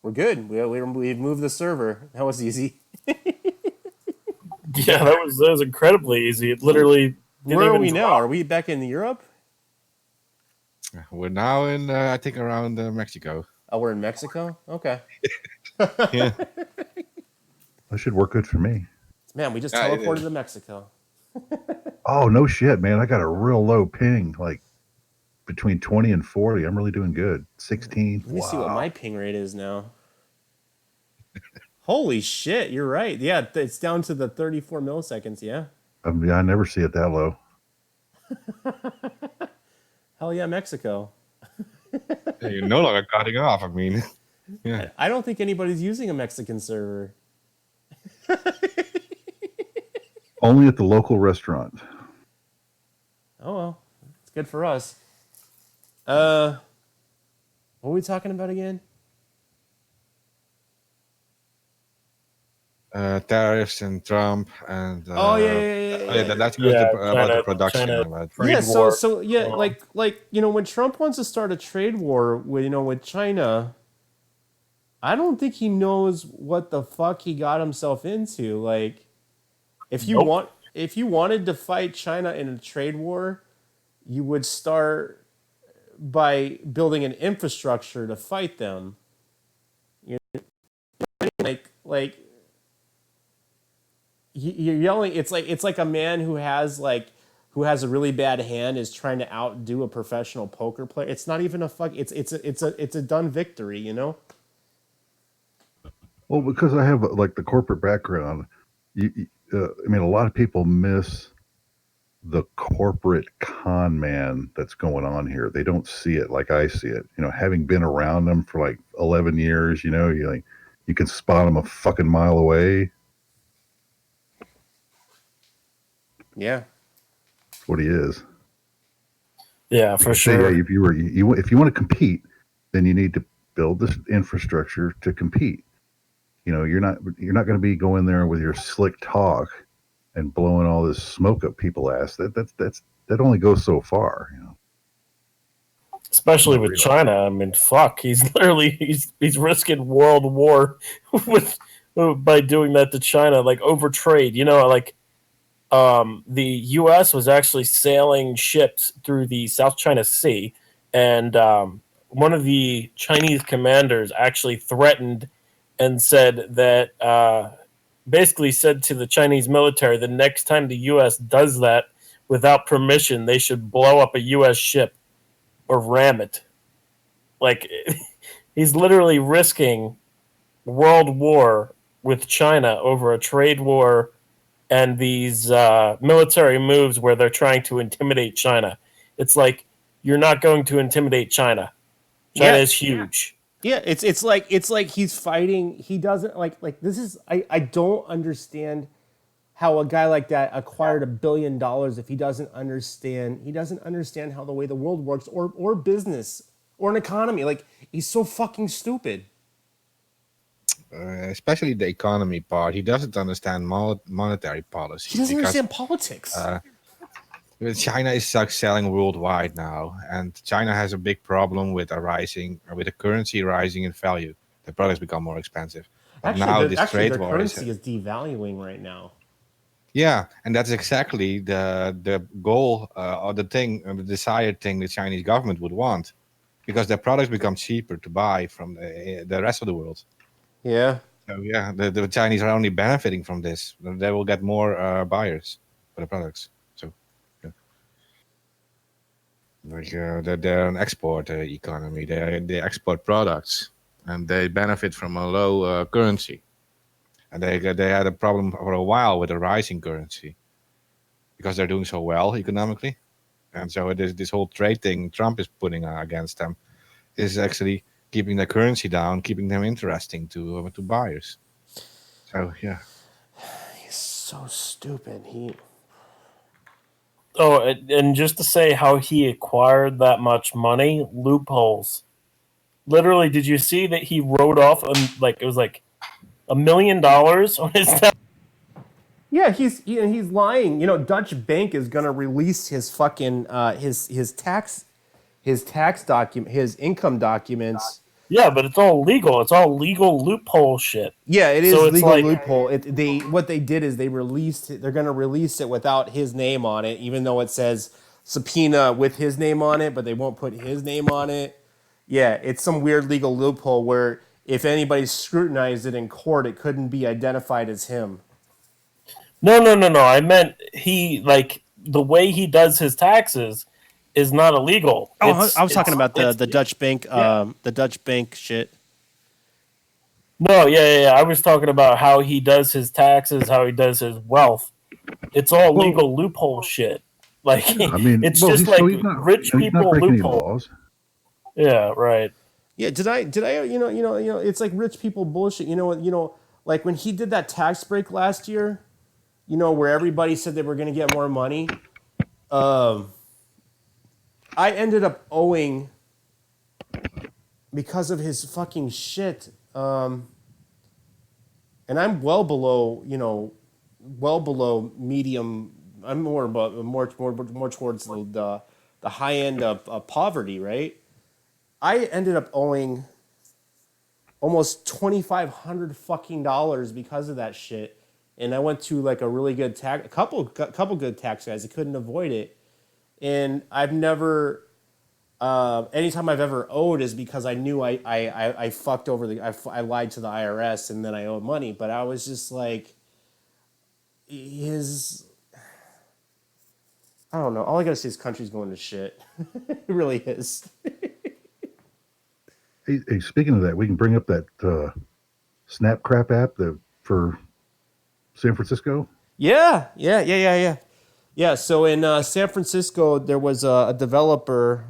we're good. We've moved the server. That was easy. Yeah, that was incredibly easy. It literally. Where are we now? Are we back in Europe? We're now in, I think, around Mexico. Oh, we're in Mexico? Okay. Yeah. That should work good for me. Man, we just teleported to Mexico. Oh, no shit, man. I got a real low ping, like between 20 and 40. I'm really doing good. 16. Let me see what my ping rate is now. Holy shit, you're right. Yeah, it's down to the 34 milliseconds, yeah. I never see it that low. Hell yeah, Mexico. Yeah, you're no longer cutting off. I mean, yeah. I don't think anybody's using a Mexican server. Only at the local restaurant. Oh, well. It's good for us. What were we talking about again? Tariffs and Trump and Yeah. That's good about the production. When Trump wants to start a trade war with China, I don't think he knows what the fuck he got himself into. Like, if you wanted to fight China in a trade war, you would start by building an infrastructure to fight them. You're yelling. It's like a man who has like who has a really bad hand is trying to outdo a professional poker player. It's not even a fuck. It's a done victory, you know. Well, because I have like the corporate background, I mean, a lot of people miss the corporate con man that's going on here. They don't see it like I see it. You know, having been around them for like 11 years, you know, you can spot them a fucking mile away. Yeah. That's what he is. Yeah, for Like I say, sure. yeah, if you want to compete, then you need to build this infrastructure to compete. You know, you're not going to be going there with your slick talk and blowing all this smoke up people's ass. That only goes so far. You know, Especially Not with real. China. I mean, fuck, he's literally he's risking world war with by doing that to China, like over trade. You know, like the U.S. was actually sailing ships through the South China Sea, and one of the Chinese commanders actually threatened and said that basically said to the Chinese military, the next time the U.S. does that without permission, they should blow up a U.S. ship or ram it. Like he's literally risking world war with China over a trade war and these military moves where they're trying to intimidate China. It's like you're not going to intimidate China. China is huge. Yeah, it's like he's fighting. He doesn't like this is I don't understand how a guy like that acquired $1 billion if he doesn't understand how the way the world works or business or an economy. Like he's so fucking stupid. Especially the economy part. He doesn't understand monetary policy. He doesn't because, understand politics. China is like selling worldwide now, and China has a big problem with with the currency rising in value. The products become more expensive. But now this trade their war currency is devaluing right now. yeah, and that's exactly the goal or the desired thing the Chinese government would want, because their products become cheaper to buy from the rest of the world. Yeah. So yeah, the Chinese are only benefiting from this. They will get more buyers for the products. So yeah. Like they're an export economy. They export products, and they benefit from a low currency. And they had a problem for a while with the rising currency because they're doing so well economically. And so this whole trade thing Trump is putting against them is actually keeping the currency down, keeping them interesting to buyers. So yeah. He's so stupid. Oh, and just to say how he acquired that much money, loopholes. Literally, did you see that he wrote off like it was like $1 million on his tax? Yeah, he's lying. You know, Dutch Bank is gonna release his fucking his tax document, his income documents. Yeah, but it's all legal. It's all legal loophole shit. Yeah, it is So it's legal like- loophole. What they did is they're gonna release it without his name on it, even though it says subpoena with his name on it, but they won't put his name on it. Yeah, it's some weird legal loophole where if anybody scrutinized it in court, it couldn't be identified as him. No. I meant he like the way he does his taxes is not illegal. I was talking about the Dutch Bank, the Dutch Bank shit. No, yeah. I was talking about how he does his taxes, how he does his wealth. It's all legal loophole shit. Like I mean, it's well, just he's like not, rich he's not people breaking any loophole. laws. Yeah, right. Yeah, did I it's like rich people bullshit. You know, like when he did that tax break last year, you know, where everybody said they were going to get more money. I ended up owing because of his fucking shit. And I'm well below medium. I'm more towards the high end of poverty, right? I ended up owing almost $2,500 fucking dollars because of that shit. And I went to like a really good a couple good tax guys. I couldn't avoid it. And I've never, anytime I've ever owed is because I knew I fucked over I lied to the IRS and then I owed money. But I was just like, I don't know. All I gotta say is country's going to shit. It really is. Hey, speaking of that, we can bring up that SnapCraft app for San Francisco. Yeah. Yeah. So in San Francisco, there was a developer.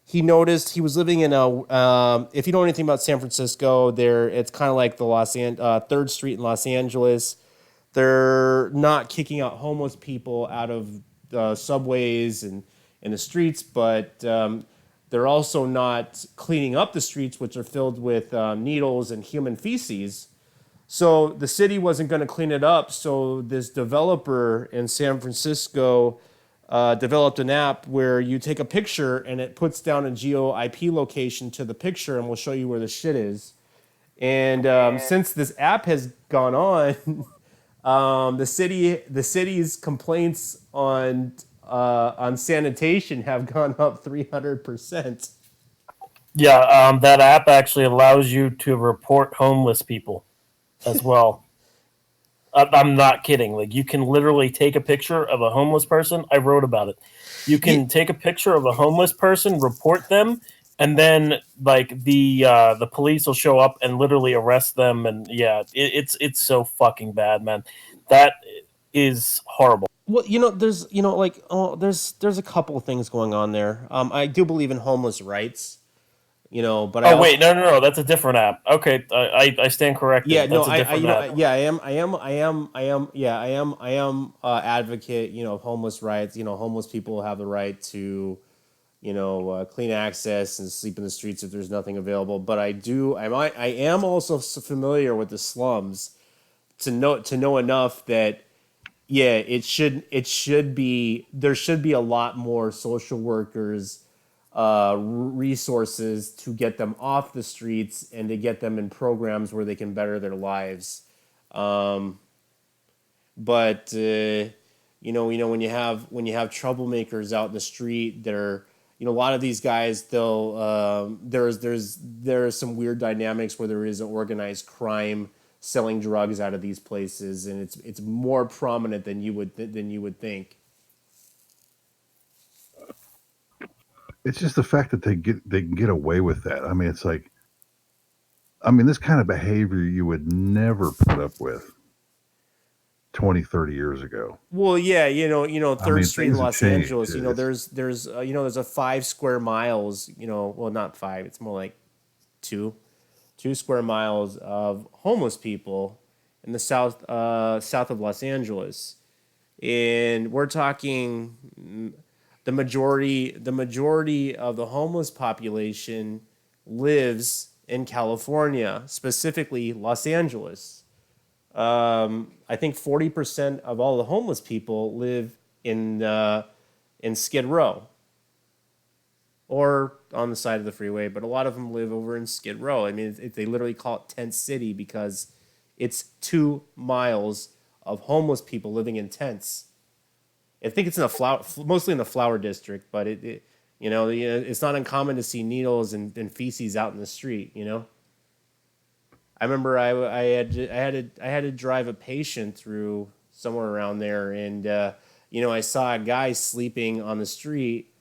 He noticed he was living in a. If you know anything about San Francisco, it's kind of like the Third Street in Los Angeles. They're not kicking out homeless people out of the subways and in the streets, but they're also not cleaning up the streets, which are filled with needles and human feces. So the city wasn't going to clean it up. So this developer in San Francisco developed an app where you take a picture and it puts down a geo IP location to the picture and will show you where the shit is. And since this app has gone on, the city's complaints on sanitation have gone up 300%. Yeah, that app actually allows you to report homeless people as well. I'm not kidding. Like, you can literally take a picture of a homeless person. I wrote about it. You can take a picture of a homeless person, report them, and then like the police will show up and literally arrest them. And yeah, it's so fucking bad, man. That is horrible. Well, there's there's a couple of things going on there. I do believe in homeless rights, but I Oh also, wait, no, that's a different app. Okay, I stand corrected. yeah, no, That's a different app. yeah, I am advocate, of homeless rights. Homeless people have the right to, clean access and sleep in the streets if there's nothing available. But I am also familiar with the slums to know enough that, yeah, there should be a lot more social workers, resources to get them off the streets and to get them in programs where they can better their lives. But when you have troublemakers out in the street, a lot of these guys, there are some weird dynamics where there is organized crime selling drugs out of these places, and it's more prominent than you would think. It's just the fact that they can get away with that. I mean, it's like, this kind of behavior you would never put up with 20, 30 years ago. Well, yeah, Third Street in things have Los changed. Angeles. There's a 5 square miles. Well, not 5. It's more like 2 square miles of homeless people in the south of Los Angeles, and we're talking the majority of the homeless population lives in California, specifically Los Angeles. I think 40% of all the homeless people live in Skid Row or on the side of the freeway, but a lot of them live over in Skid Row. I mean, they literally call it Tent City because it's 2 miles of homeless people living in tents. I think it's mostly in the Flower District, but it's not uncommon to see needles and feces out in the street. I remember I had to drive a patient through somewhere around there, and I saw a guy sleeping on the street,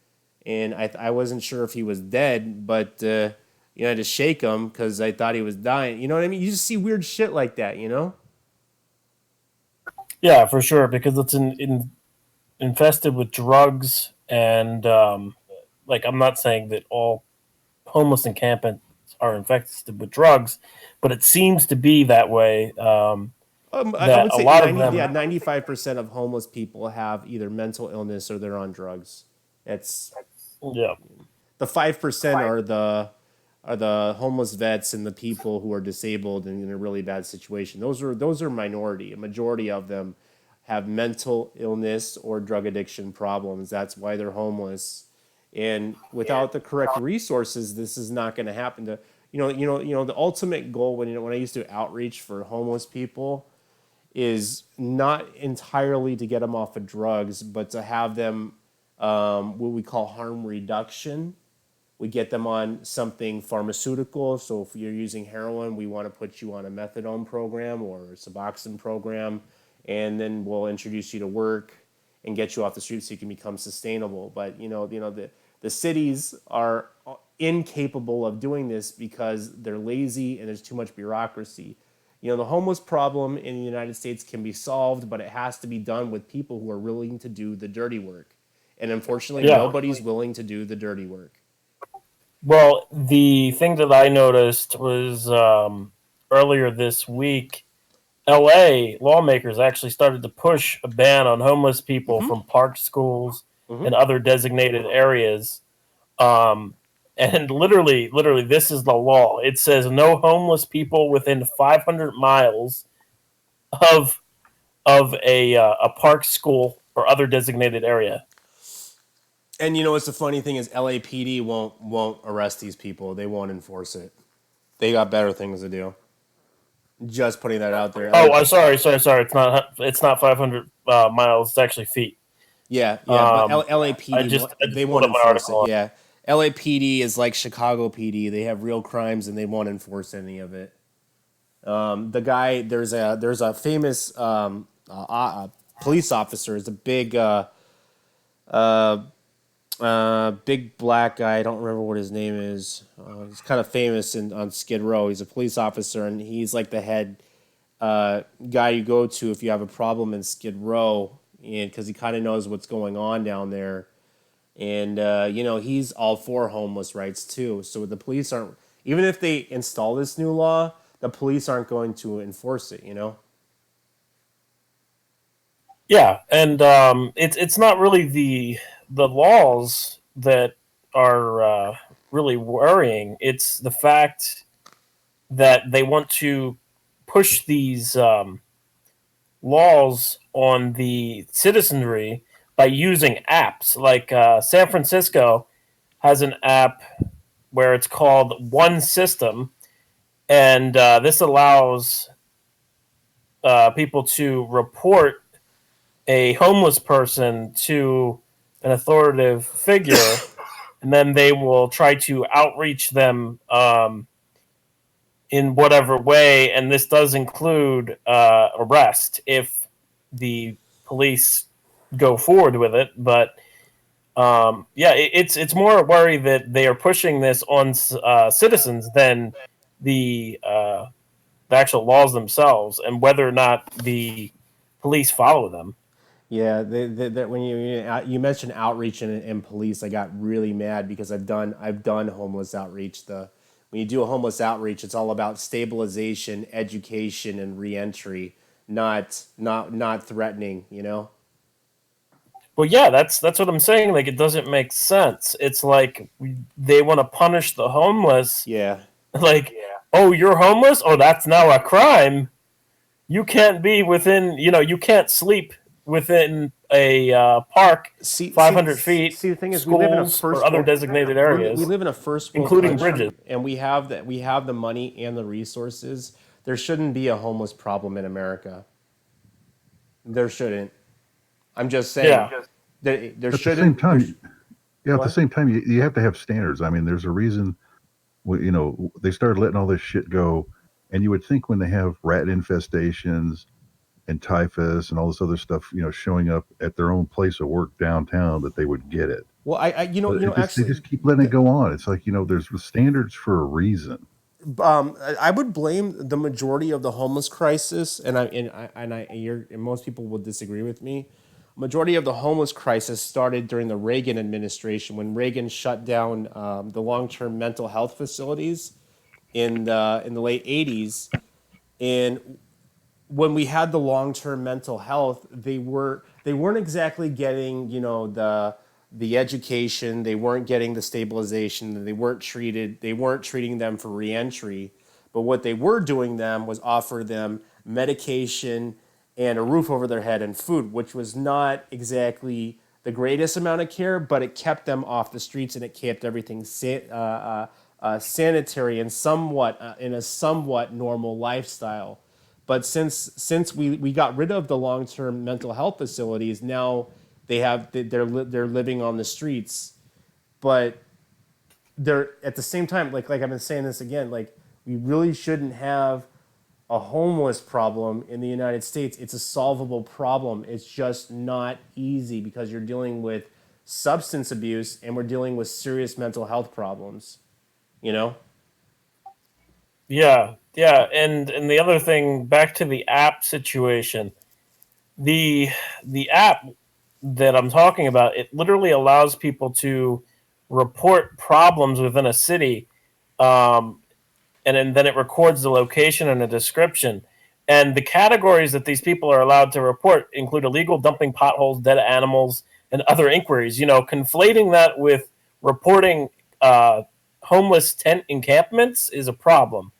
and I wasn't sure if he was dead, but I had to shake him because I thought he was dying. You know what I mean? You just see weird shit like that, Yeah, for sure, because it's infested with drugs, and I'm not saying that all homeless encampments are infested with drugs, but it seems to be that way. I would say 95% of homeless people have either mental illness or they're on drugs. The 5% are the homeless vets and the people who are disabled and in a really bad situation. Those are minority. A majority of them have mental illness or drug addiction problems. That's why they're homeless. And without the correct resources, this is not going to happen. The ultimate goal when I used to outreach for homeless people is not entirely to get them off of drugs, but to have them what we call harm reduction. We get them on something pharmaceutical. So if you're using heroin, we want to put you on a methadone program or a Suboxone program, and then we'll introduce you to work. and get you off the street so you can become sustainable. But the cities are incapable of doing this because they're lazy and there's too much bureaucracy. The homeless problem in the United States can be solved, but it has to be done with people who are willing to do the dirty work. And unfortunately, Yeah. nobody's willing to do the dirty work. Well, the thing that I noticed was earlier this week, LA lawmakers actually started to push a ban on homeless people from park schools and other designated areas. And literally, this is the law. It says no homeless people within 500 miles of a park, school, or other designated area. And what's the funny thing is LAPD won't arrest these people. They won't enforce it. They got better things to do. Just putting that out there. Oh, I'm sorry. It's not 500 miles. It's actually feet. Yeah. But LAPD I just they pulled won't up an enforce article. it. Yeah. LAPD is like Chicago PD. They have real crimes and they won't enforce any of it. The guy there's a famous police officer. Is a big big black guy. I don't remember what his name is. He's kind of famous on Skid Row. He's a police officer, and he's like the head guy you go to if you have a problem in Skid Row, and because he kind of knows what's going on down there. And he's all for homeless rights too. So the police aren't, even if they install this new law, the police aren't going to enforce it. Yeah, and it's not really the laws that are really worrying. It's the fact that they want to push these laws on the citizenry by using apps. Like San Francisco has an app where it's called One System, and this allows people to report a homeless person to an authoritative figure, and then they will try to outreach them in whatever way, and this does include arrest if the police go forward with it. But it's more a worry that they are pushing this on citizens than the actual laws themselves, and whether or not the police follow them. Yeah, when you mentioned outreach and police, I got really mad because I've done homeless outreach. When you do a homeless outreach, it's all about stabilization, education, and reentry, not threatening. Well, yeah, that's what I'm saying. Like, it doesn't make sense. It's like they want to punish the homeless. Yeah. Like, oh, you're homeless? Oh, that's now a crime. You can't be within. You can't sleep within a park 500 feet. See, the thing is, schools, we live in a first or other world, designated areas. We live in a first world including country, bridges. and we have the money and the resources. There shouldn't be a homeless problem in America. There shouldn't. I'm just saying. Yeah. There At shouldn't. the same time, you have to have standards. I mean, there's a reason. They started letting all this shit go, and you would think when they have rat infestations and typhus and all this other stuff, showing up at their own place of work downtown, that they would get it. Well, They just keep letting it go on. It's like, there's standards for a reason. I would blame the majority of the homeless crisis, and most people will disagree with me. Majority of the homeless crisis started during the Reagan administration when Reagan shut down the long-term mental health facilities in the late '80s, and when we had the long-term mental health, they weren't exactly getting the education, they weren't getting the stabilization, they weren't treating them for reentry. But what they were doing them was offer them medication and a roof over their head and food, which was not exactly the greatest amount of care, but it kept them off the streets and it kept everything sanitary and in a somewhat normal lifestyle. But since we got rid of the long-term mental health facilities, now they're living on the streets. But they're at the same time, like I've been saying this again, like we really shouldn't have a homeless problem in the United States. It's a solvable problem. It's just not easy because you're dealing with substance abuse and we're dealing with serious mental health problems. You know? Yeah, yeah, and the other thing, back to the app situation, the app that I'm talking about, it literally allows people to report problems within a city, um, and then it records the location and a description. And the categories that these people are allowed to report include illegal dumping potholes, dead animals, and other inquiries. Conflating that with reporting homeless tent encampments is a problem.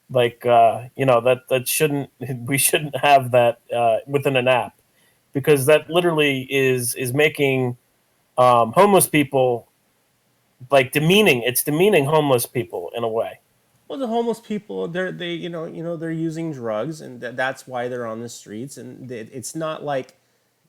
Like that shouldn't we shouldn't have that within an app, because that literally is making homeless people like demeaning. It's demeaning homeless people in a way. Well, the homeless people, they're using drugs, and that's why they're on the streets. And it's not like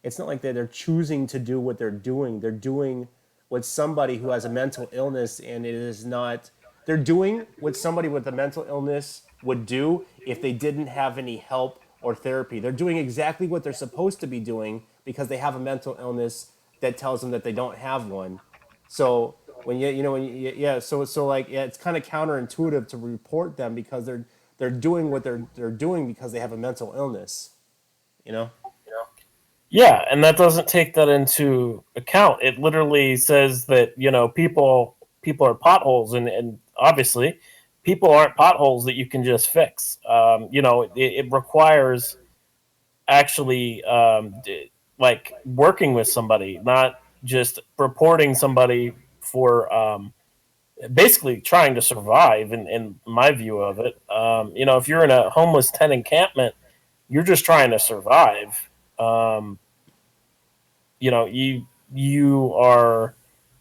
they're choosing to do what they're doing. They're doing what somebody who has a mental illness, and it is not. They're doing what somebody with a mental illness would do if they didn't have any help or therapy. They're doing exactly what they're supposed to be doing because they have a mental illness that tells them that they don't have one. So it's kind of counterintuitive to report them because they're doing what they're doing because they have a mental illness. You know. Yeah, and that doesn't take that into account. It literally says that people are potholes, and obviously people aren't potholes that you can just fix. It requires actually like working with somebody, not just reporting somebody for basically trying to survive. In my view of it, if you're in a homeless tent encampment, you're just trying to survive. Um, you are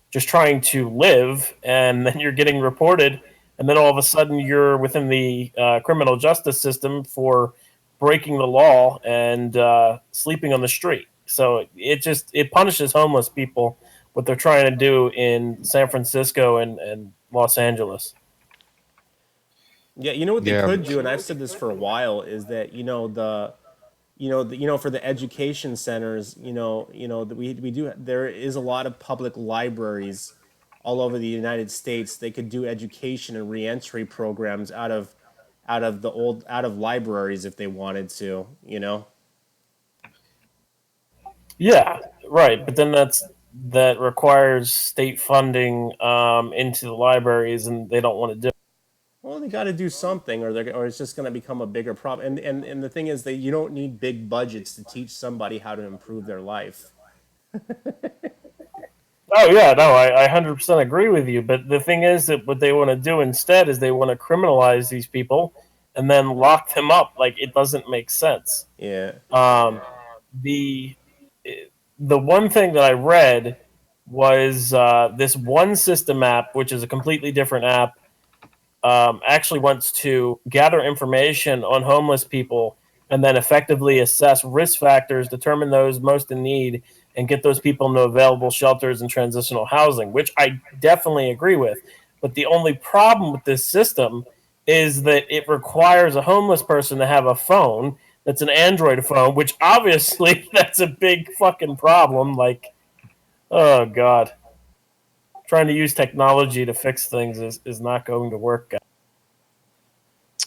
just trying to live, and then you're getting reported, and then all of a sudden you're within the criminal justice system for breaking the law and sleeping on the street. So it punishes homeless people what they're trying to do in San Francisco and Los Angeles. Yeah, you know what they Yeah, could do, and I've said this for a while, is that for the education centers, that we do. There is a lot of public libraries all over the United States. They could do education and reentry programs out of libraries if they wanted to. Yeah, right. But then that requires state funding into the libraries, and they don't want to do it. Well, they got to do something, or it's just going to become a bigger problem. And the thing is that you don't need big budgets to teach somebody how to improve their life. Oh yeah, no, I 100% agree with you. But the thing is that what they want to do instead is they want to criminalize these people and then lock them up. Like, it doesn't make sense. Yeah. The the one thing that I read was this one system app, which is a completely different app, actually wants to gather information on homeless people and then effectively assess risk factors, determine those most in need, and get those people into available shelters and transitional housing, which I definitely agree with. But the only problem with this system is that it requires a homeless person to have a phone that's an Android phone, which obviously that's a big fucking problem. Like, oh God. Trying to use technology to fix things is not going to work.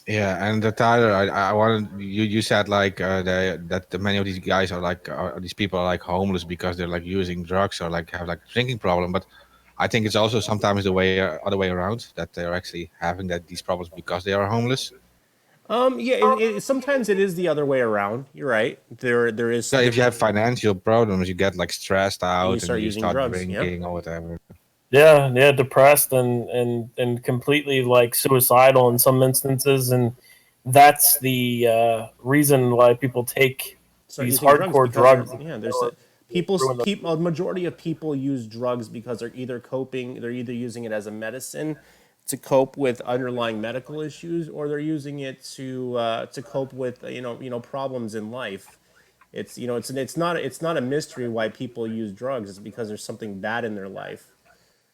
yeah, and Tyler, I wanted you said like many of these guys are like these people are like homeless because they're like using drugs or like have like drinking problem, but I think it's also sometimes the way other way around, that they're actually having these problems because they are homeless. Yeah. Sometimes it is the other way around. You're right. There is. So if you have financial problems, you get like stressed And you out start and you using start drugs. Yeah. drinking or whatever. Yeah, depressed and completely like suicidal in some instances, and that's the reason why people take Start these using drugs hardcore because drugs. a majority of people use drugs because they're either using it as a medicine to cope with underlying medical issues, or they're using it to cope with problems in life. It's not a mystery why people use drugs. It's because there's something bad in their life.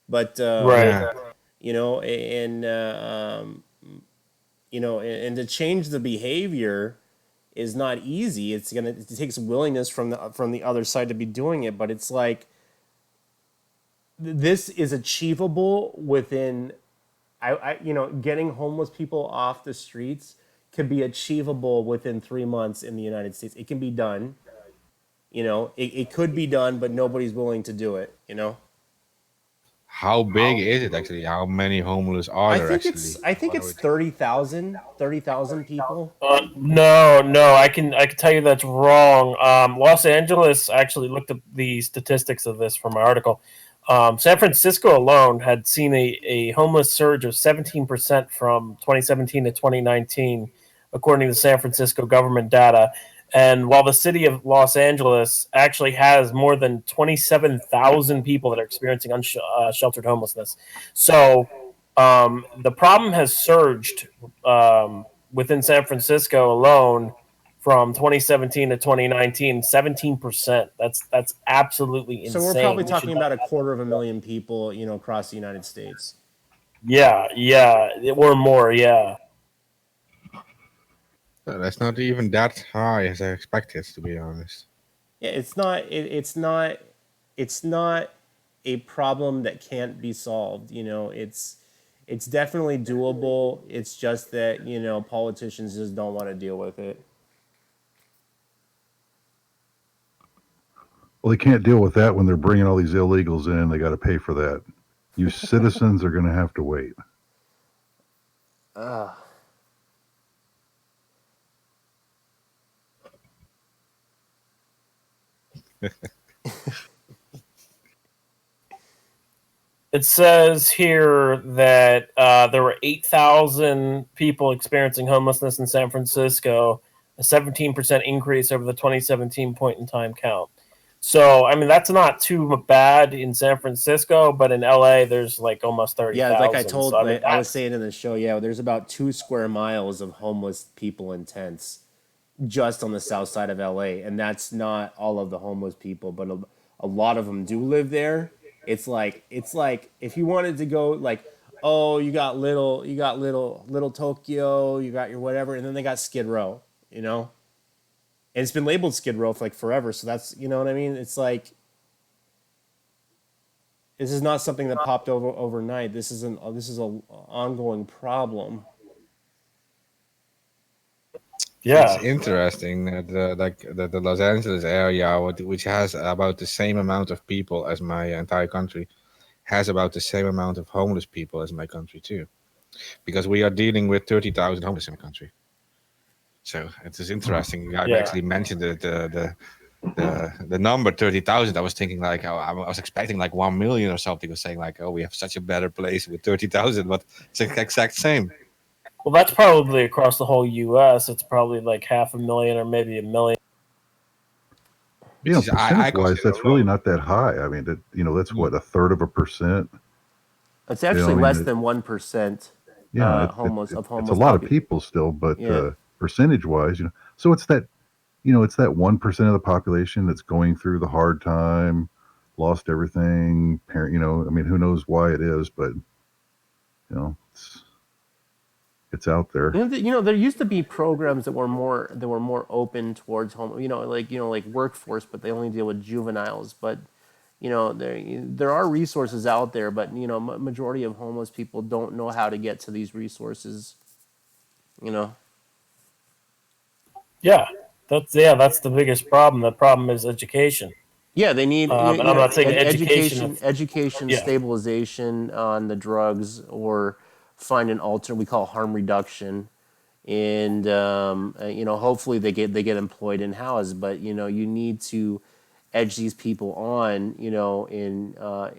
But Right. Yeah, and and to change the behavior is not easy. It takes willingness from the other side to be doing it, but it's like this is achievable within getting homeless people off the streets could be achievable within 3 months in the United States. It can be done. It could be done, but nobody's willing to do it. How big is it actually? How many homeless are there actually? I think it's 30,000 people. No, I can tell you that's wrong. Los Angeles actually looked at the statistics of this from my article. San Francisco alone had seen a homeless surge of 17% from 2017 to 2019, according to San Francisco government data. And while the city of Los Angeles actually has more than 27,000 people that are experiencing unsheltered homelessness. So the problem has surged within San Francisco alone from 2017 to 2019, 17%. That's absolutely insane. So we're probably talking about 250,000 people, across the United States. Yeah, or more, yeah. That's not even that high as I expected, to be honest. Yeah, it's not a problem that can't be solved. It's definitely doable. It's just that, politicians just don't want to deal with it. Well, they can't deal with that when they're bringing all these illegals in. They got to pay for that. You citizens are going to have to wait. It says here that there were 8,000 people experiencing homelessness in San Francisco, a 17% increase over the 2017 point in time count. So, I mean, that's not too bad in San Francisco, but in LA, there's like almost 30,000. Yeah, like I was saying in the show, there's about 2 square miles of homeless people in tents just on the south side of LA, and that's not all of the homeless people, but a lot of them do live there. It's like if you wanted to go you got little Tokyo, you got your whatever, and then they got Skid Row, and it's been labeled Skid Row for forever. So that's what I mean. It's like this is not something that popped over overnight. This is an ongoing problem. Yeah, it's interesting that the Los Angeles area, which has about the same amount of people as my entire country, has about the same amount of homeless people as my country too, because we are dealing with 30,000 homeless in the country. So it is interesting. I actually mentioned the number 30,000. I was thinking I was expecting 1 million or something. I was saying we have such a better place with 30,000, but it's the exact same. Well, that's probably across the whole U.S. It's probably 500,000 or maybe 1 million. Yeah, percentage-wise, that's really not that high. I mean, that's what, 1/3%. It's actually less than 1%. Yeah, homeless. It's a lot of people still, but percentage-wise, so it's that 1% of the population that's going through the hard time, lost everything. I mean, who knows why it is, but it's out there. There used to be programs that were more open towards home, like workforce, but they only deal with juveniles. But there are resources out there, but majority of homeless people don't know how to get to these resources. Yeah, that's the biggest problem. The problem is education. Yeah, they need. And I'm not saying education, stabilization on the drugs, or find an alternate. We call harm reduction, and hopefully they get employed in house. But you need to edge these people on,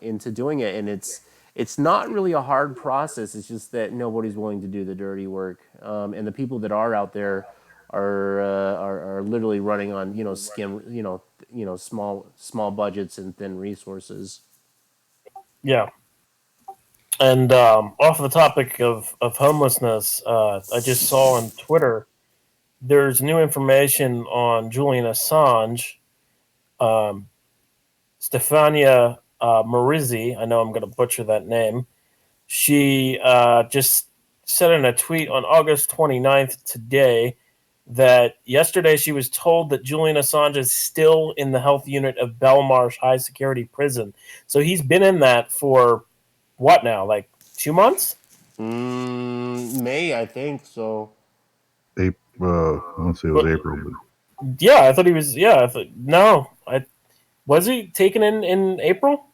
into doing it, and it's not really a hard process. It's just that nobody's willing to do the dirty work, and the people that are out there are literally running on small budgets and thin resources. Yeah. And off the topic of homelessness, I just saw on Twitter there's new information on Julian Assange. Stefania Marizzi, I know I'm going to butcher that name. She just said in a tweet on August 29th today that yesterday she was told that Julian Assange is still in the health unit of Belmarsh High Security Prison. So he's been in that for what now? Like 2 months? May, I think so. I won't say it was April, but Yeah, I thought he was. Yeah, no. Was he taken in April?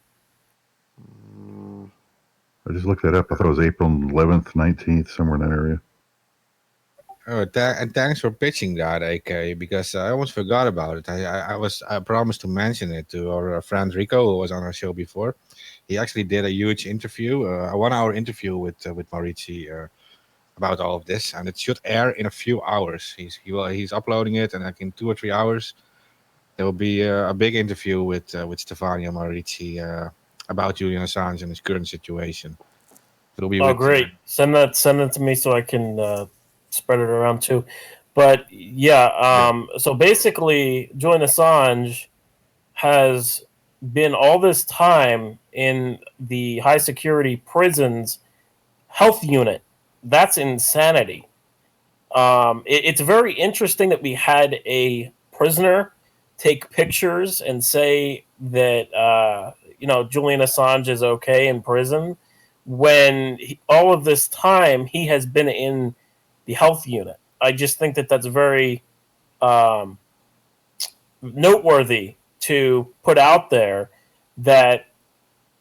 I just looked that up. I thought it was April 11th, 19th, somewhere in that area. Oh, and thanks for pitching that, AK, because I almost forgot about it. I promised to mention it to our friend Rico, who was on our show before. He actually did a huge interview, a 1 hour interview with Maurici about all of this, and it should air in a few hours. He's uploading it, and like in 2 or 3 hours, there will be a big interview with Stefania Maurici about Julian Assange and his current situation. It'll be Great! Send that to me so I can spread it around too. But yeah, so basically, Julian Assange has been all this time in the high security prison's health unit. That's insanity. It's very interesting that we had a prisoner take pictures and say that Julian Assange is okay in prison when all of this time he has been in the health unit. I just think that that's very noteworthy to put out there, that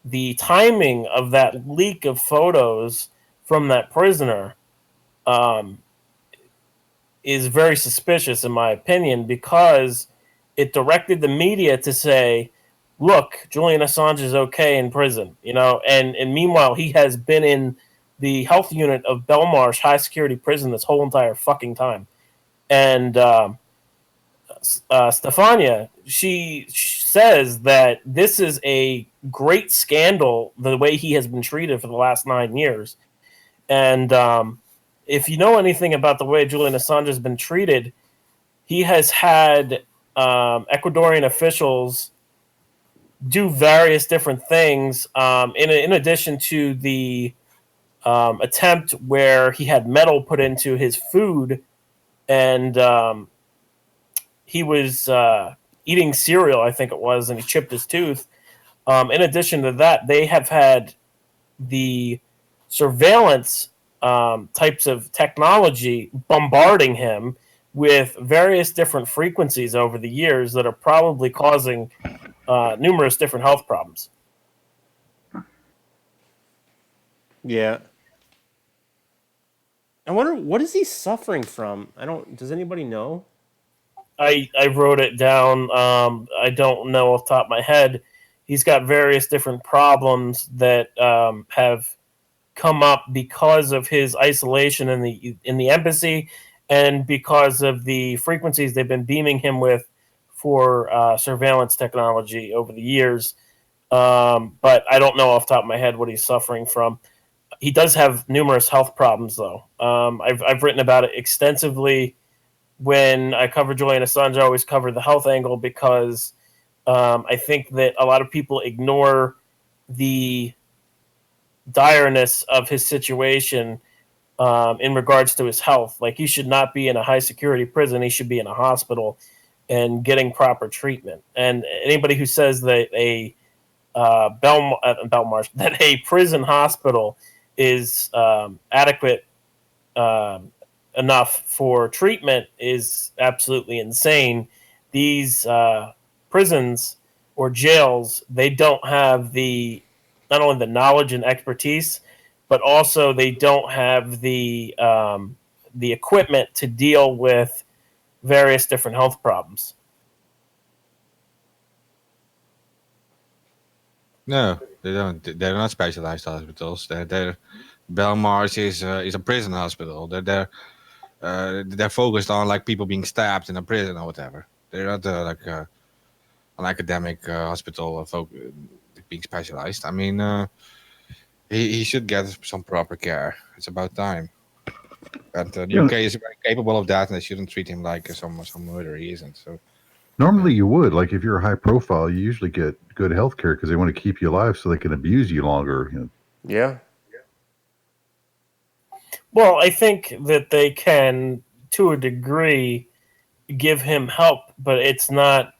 the timing of that leak of photos from that prisoner is very suspicious, in my opinion, because it directed the media to say, look, Julian Assange is okay in prison, and meanwhile, he has been in the health unit of Belmarsh High Security Prison this whole entire fucking time. And Stefania, she says that this is a great scandal, the way he has been treated for the last 9 years. And if you know anything about the way Julian Assange has been treated, he has had Ecuadorian officials do various different things, in addition to the attempt where he had metal put into his food, and he was eating cereal, I think it was, and he chipped his tooth. In addition to that, they have had the surveillance types of technology bombarding him with various different frequencies over the years that are probably causing numerous different health problems. Yeah. I wonder, what is he suffering from? Does anybody know? I wrote it down. I don't know off the top of my head. He's got various different problems that have come up because of his isolation in the embassy, and because of the frequencies they've been beaming him with for surveillance technology over the years. But I don't know off the top of my head what he's suffering from. He does have numerous health problems, though. I've written about it extensively. When I cover Julian Assange, I always cover the health angle, because I think that a lot of people ignore the direness of his situation in regards to his health. Like, he should not be in a high security prison. He should be in a hospital and getting proper treatment. And anybody who says that a Belmarsh, that a prison hospital is adequate enough for treatment is absolutely insane. These prisons or jails, they don't have not only the knowledge and expertise, but also they don't have the equipment to deal with various different health problems. No, they don't. They're not specialized hospitals. Belmarsh is a prison hospital. They're focused on like people being stabbed in a prison or whatever. They're not like an academic hospital being specialized. I mean, he should get some proper care. It's about time. And the UK is very capable of that, and they shouldn't treat him like some murderer he isn't. So normally you would, like, if you're a high profile, you usually get good health care because they want to keep you alive so they can abuse you longer. Yeah. Well, I think that they can, to a degree, give him help, but it's not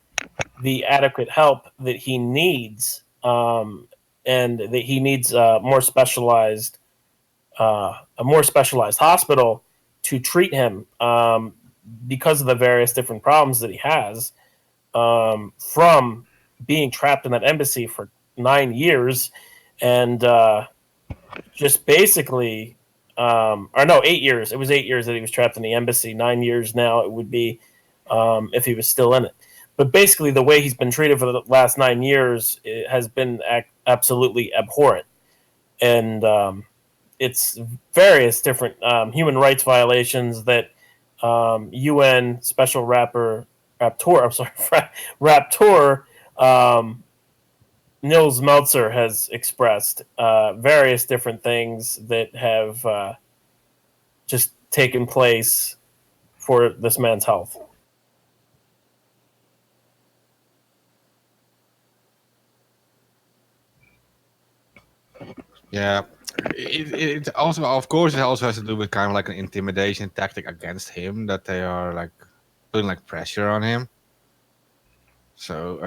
the adequate help that he needs, and that he needs a more specialized hospital to treat him, because of the various different problems that he has, from being trapped in that embassy for 9 years, and just basically, or no, 8 years. It was 8 years that he was trapped in the embassy. 9 years now it would be, if he was still in it. But basically, the way he's been treated for the last 9 years, it has been absolutely abhorrent, and it's various different human rights violations that UN Special Rapporteur, I'm sorry, Rapporteur, Nils Meltzer has expressed various different things that have just taken place for this man's health. Yeah, it also, of course, it also has to do with kind of like an intimidation tactic against him, that they are like putting like pressure on him. So,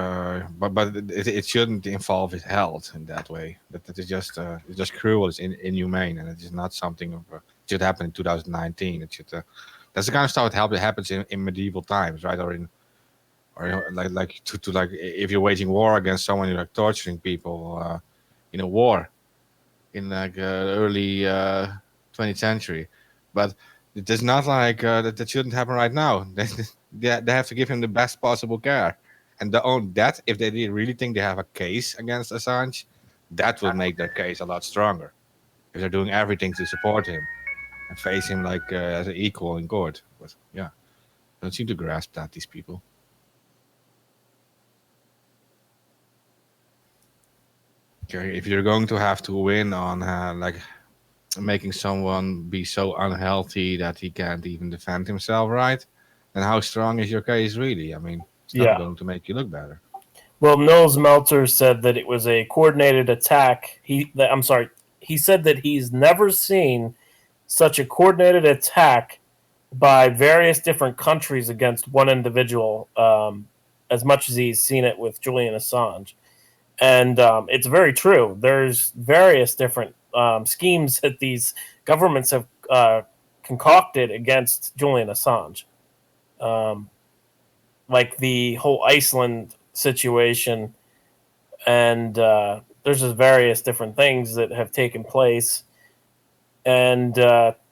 but it shouldn't involve his health in that way. That is just it's just cruel, it's inhumane, and it is not something of should happen in 2019. It should that's the kind of stuff that happens in medieval times, right? Or you know, like to like if you're waging war against someone, you're like torturing people in a war in like early 20th century. But it is not like that shouldn't happen right now. They have to give him the best possible care. And that, if they really think they have a case against Assange, that will make their case a lot stronger. If they're doing everything to support him and face him like as an equal in court. But yeah, don't seem to grasp that, these people. Okay, if you're going to have to win on like making someone be so unhealthy that he can't even defend himself, right? Then how strong is your case really? I mean, it's not going to make you look better. Well, Nils Meltzer said that it was a coordinated attack. He said that he's never seen such a coordinated attack by various different countries against one individual, as much as he's seen it with Julian Assange. And it's very true. There's various different schemes that these governments have concocted against Julian Assange. Like the whole Iceland situation, and there's just various different things that have taken place. And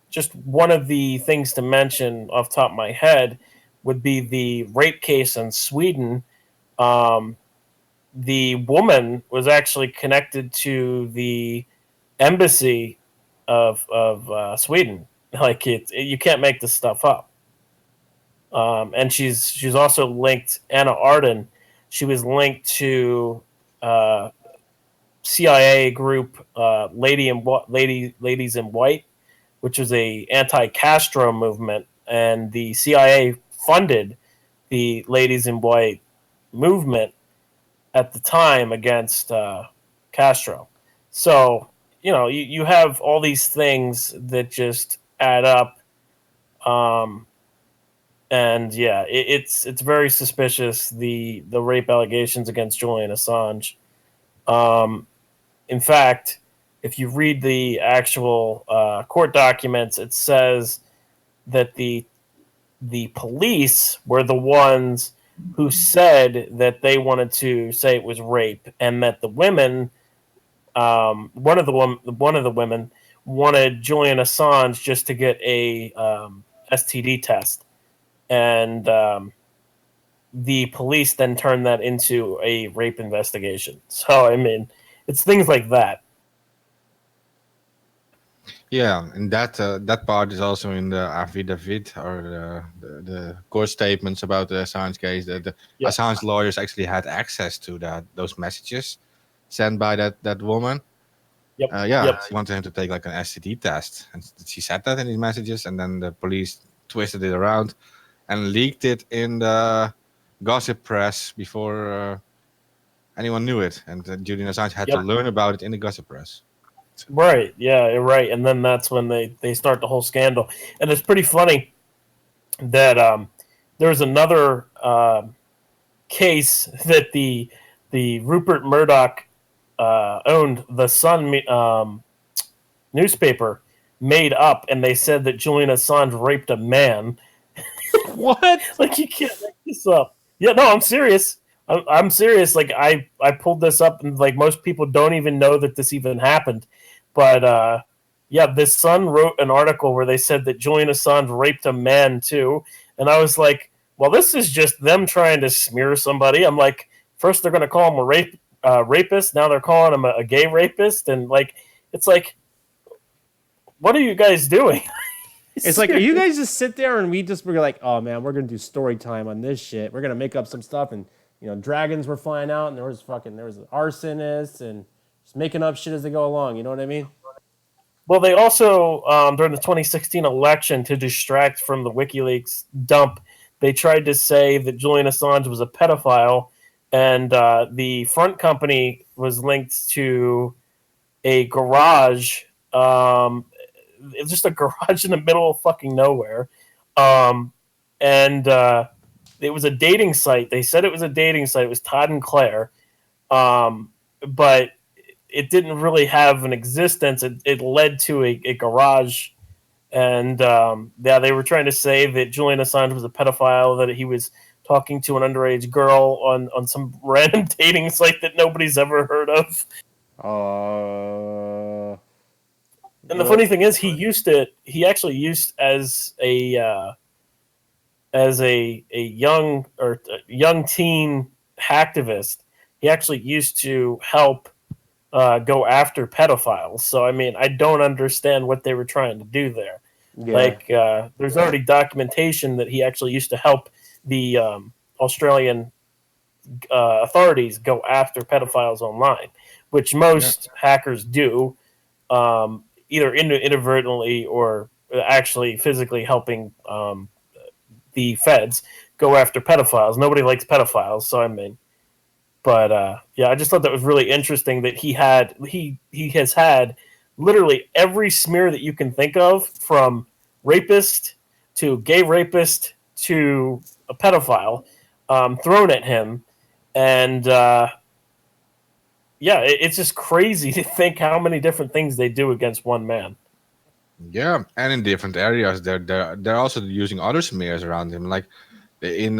just one of the things to mention off the top of my head would be the rape case in Sweden. The woman was actually connected to the embassy of Sweden. Like you can't make this stuff up. And she's also linked. Anna Arden. She was linked to CIA group Ladies in White, which was a anti-Castro movement, and the CIA funded the Ladies in White movement at the time against Castro. So you have all these things that just add up. And yeah, it's very suspicious, the rape allegations against Julian Assange. In fact, if you read the actual court documents, it says that the police were the ones who said that they wanted to say it was rape, and that the women, one of the women wanted Julian Assange just to get a STD test. And the police then turned that into a rape investigation. So, I mean, it's things like that. Yeah, and that part is also in the affidavit, or the court statements about the Assange case. That the Assange lawyers actually had access to those messages sent by that woman. She wanted him to take like an STD test, and she said that in these messages, and then the police twisted it around and leaked it in the gossip press before anyone knew it, and Julian Assange had to learn about it in the gossip press. Right. Yeah. Right. And then that's when they start the whole scandal. And it's pretty funny that there's another case that the Rupert Murdoch owned the Sun newspaper made up, and they said that Julian Assange raped a man. What? Like, you can't make this up. Yeah, no, I'm serious. I'm serious. Like, I pulled this up, and like most people don't even know that this even happened. But yeah, this Sun wrote an article where they said that Julian Assange raped a man too, and I was like, well, this is just them trying to smear somebody. I'm like, first they're going to call him a rapist, now they're calling him a gay rapist, and like, it's like, what are you guys doing? It's like, are you guys just sit there and we're like, oh man, we're gonna do story time on this shit. We're gonna make up some stuff, and dragons were flying out, and there was arsonists, and just making up shit as they go along. You know what I mean? Well, they also during the 2016 election, to distract from the WikiLeaks dump, they tried to say that Julian Assange was a pedophile, and the front company was linked to a garage. It's just a garage in the middle of fucking nowhere. And it was a dating site. They said it was a dating site. It was Todd and Claire. But it didn't really have an existence. It led to a garage. And yeah, they were trying to say that Julian Assange was a pedophile, that he was talking to an underage girl on some random dating site that nobody's ever heard of. And the funny thing is, he actually used as a young teen hacktivist. He actually used to help go after pedophiles. So I mean, I don't understand what they were trying to do there. Yeah. Like, there's already documentation that he actually used to help the Australian authorities go after pedophiles online, which most hackers do. Either inadvertently or actually physically helping the feds go after pedophiles. Nobody likes pedophiles, so I mean, but yeah, I just thought that was really interesting that he has had literally every smear that you can think of, from rapist to gay rapist to a pedophile, thrown at him, and yeah, it's just crazy to think how many different things they do against one man. Yeah, and in different areas, they're also using other smears around him. Like in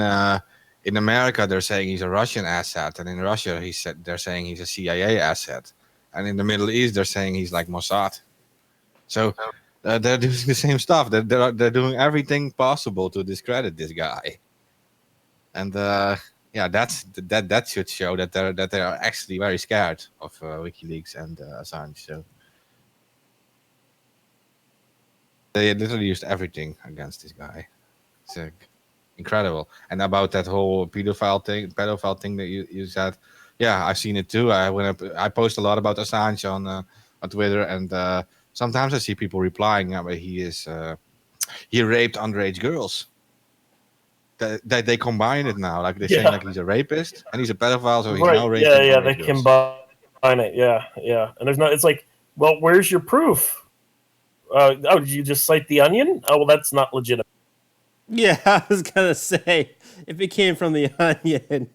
America, they're saying he's a Russian asset, and in Russia, they're saying he's a CIA asset, and in the Middle East, they're saying he's like Mossad. So they're doing the same stuff. They're doing everything possible to discredit this guy, and yeah, that should show that they are actually very scared of WikiLeaks and Assange. So they literally used everything against this guy. It's incredible. And about that whole pedophile thing that you said, yeah, I've seen it too. I post a lot about Assange on Twitter, and sometimes I see people replying, but he raped underage girls. They combine it now, like they're saying like he's a rapist and he's a pedophile, so he's now raping. Yeah, they girls. combine it. Yeah, and there's not. It's like, well, where's your proof? Did you just cite the Onion? Oh, well, that's not legitimate. Yeah, I was gonna say, if it came from the Onion.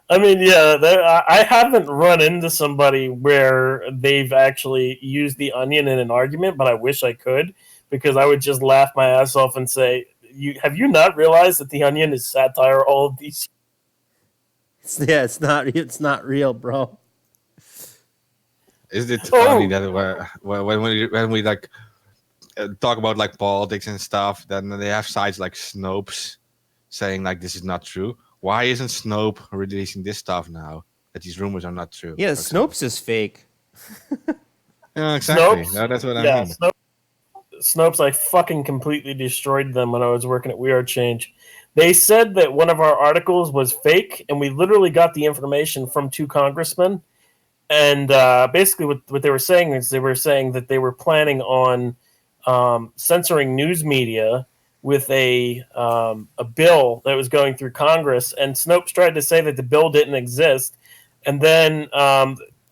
I mean, yeah, I haven't run into somebody where they've actually used the Onion in an argument, but I wish I could, because I would just laugh my ass off and say, have you not realized that the Onion is satire all of these? Yeah, it's not real, bro. Is it funny that when we like talk about like politics and stuff, then they have sites like Snopes saying like this is not true? Why isn't Snope releasing this stuff now, that these rumors are not true? Yeah, Snopes is fake. Yeah, exactly. Snopes? No, that's what I mean. Snopes, I fucking completely destroyed them when I was working at We Are Change. They said that one of our articles was fake, and we literally got the information from 2 congressmen. And basically what they were saying is they were saying that they were planning on censoring news media with a bill that was going through Congress. And Snopes tried to say that the bill didn't exist. And then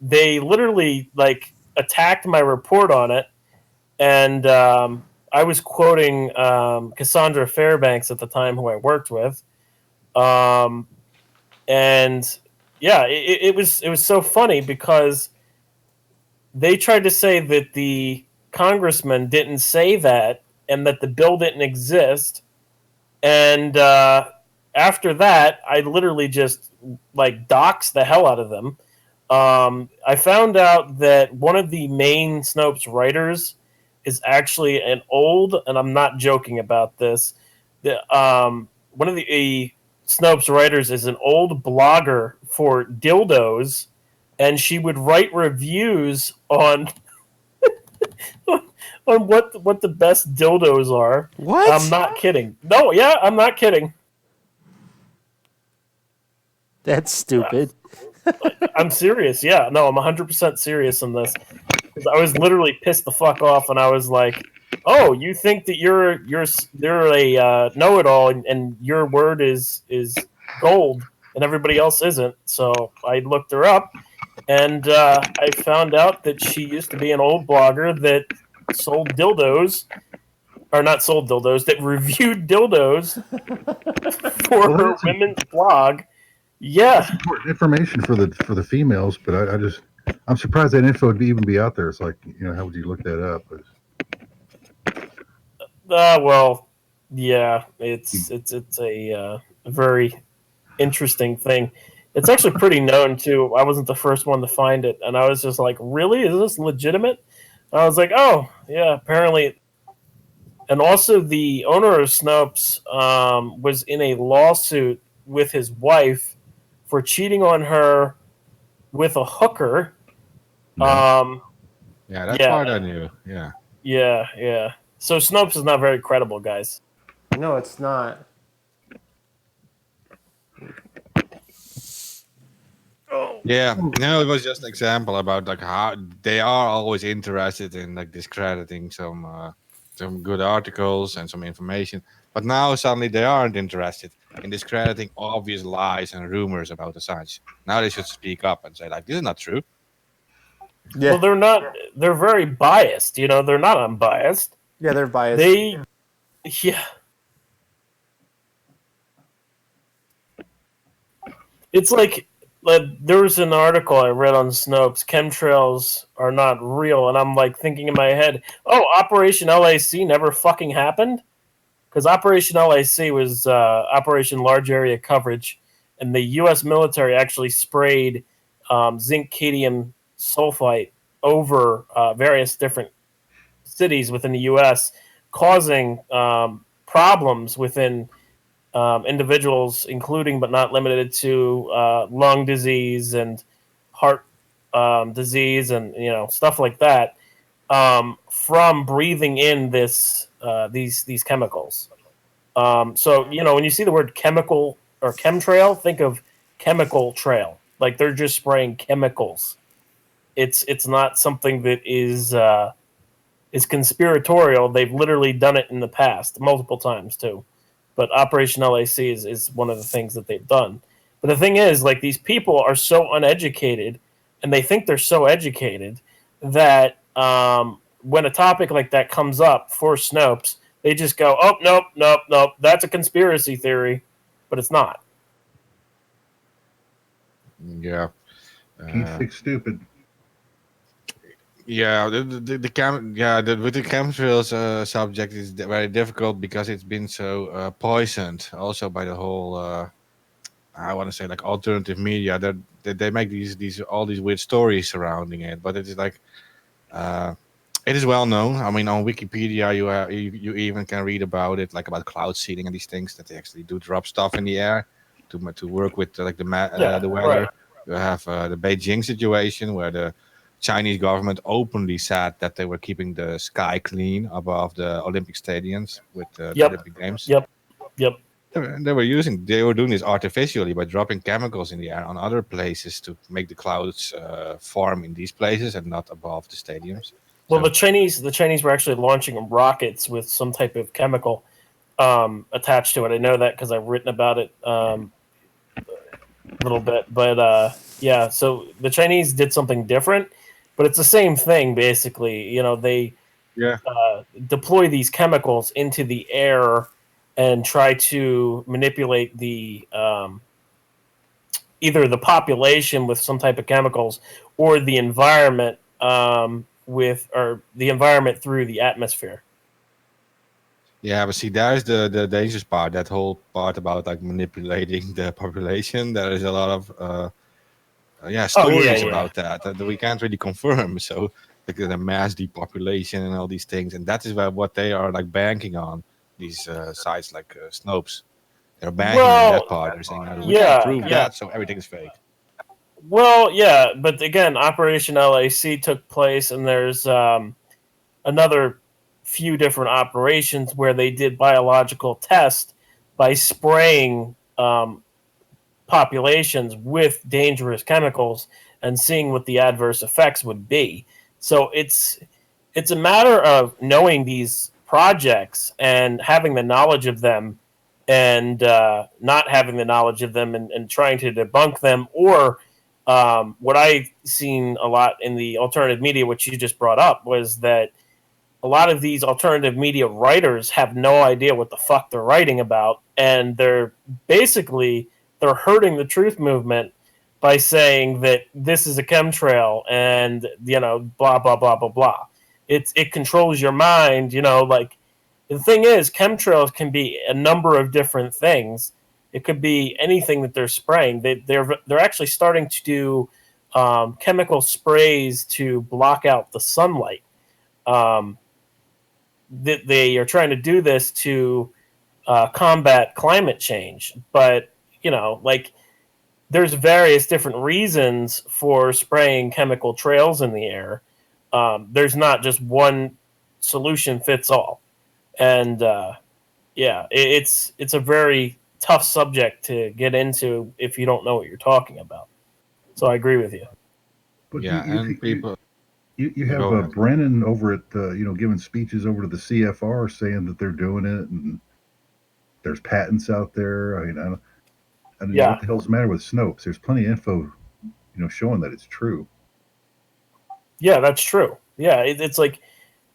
they literally like attacked my report on it, and I was quoting Cassandra Fairbanks at the time, who I worked with, and yeah, it was so funny because they tried to say that the congressman didn't say that and that the bill didn't exist, and after that, I literally just like doxed the hell out of them. I found out that one of the main Snopes writers is actually an old, and I'm not joking about this. One of the Snopes writers is an old blogger for dildos, and she would write reviews on on what the best dildos are. What? I'm not kidding. No, yeah, I'm not kidding. That's stupid. I'm serious. Yeah, no, I'm 100% serious in this. 'Cause I was literally pissed the fuck off, and I was like, "Oh, you think that you're a know-it-all, and your word is gold, and everybody else isn't." So I looked her up, and I found out that she used to be an old blogger that sold dildos, or not sold dildos, that reviewed dildos for Well, her that's- women's blog. Yeah. Important information for the females, but I'm surprised that info would even be out there. It's like, how would you look that up? But Well, yeah, it's a very interesting thing. It's actually pretty known too. I wasn't the first one to find it, and I was just like, "Really? Is this legitimate?" And I was like, "Oh, yeah, apparently." And also, the owner of Snopes was in a lawsuit with his wife for cheating on her with a hooker. No. Yeah, that Yeah. part I knew. Yeah. Yeah. So Snopes is not very credible, guys. No, it's not. Yeah, no, it was just an example about like how they are always interested in like discrediting some good articles and some information, but now suddenly they aren't interested in discrediting obvious lies and rumors about the science. Now they should speak up and say like, "This is not true." Yeah, Well, they're not. They're very biased. They're not unbiased. yeah, they're biased. Yeah. It's like there was an article I read on Snopes. Chemtrails are not real, and I'm like thinking in my head, "Oh, Operation LAC never fucking happened," because Operation LAC was Operation Large Area Coverage, and the U.S. military actually sprayed zinc cadmium sulfite over various different cities within the U.S., causing problems within individuals, including but not limited to lung disease and heart disease, and stuff like that, from breathing in these chemicals. So when you see the word chemical or chemtrail, think of chemical trail. Like they're just spraying chemicals. It's not something that is conspiratorial. They've literally done it in the past multiple times too. But Operation LAC is one of the things that they've done. But the thing is, like, these people are so uneducated, and they think they're so educated that when a topic like that comes up for Snopes, they just go, "Oh, nope, that's a conspiracy theory," but it's not. Yeah. Keep fix stupid. Yeah, with the chemtrails subject is very difficult because it's been so poisoned also by the whole I want to say like alternative media that they make these all these weird stories surrounding it, but it is like it is well known. I mean, on Wikipedia you even can read about it, like about cloud seeding and these things, that they actually do drop stuff in the air to work with like the weather. Right. You have the Beijing situation where the Chinese government openly said that they were keeping the sky clean above the Olympic stadiums with the Olympic Games. Yep. They were doing this artificially by dropping chemicals in the air on other places to make the clouds form in these places and not above the stadiums. Well, the Chinese were actually launching rockets with some type of chemical attached to it. I know that because I've written about it. little bit, but yeah. So the Chinese did something different, but it's the same thing basically. You know, they Yeah. deploy these chemicals into the air and try to manipulate the either the population with some type of chemicals or the environment with or the environment through the atmosphere. Yeah, but see, there's the dangerous part. That whole part about like manipulating the population. There is a lot of stories yeah. about that we can't really confirm. So like the mass depopulation and all these things, and that is what they are like banking on. These sites like Snopes, they're banking on that part. They're saying, "No, we can't prove that, so everything is fake." Well, yeah, but again, Operation LAC took place, and there's another few different operations where they did biological tests by spraying populations with dangerous chemicals and seeing what the adverse effects would be. So it's a matter of knowing these projects and having the knowledge of them and not having the knowledge of them and trying to debunk them or what I've seen a lot in the alternative media, which you just brought up, was that a lot of these alternative media writers have no idea what the fuck they're writing about, and they're hurting the truth movement by saying that this is a chemtrail and blah blah blah blah blah. It controls your mind, like the thing is chemtrails can be a number of different things. It could be anything that they're spraying. They're actually starting to do chemical sprays to block out the sunlight. They are trying to do this to combat climate change, but like there's various different reasons for spraying chemical trails in the air. There's not just one solution fits all, and it's a very tough subject to get into if you don't know what you're talking about. So I agree with you. But Yeah, and people. you have Go ahead. Brennan over at giving speeches over to the CFR saying that they're doing it, and there's patents out there. I mean, I don't know what the hell's the matter with Snopes. There's plenty of info, showing that it's true. Yeah, that's true. Yeah, it's like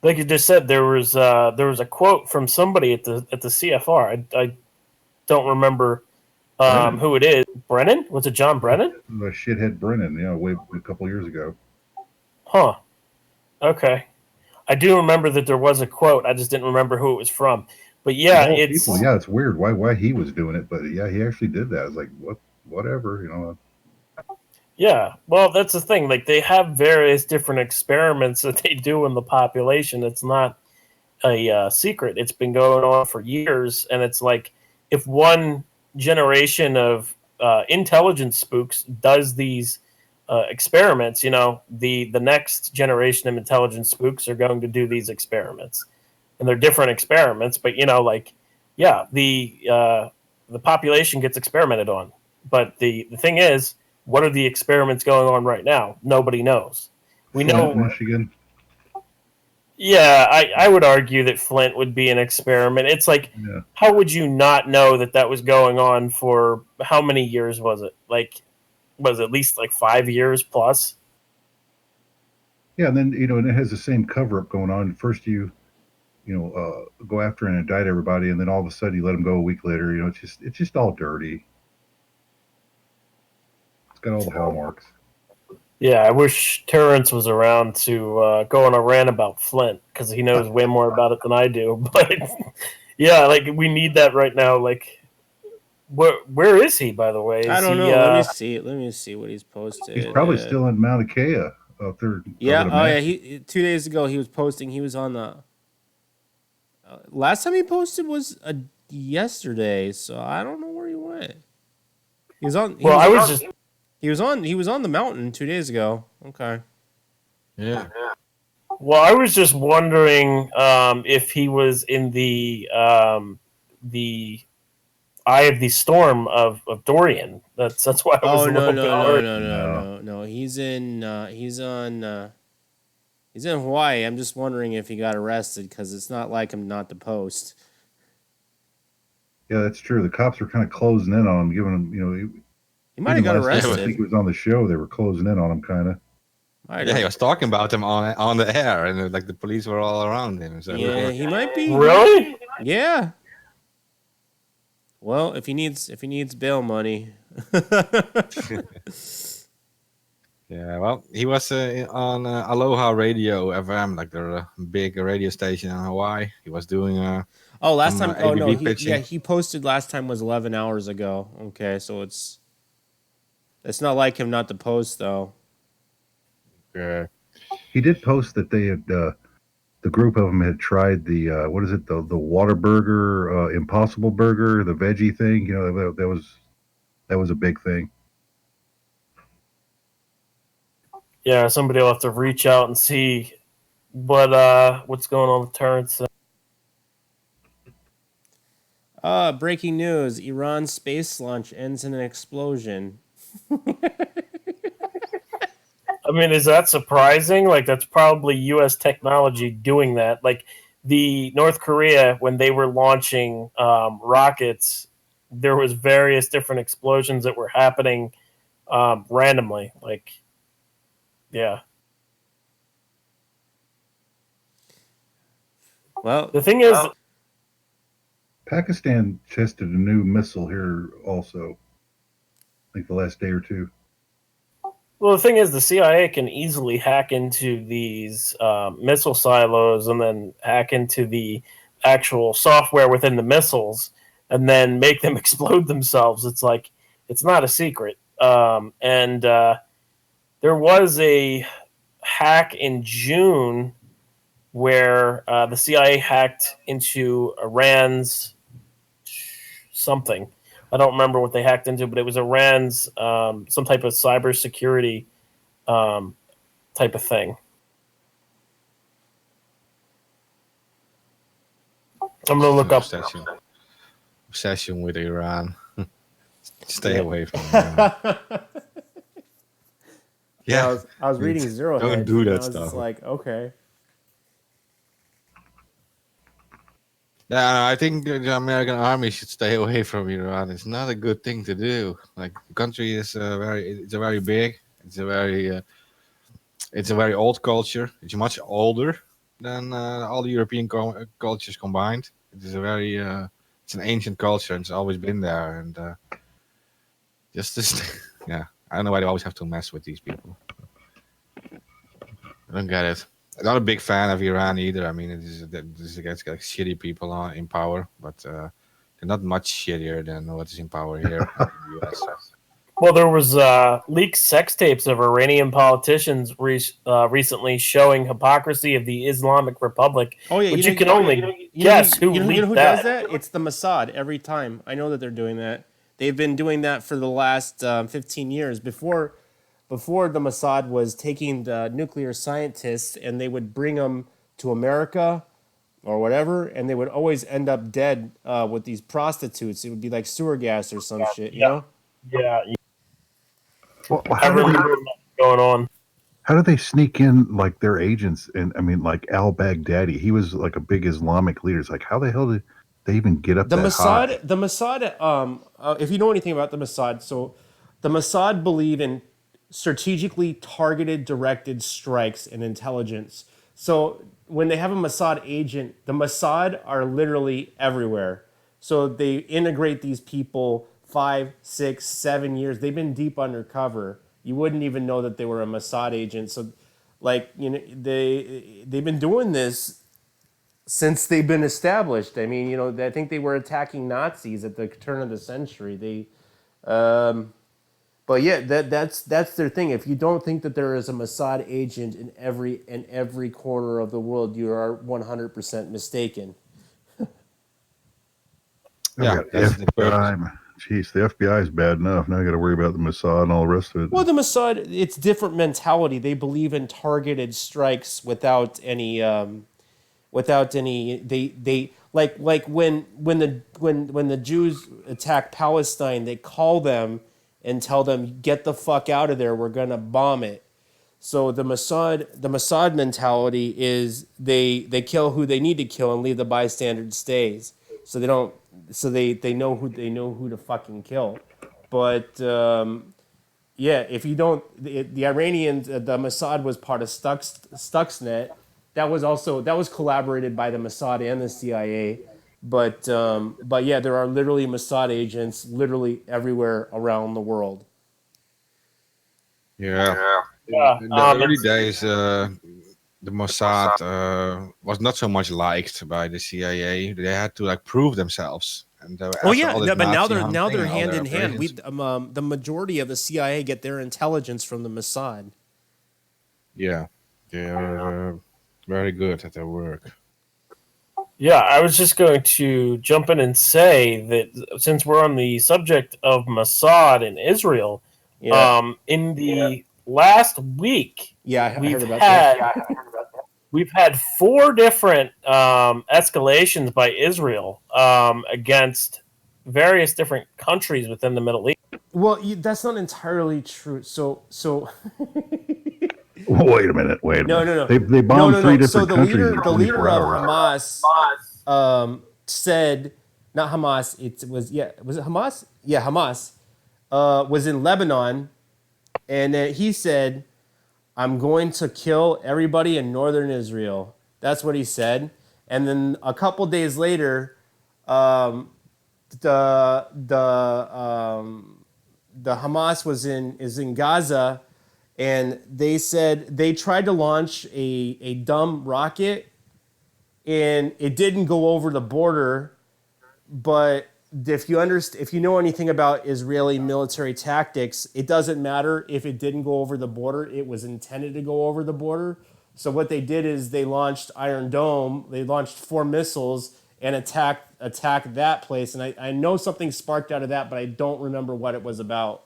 you just said. There was a quote from somebody at the CFR. I don't remember who it is. Brennan? Was it John Brennan? The shithead Brennan, way a couple years ago. Huh. Okay. I do remember that there was a quote. I just didn't remember who it was from. But yeah, it's weird why he was doing it, but yeah, he actually did that. It's like whatever. Yeah, well, that's the thing. Like they have various different experiments that they do in the population. It's not a secret. It's been going on for years, and it's like if one generation of intelligence spooks does these experiments, the next generation of intelligence spooks are going to do these experiments, and they're different experiments. But the population gets experimented on. But the thing is, what are the experiments going on right now? Nobody knows. We know Michigan. Yeah, I would argue that Flint would be an experiment. It's like, how would you not know that was going on for how many years was it? Like, was it at least like 5 years plus? Yeah, and then and it has the same cover up going on. First you go after and indict everybody, and then all of a sudden you let them go a week later. It's just all dirty. It's got all the hallmarks. Yeah, I wish Terrence was around to go on a rant about Flint because he knows way more about it than I do. But yeah, like we need that right now. Like, where is he, by the way? I don't know. Let me see what he's posted. He's probably still in Mauna Kea out there. Yeah. Oh yeah. He 2 days ago he was posting. He was on the. Last time he posted was yesterday, so I don't know where he went. He was on. He was on the mountain 2 days ago. Okay. Yeah. Well, I was just wondering if he was in the eye of the storm of Dorian. That's why I was a little bit worried. No. He's in Hawaii. I'm just wondering if he got arrested because it's not like him not to post. Yeah, that's true. The cops are kind of closing in on him, giving him, He might have got Even last time I arrested. think he was on the show. They were closing in on him, kind of. Yeah, he was talking about him on the air, and like the police were all around him. So Yeah, he might be. Really? Yeah. Well, if he needs bail money. yeah, well, he was on Aloha Radio FM, like the big radio station in Hawaii. He was doing Oh, last some, time. Oh no, ABB pitching. he posted last time was 11 hours ago. Okay, so it's not like him not to post though. He did post that they had the group of them had tried the what is it, the Whataburger Impossible Burger, the veggie thing. You know, that was a big thing. Yeah, somebody will have to reach out and see what's going on with Terrence. Breaking news: Iran space launch ends in an explosion. I mean, is that surprising? Like, that's probably U.S. technology doing that. Like, the North Korea, when they were launching rockets, there was various different explosions that were happening randomly. Like, yeah. Well, The thing is, Pakistan tested a new missile here also. I think the last day or two. the CIA can easily hack into these missile silos and then hack into the actual software within the missiles and then make them explode themselves. It's like, it's not a secret. And there was a hack in June where the CIA hacked into Iran's something. I don't remember what they hacked into, but it was Iran's some type of cybersecurity type of thing. I'm gonna look up. Obsession with Iran. Stay away from Iran. yeah, I was reading Zero Don't Hedge, do and that I was stuff. just like, okay. Yeah, I think the American army should stay away from Iran. It's not a good thing to do. Like, the country is very big. It's a very old culture. It's much older than all the European cultures combined. It is it's an ancient culture, and it's always been there. And yeah, I don't know why they always have to mess with these people. I don't get it. I'm not a big fan of Iran either. I mean, it's like shitty people in power, but they're not much shittier than what is in power here in the US. Well, there was leaked sex tapes of Iranian politicians recently showing hypocrisy of the Islamic Republic. Oh yeah, which you can only guess who leaked who that. does that? It's the Mossad every time. I know that they're doing that. They've been doing that for the last 15 years. Before the Mossad was taking the nuclear scientists and they would bring them to America or whatever, and they would always end up dead with these prostitutes. It would be like sewer gas or some shit, you know? Yeah, Well, I remember what's going on. how do they sneak in like their agents? And I mean, like al-Baghdadi, he was like a big Islamic leader. It's like, how the hell did they even get up The that Mossad, high? the Mossad. If you know anything about the Mossad, so the Mossad believe in strategically targeted, directed strikes and intelligence. So when they have a Mossad agent, the Mossad are literally everywhere. So they integrate these people 5, 6, 7 years. They've been deep undercover. You wouldn't even know that they were a Mossad agent. So, like, you know, they've been doing this since they've been established. I mean, you know, I think they were attacking Nazis at the turn of the century. But yeah, that's their thing. If you don't think that there is a Mossad agent in every corner of the world, you are 100% mistaken. Yeah, The that's the purpose. FBI, jeez, the FBI is bad enough. Now I got to worry about the Mossad and all the rest of it. Well, the Mossad, it's different mentality. They believe in targeted strikes without any. They like when the Jews attack Palestine, they call them and tell them, get the fuck out of there. We're gonna bomb it. So the Mossad mentality is they kill who they need to kill and leave the bystander stays. So they don't. So they know who to fucking kill. But yeah, if you don't, the Iranians, the Mossad was part of Stuxnet. That was collaborated by the Mossad and the CIA. But yeah, there are literally Mossad agents literally everywhere around the world. Yeah. Yeah. In the early days, the Mossad was not so much liked by the CIA. They had to like prove themselves. And Oh after yeah, all this but now Nazi they're hunting and all hand their in hand. operations- The majority of the CIA get their intelligence from the Mossad. Yeah, they are very good at their work. Yeah, I was just going to jump in and say that since we're on the subject of Mossad in Israel, Yeah, in the last week, yeah, I we've heard about had that. we've had 4 different escalations by Israel against various different countries within the Middle East. Well, that's not entirely true. So Wait a minute. no. They bombed No. 3 So different countries in the 24 leader of hours. Hamas said, not Hamas. Was it Hamas? Yeah, Hamas was in Lebanon, and he said, "I'm going to kill everybody in northern Israel." That's what he said. And then a couple days later, the Hamas is in Gaza, and they said they tried to launch a dumb rocket, and it didn't go over the border. But if you know anything about Israeli military tactics, it doesn't matter if it didn't go over the border. It was intended to go over the border. So what they did is they launched Iron Dome. They launched 4 missiles and attacked that place. And I know something sparked out of that, but I don't remember what it was about.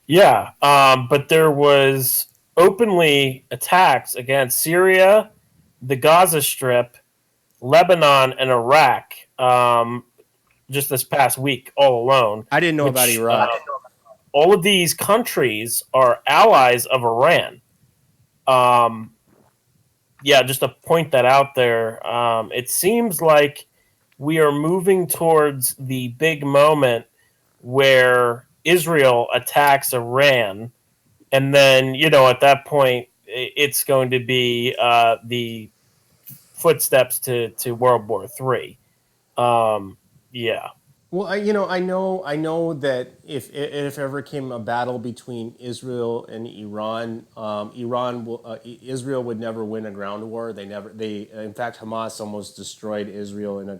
Yeah, but there was openly attacks against Syria, the Gaza Strip, Lebanon, and Iraq just this past week all alone. I didn't know about Iraq. All of these countries are allies of Iran. Yeah, just to point that out there, it seems like we are moving towards the big moment where Israel attacks Iran, and then at that point, it's going to be the footsteps to World War III. Yeah. Well, I know that if ever came a battle between Israel and Iran, Israel would never win a ground war. In fact, Hamas almost destroyed Israel in a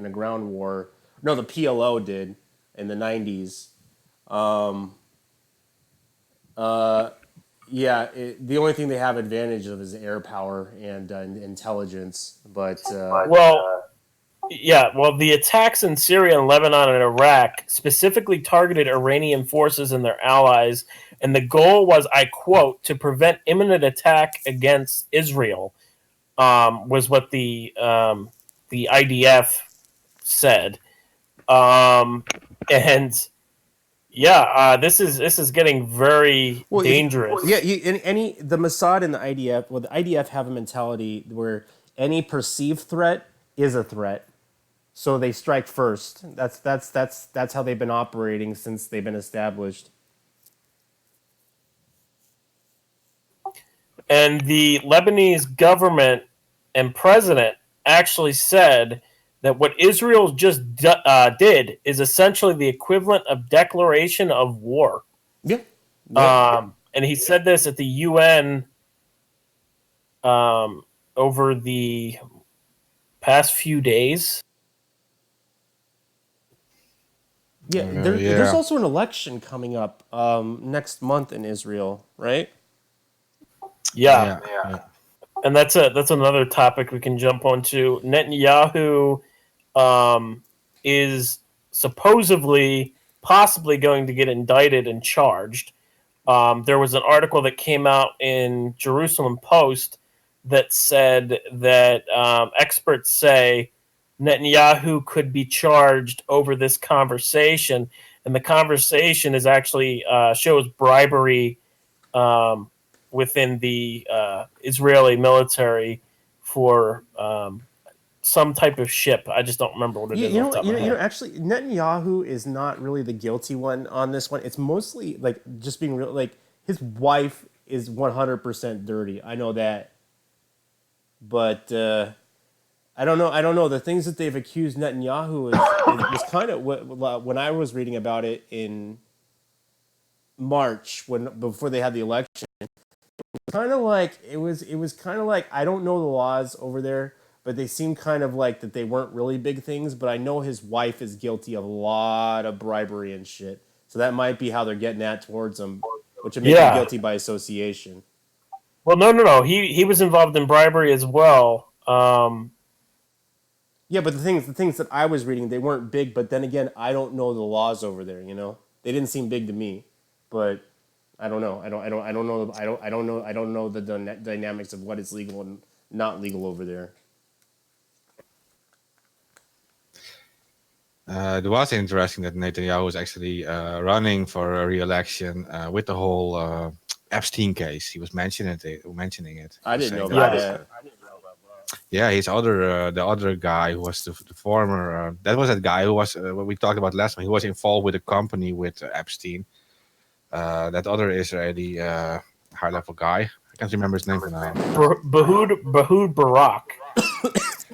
ground war. No, the PLO did in the 90s. Yeah, the only thing they have advantage of is air power and intelligence. But well, the attacks in Syria and Lebanon and Iraq specifically targeted Iranian forces and their allies, and the goal was, I quote, to prevent imminent attack against Israel, was what the IDF said. And yeah, this is getting very dangerous. Yeah, the Mossad and the IDF. Well, the IDF have a mentality where any perceived threat is a threat, so they strike first. That's how they've been operating since they've been established. And the Lebanese government and president actually said that what Israel just did is essentially the equivalent of declaration of war. Yeah. And he said this at the UN over the past few days. Yeah, there's also an election coming up next month in Israel, right? Yeah. And that's another topic we can jump onto. Netanyahu is supposedly, possibly going to get indicted and charged. There was an article that came out in Jerusalem Post that said that experts say Netanyahu could be charged over this conversation, and the conversation is actually shows bribery within the Israeli military for some type of ship. I just don't remember what it is. You off the know, top of my head. actually, Netanyahu is not really the guilty one on this one. It's mostly like just being real. Like his wife is 100% dirty. I know that, but I don't know. I don't know. The things that they've accused Netanyahu was kind of when I was reading about it in March before they had the election. Kind of like it was kind of like I don't know the laws over there, but they seem kind of like that they weren't really big things. But I know his wife is guilty of a lot of bribery and shit, so that might be how they're getting at towards him, which would make him guilty by association. Well, no. He was involved in bribery as well. Yeah, but the things that I was reading, they weren't big. But then again, I don't know the laws over there. You know, they didn't seem big to me, but. I don't know. I don't know the dynamics of what is legal and not legal over there. It was interesting that Netanyahu was actually running for a re-election with the whole Epstein case. He was mentioning it. I didn't know about that. Yeah, the other guy who was the former. That was that guy who was what we talked about last time. He was involved with a company with Epstein. That other Israeli high-level guy. I can't remember his name now. Bahud Barak.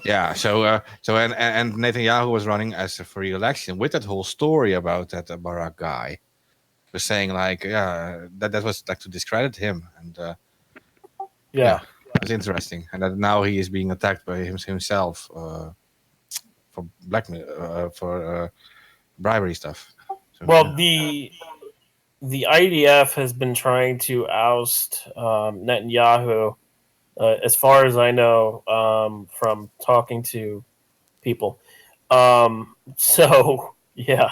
Yeah. So and Netanyahu was running as for re-election with that whole story about that Barak guy. Was saying like, that was like to discredit him, and it's interesting, and that now he is being attacked by himself for blackmail for bribery stuff. So, Well, the IDF has been trying to oust Netanyahu, as far as I know, from talking to people. So yeah,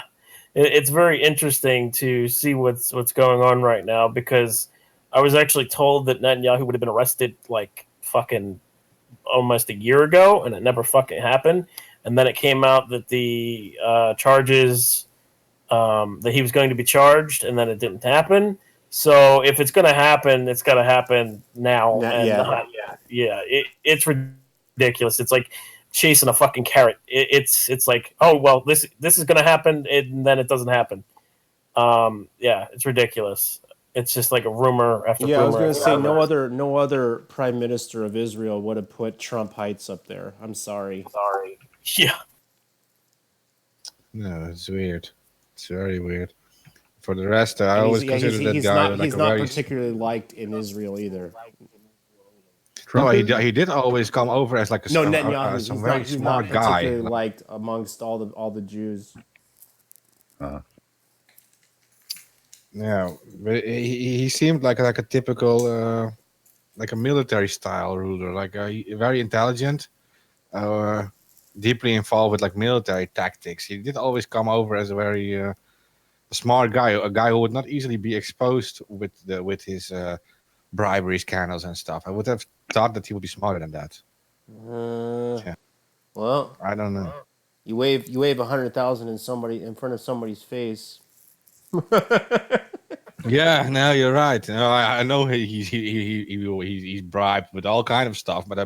it's very interesting to see what's going on right now, because I was actually told that Netanyahu would have been arrested like fucking almost a year ago, and it never fucking happened. And then it came out that the charges. That he was going to be charged, and then it didn't happen. So if it's going to happen, it's got to happen now. It's ridiculous. It's like chasing a fucking carrot. It's like, oh well, this is going to happen, and then it doesn't happen. It's ridiculous. It's just like a rumor after rumor. Yeah, I was going to say no other prime minister of Israel would have put Trump Heights up there. I'm sorry. Yeah. No, it's weird. It's very weird. For the rest, I always consider that guy he's not particularly liked in Israel either. No, he did always come over as like Netanyahu. some very smart not guy. particularly liked amongst all the Jews. Yeah, but he seemed like a typical like a military style ruler, like very intelligent, deeply involved with like military tactics. He did always come over as a very smart guy, a guy who would not easily be exposed with his bribery scandals and stuff. I would have thought that he would be smarter than that. Well, I don't know. You wave 100,000 in front of somebody's face. Yeah, no, you're right. No, I know he's bribed with all kind of stuff, but I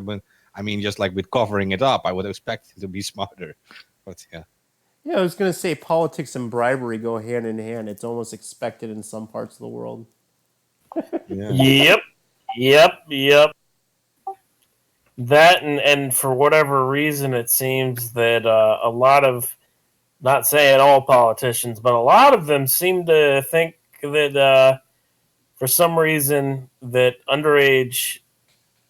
mean, just like with covering it up, I would expect him to be smarter. But yeah. Yeah, I was gonna say politics and bribery go hand in hand. It's almost expected in some parts of the world. Yeah. Yep. That and for whatever reason, it seems that a lot of, not saying all politicians, but a lot of them seem to think that for some reason that underage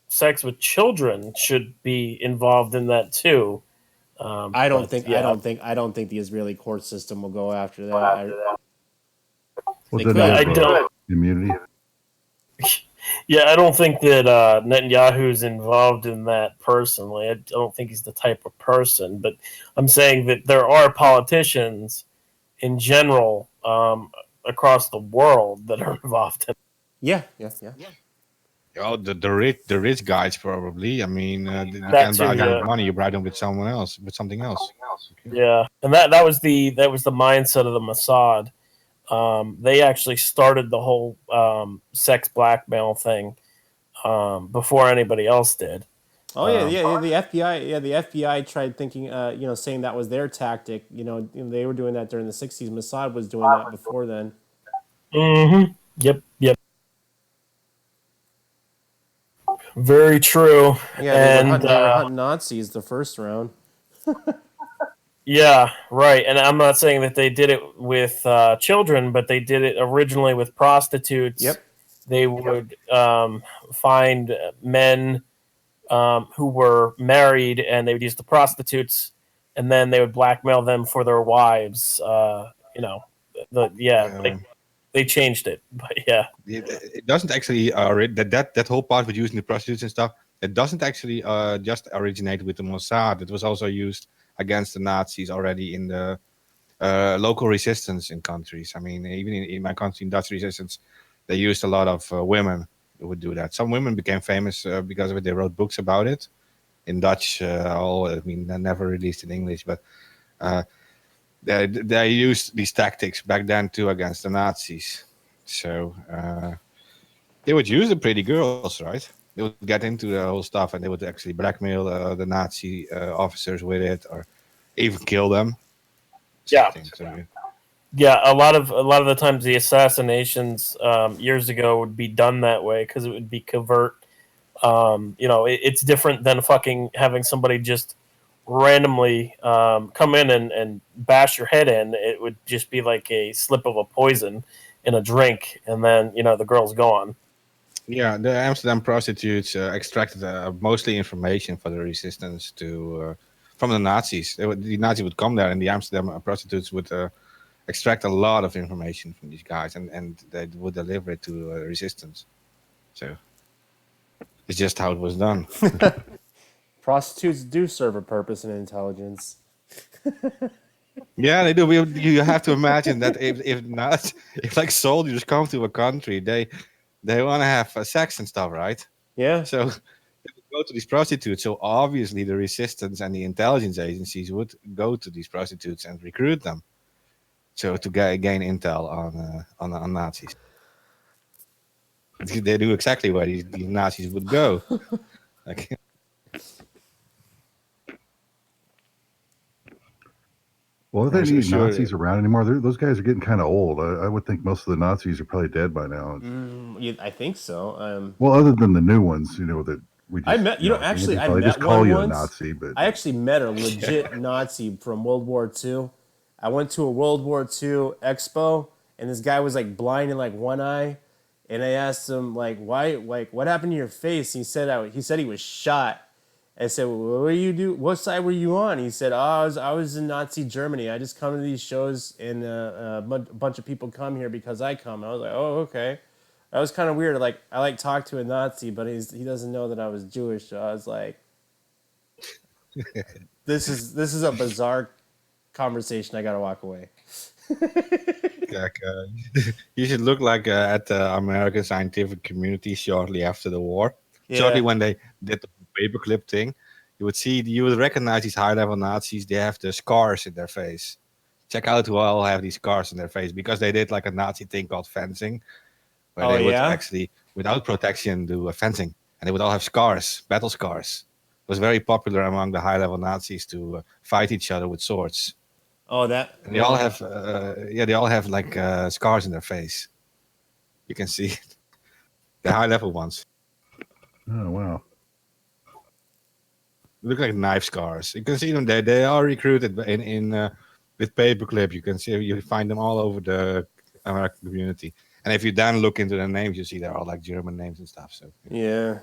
sex with children should be involved in that too. I don't think the Israeli court system will go after that. I don't immunity. Yeah, I don't think that Netanyahu's involved in that personally. I don't think he's the type of person. But I'm saying that there are politicians in general across the world that are involved in. Yeah. Oh, the rich guys probably. I mean, you can't bribe them with money. You bribe them with something else. Okay. Yeah, and that was the mindset of the Mossad. They actually started the whole sex blackmail thing before anybody else did. Oh yeah. The FBI, the FBI tried thinking, saying that was their tactic. They were doing that during the '60s. Mossad was doing that before then. Mm-hmm. Yep. Very true. Yeah, And they were hunting Nazis the first round. yeah, right. And I'm not saying that they did it with children, but they did it originally with prostitutes. Yep. They would find men who were married, and they would use the prostitutes, and then they would blackmail them for their wives. They changed it, but yeah. It doesn't actually that whole part with using the prostitutes and stuff. It doesn't actually just originate with the Mossad. It was also used against the Nazis already in the local resistance in countries. I mean, even in my country, in Dutch resistance, they used a lot of women who would do that. Some women became famous because of it. They wrote books about it in Dutch. They're never released in English, but they used these tactics back then too against the Nazis. So they would use the pretty girls, right? They would get into the whole stuff, and they would actually blackmail the Nazi officers with it, or even kill them. Yeah. So, yeah, a lot of the times the assassinations years ago would be done that way because it would be covert. It's different than fucking having somebody just randomly come in and bash your head in. It would just be like a slip of a poison in a drink, and then the girl's gone. Yeah, the Amsterdam prostitutes extracted mostly information for the resistance from the Nazis. The Nazis would come there, and the Amsterdam prostitutes would extract a lot of information from these guys, and they would deliver it to resistance. So it's just how it was done. Prostitutes do serve a purpose in intelligence. Yeah, they do. You have to imagine that if like soldiers come to a country, they want to have sex and stuff, right? Yeah. So they would go to these prostitutes. So obviously, the resistance and the intelligence agencies would go to these prostitutes and recruit them. So to gain intel on Nazis. They do exactly where these Nazis would go. Like, well, are there I'm any sure- Nazis around anymore? Those guys are getting kind of old. I would think most of the Nazis are probably dead by now. I think so. Well, other than the new ones, that we just, I met, actually, I they met just call one you once. a Nazi, but I actually met a legit Nazi from World War II. I went to a World War II expo, and this guy was like blind in like one eye, and I asked him like, why, like, what happened to your face? He said he was shot. I said, well, what do you do? What side were you on? He said, I was in Nazi Germany. I just come to these shows, and a bunch of people come here because I come. I was like, oh, okay. That was kind of weird. Like, I talked to a Nazi, but he doesn't know that I was Jewish. So I was like, this is a bizarre conversation. I gotta walk away. you should look like at the American scientific community shortly after the war. Yeah. Shortly when they did the paperclip thing, you would recognize these high-level Nazis. They have the scars in their face. Check out who all have these scars in their face, because they did like a Nazi thing called fencing, where they would actually, without protection, do fencing, and they would all have scars, battle scars. It was very popular among the high-level Nazis to fight each other with swords. Oh, that. And they all have like scars in their face. You can see it. The high-level ones. oh wow. Look like knife scars. You can see them. They are recruited in with paperclip. You find them all over the American community. And if you then look into their names, you see they're all like German names and stuff. So Yeah.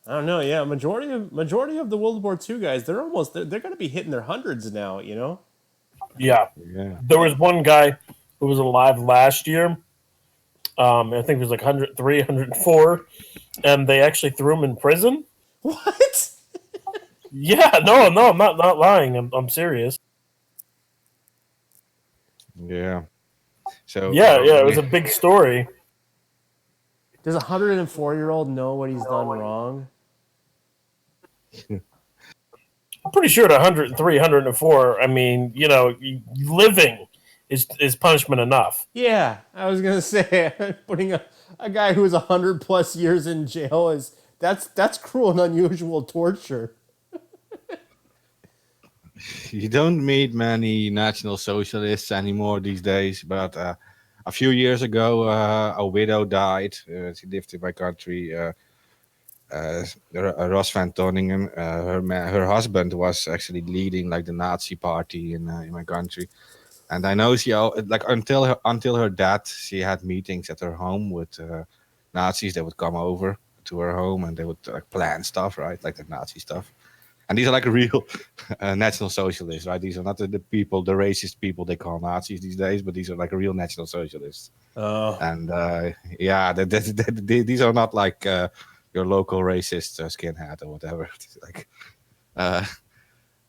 I don't know. Yeah, majority of the World War II guys, they're going to be hitting their hundreds now. Yeah. yeah. There was one guy who was alive last year. I think it was like 103, 104, and they actually threw him in prison. What? Yeah, no, I'm not lying. I'm serious. Yeah. So Yeah, it was a big story. Does a 104-year-old know what he's done wrong? I'm pretty sure at 103, 104, I mean, living is punishment enough. Yeah, I was gonna say putting a guy who's 100+ years in jail is That's cruel and unusual torture. You don't meet many National Socialists anymore these days, but a few years ago, a widow died. She lived in my country. Ros van Toningen, her husband was actually leading like the Nazi party in my country, and I know like until her death, she had meetings at her home with Nazis. They would come over to her home and they would like plan stuff, right, like the Nazi stuff. And these are like real National Socialists, right? These are not the people, the racist people they call Nazis these days, but these are like real National Socialists. Oh, And yeah, these are not like your local racist skinhead or whatever. It's like,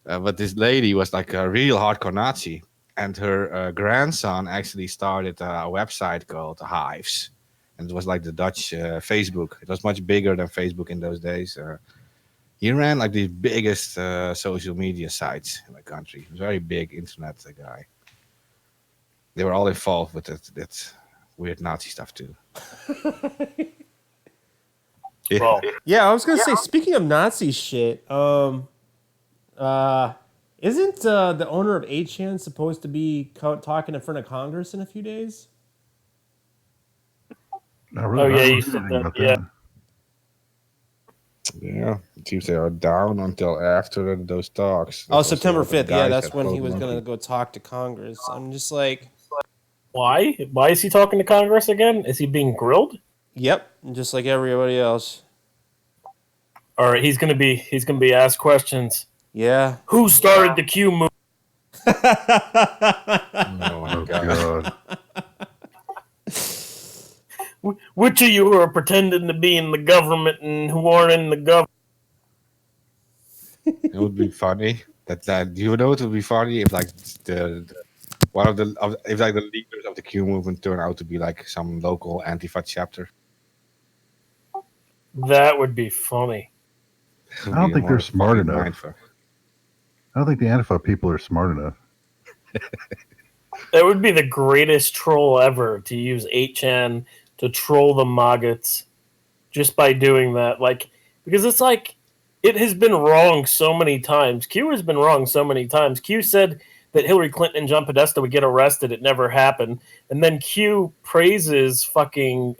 but this lady was like a real hardcore Nazi, and her grandson actually started a website called Hives, and it was like the Dutch Facebook. It was much bigger than Facebook in those days. He ran like the biggest social media sites in my country. He was a very big internet guy. They were all involved with that weird Nazi stuff too. Yeah. Well, yeah. I was gonna say. Speaking of Nazi shit, isn't the owner of 8chan supposed to be talking in front of Congress in a few days? Not really. Oh, yeah, I don't you know said anything that, about yeah. Yeah, it seems they are down until after those talks. Oh, That's also September what the 5th. Yeah, guys that's at when he Code was Monkey- gonna go talk to Congress. I'm just like, why? Why is he talking to Congress again? Is he being grilled? yep, just like everybody else. Or he's gonna be asked questions. Yeah. Who started the Q movement? Oh my Oh god. God. Which of you are pretending to be in the government and who aren't in the government? It would be funny. That you know, it would be funny if like one of the if like the leaders of the Q movement turn out to be like some local Antifa chapter. That would be funny. It would I don't be think more they're smart fucking enough. mindfuck. I don't think the Antifa people are smart enough. That would be the greatest troll ever, to use 8chan to troll the maggots just by doing that. Like, because it's like, it has been wrong so many times. Q has been wrong so many times. Q said that Hillary Clinton and John Podesta would get arrested. It never happened. And then Q praises fucking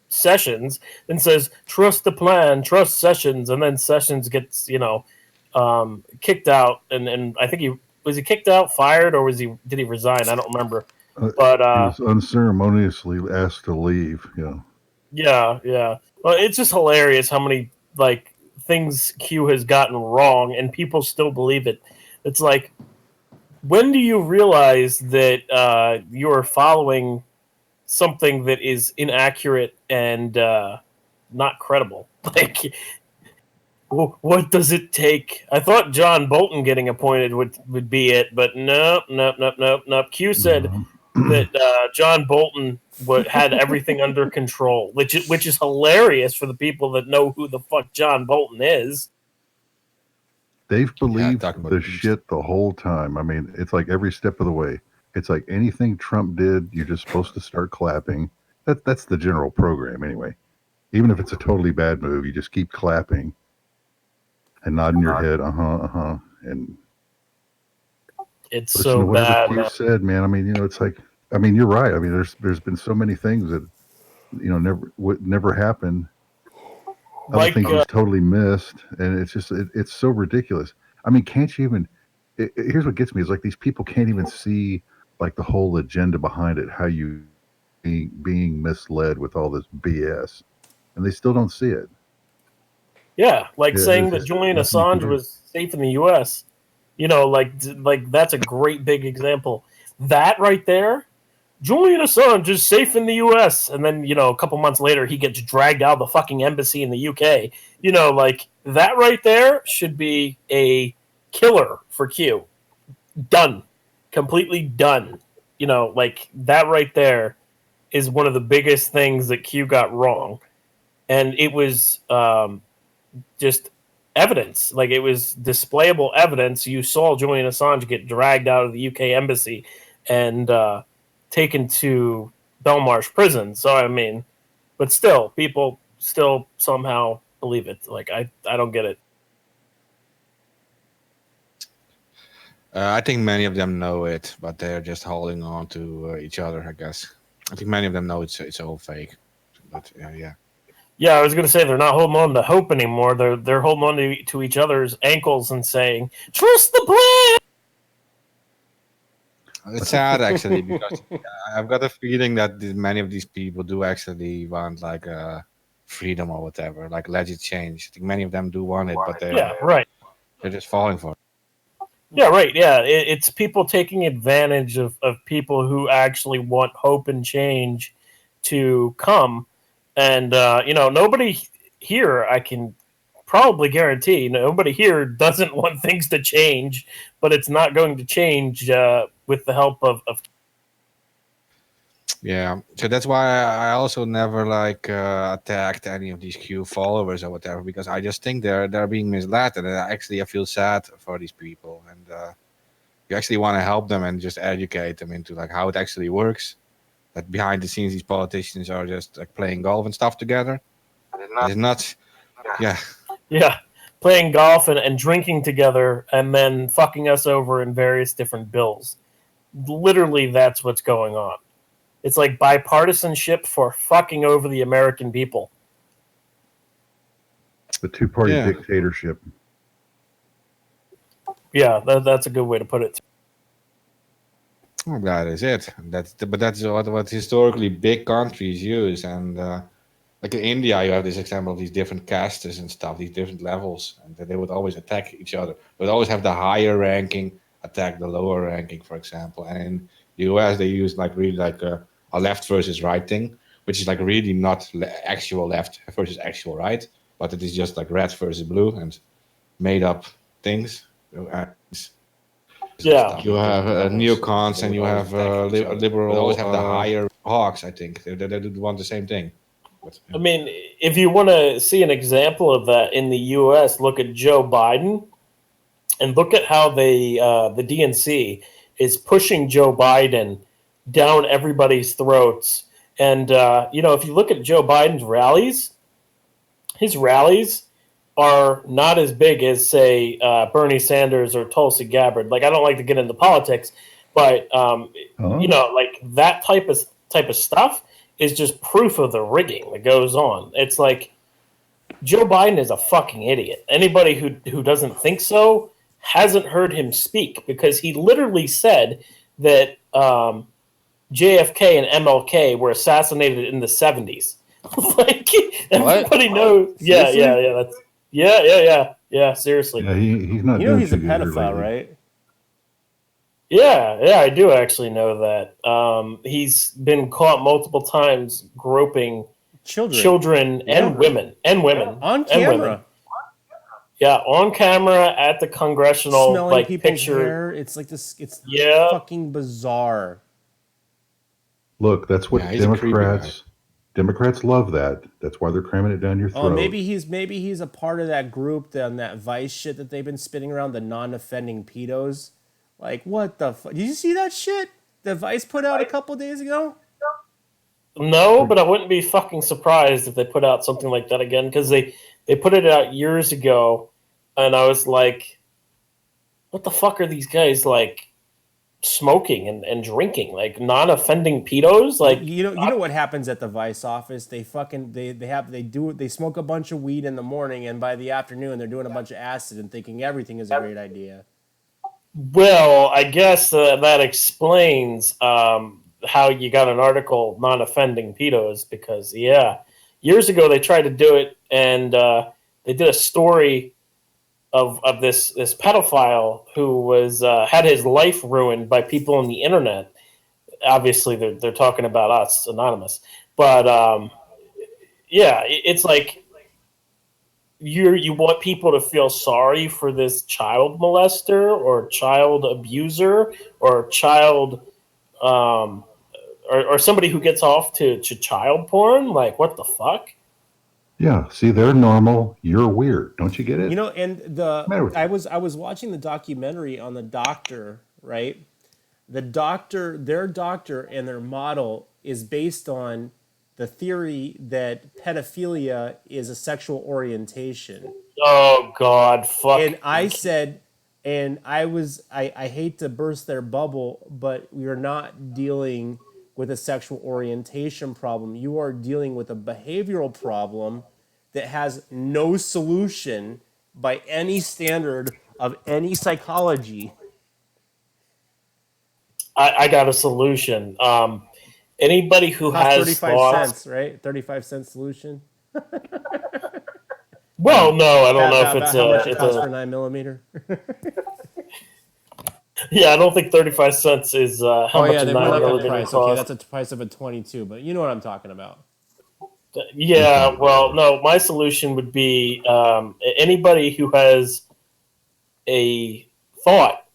Sessions and says, trust the plan, trust Sessions. And then Sessions gets, kicked out. And I think was he kicked out, fired, or did he resign? I don't remember. But He was unceremoniously asked to leave. yeah. Well, it's just hilarious how many like things Q has gotten wrong and people still believe it. It's like, when do you realize that you're following something that is inaccurate and not credible? Like, what does it take? I thought John Bolton getting appointed would be it, but nope. Q said that John Bolton had everything under control, which is hilarious for the people that know who the fuck John Bolton is. They've believed talking about the beast. shit the whole time. I mean, it's like every step of the way. It's like anything Trump did, you're just supposed to start clapping. That's the general program anyway. Even if it's a totally bad move, you just keep clapping and nodding your head, and It's listen to so whatever bad. Q Man. said, man. I mean, it's like, I mean, you're right. I mean, there's been so many things that never happened. Other Like, things just totally missed, and it's just it's so ridiculous. I mean, can't you even? Here's what gets me: is like these people can't even see like the whole agenda behind it. How you being misled with all this BS, and they still don't see it. Yeah, like Yeah, saying it's that just Julian nothing you can Assange do. was safe in the U.S. Like that's a great big example. That right there, Julian Assange is safe in the U.S. And then a couple months later, he gets dragged out of the fucking embassy in the U.K. Like that right there should be a killer for Q. Done, completely done. Like that right there is one of the biggest things that Q got wrong, and it was just evidence. Like, it was displayable evidence. You saw Julian Assange get dragged out of the UK embassy and taken to Belmarsh prison. So I mean, but still, people still somehow believe it. Like I don't get it. I think many of them know it, but they're just holding on to each other, I guess. I think many of them know it's all fake. But yeah. Yeah, I was going to say they're not holding on to hope anymore. They're holding on to each other's ankles and saying, "Trust the plan." It's sad actually because I've got a feeling that many of these people do actually want like freedom or whatever, like legit change. I think many of them do want it, but Yeah, right. they're just falling for it. Yeah, right. Yeah, it's people taking advantage of people who actually want hope and change to come. And, nobody here, I can probably guarantee, nobody here doesn't want things to change, but it's not going to change with the help of Yeah, so that's why I also never attacked any of these Q followers or whatever, because I just think they're being misled, and I feel sad for these people, and you actually want to help them and just educate them into like how it actually works. That behind the scenes, these politicians are just like playing golf and stuff together. It's not, yeah. Yeah, playing golf and drinking together and then fucking us over in various different bills. Literally, that's what's going on. It's like bipartisanship for fucking over the American people. The two-party dictatorship. Yeah, that's a good way to put it. Well, that is it. That's what historically big countries use, and like in India, you have this example of these different castes and stuff, these different levels, and they would always attack each other. They would always have the higher ranking attack the lower ranking, for example. And in the US, they use like really like a left versus right thing, which is like really not actual left versus actual right, but it is just like red versus blue and made up things. Yeah, you have neocons and you have liberal. Always have the higher hawks. I think they want the same thing. But, I mean, if you want to see an example of that in the U.S., look at Joe Biden, and look at how the DNC is pushing Joe Biden down everybody's throats. And if you look at Joe Biden's rallies, his rallies are not as big as, say, Bernie Sanders or Tulsi Gabbard. Like, I don't like to get into politics, but like that type of stuff is just proof of the rigging that goes on. It's like Joe Biden is a fucking idiot. Anybody who doesn't think so hasn't heard him speak, because he literally said that JFK and MLK were assassinated in the 70s. Like, everybody knows. Yeah, that's yeah. Seriously. Yeah, he's not. He's a pedophile, right? Yeah, I do actually know that. He's been caught multiple times groping children and women on camera. Yeah, on camera at the congressional smelling people's picture. Hair. It's like this. It's fucking bizarre. Look, that's what Democrats love that. That's why they're cramming it down your throat. Oh, maybe he's a part of that group, on that Vice shit that they've been spinning around, the non-offending pedos. Like, what the fuck? Did you see that shit that Vice put out a couple days ago? No, but I wouldn't be fucking surprised if they put out something like that again, because they put it out years ago, and I was like, what the fuck are these guys like smoking and drinking, like non-offending pedos? Like, you know what happens at the Vice office? They smoke a bunch of weed in the morning, and by the afternoon they're doing a bunch of acid and thinking everything is a great idea. Well, I guess that explains how you got an article non-offending pedos, because years ago they tried to do it, and they did a story of this pedophile who was had his life ruined by people on the internet. Obviously, they're talking about us, Anonymous, but it's like you want people to feel sorry for this child molester or child abuser or child or somebody who gets off to child porn. Like, what the fuck? Yeah, see, they're normal. You're weird. Don't you get it? And I was watching the documentary on the doctor, right? Their doctor and their model is based on the theory that pedophilia is a sexual orientation. Oh God, fuck. And I said, and I hate to burst their bubble, but we are not dealing with a sexual orientation problem. You are dealing with a behavioral problem that has no solution by any standard of any psychology. I got a solution. Anybody who Cost has 35 thoughts. cents, right? 35-cent solution. Well, no, I don't know if it's how much it it's costs a. for 9mm. Yeah, I don't think 35 cents is how Oh much yeah, a they went up in 9mm price. costs. Okay, that's a price of a 22, but you know what I'm talking about. Yeah, well, no, my solution would be anybody who has a thought,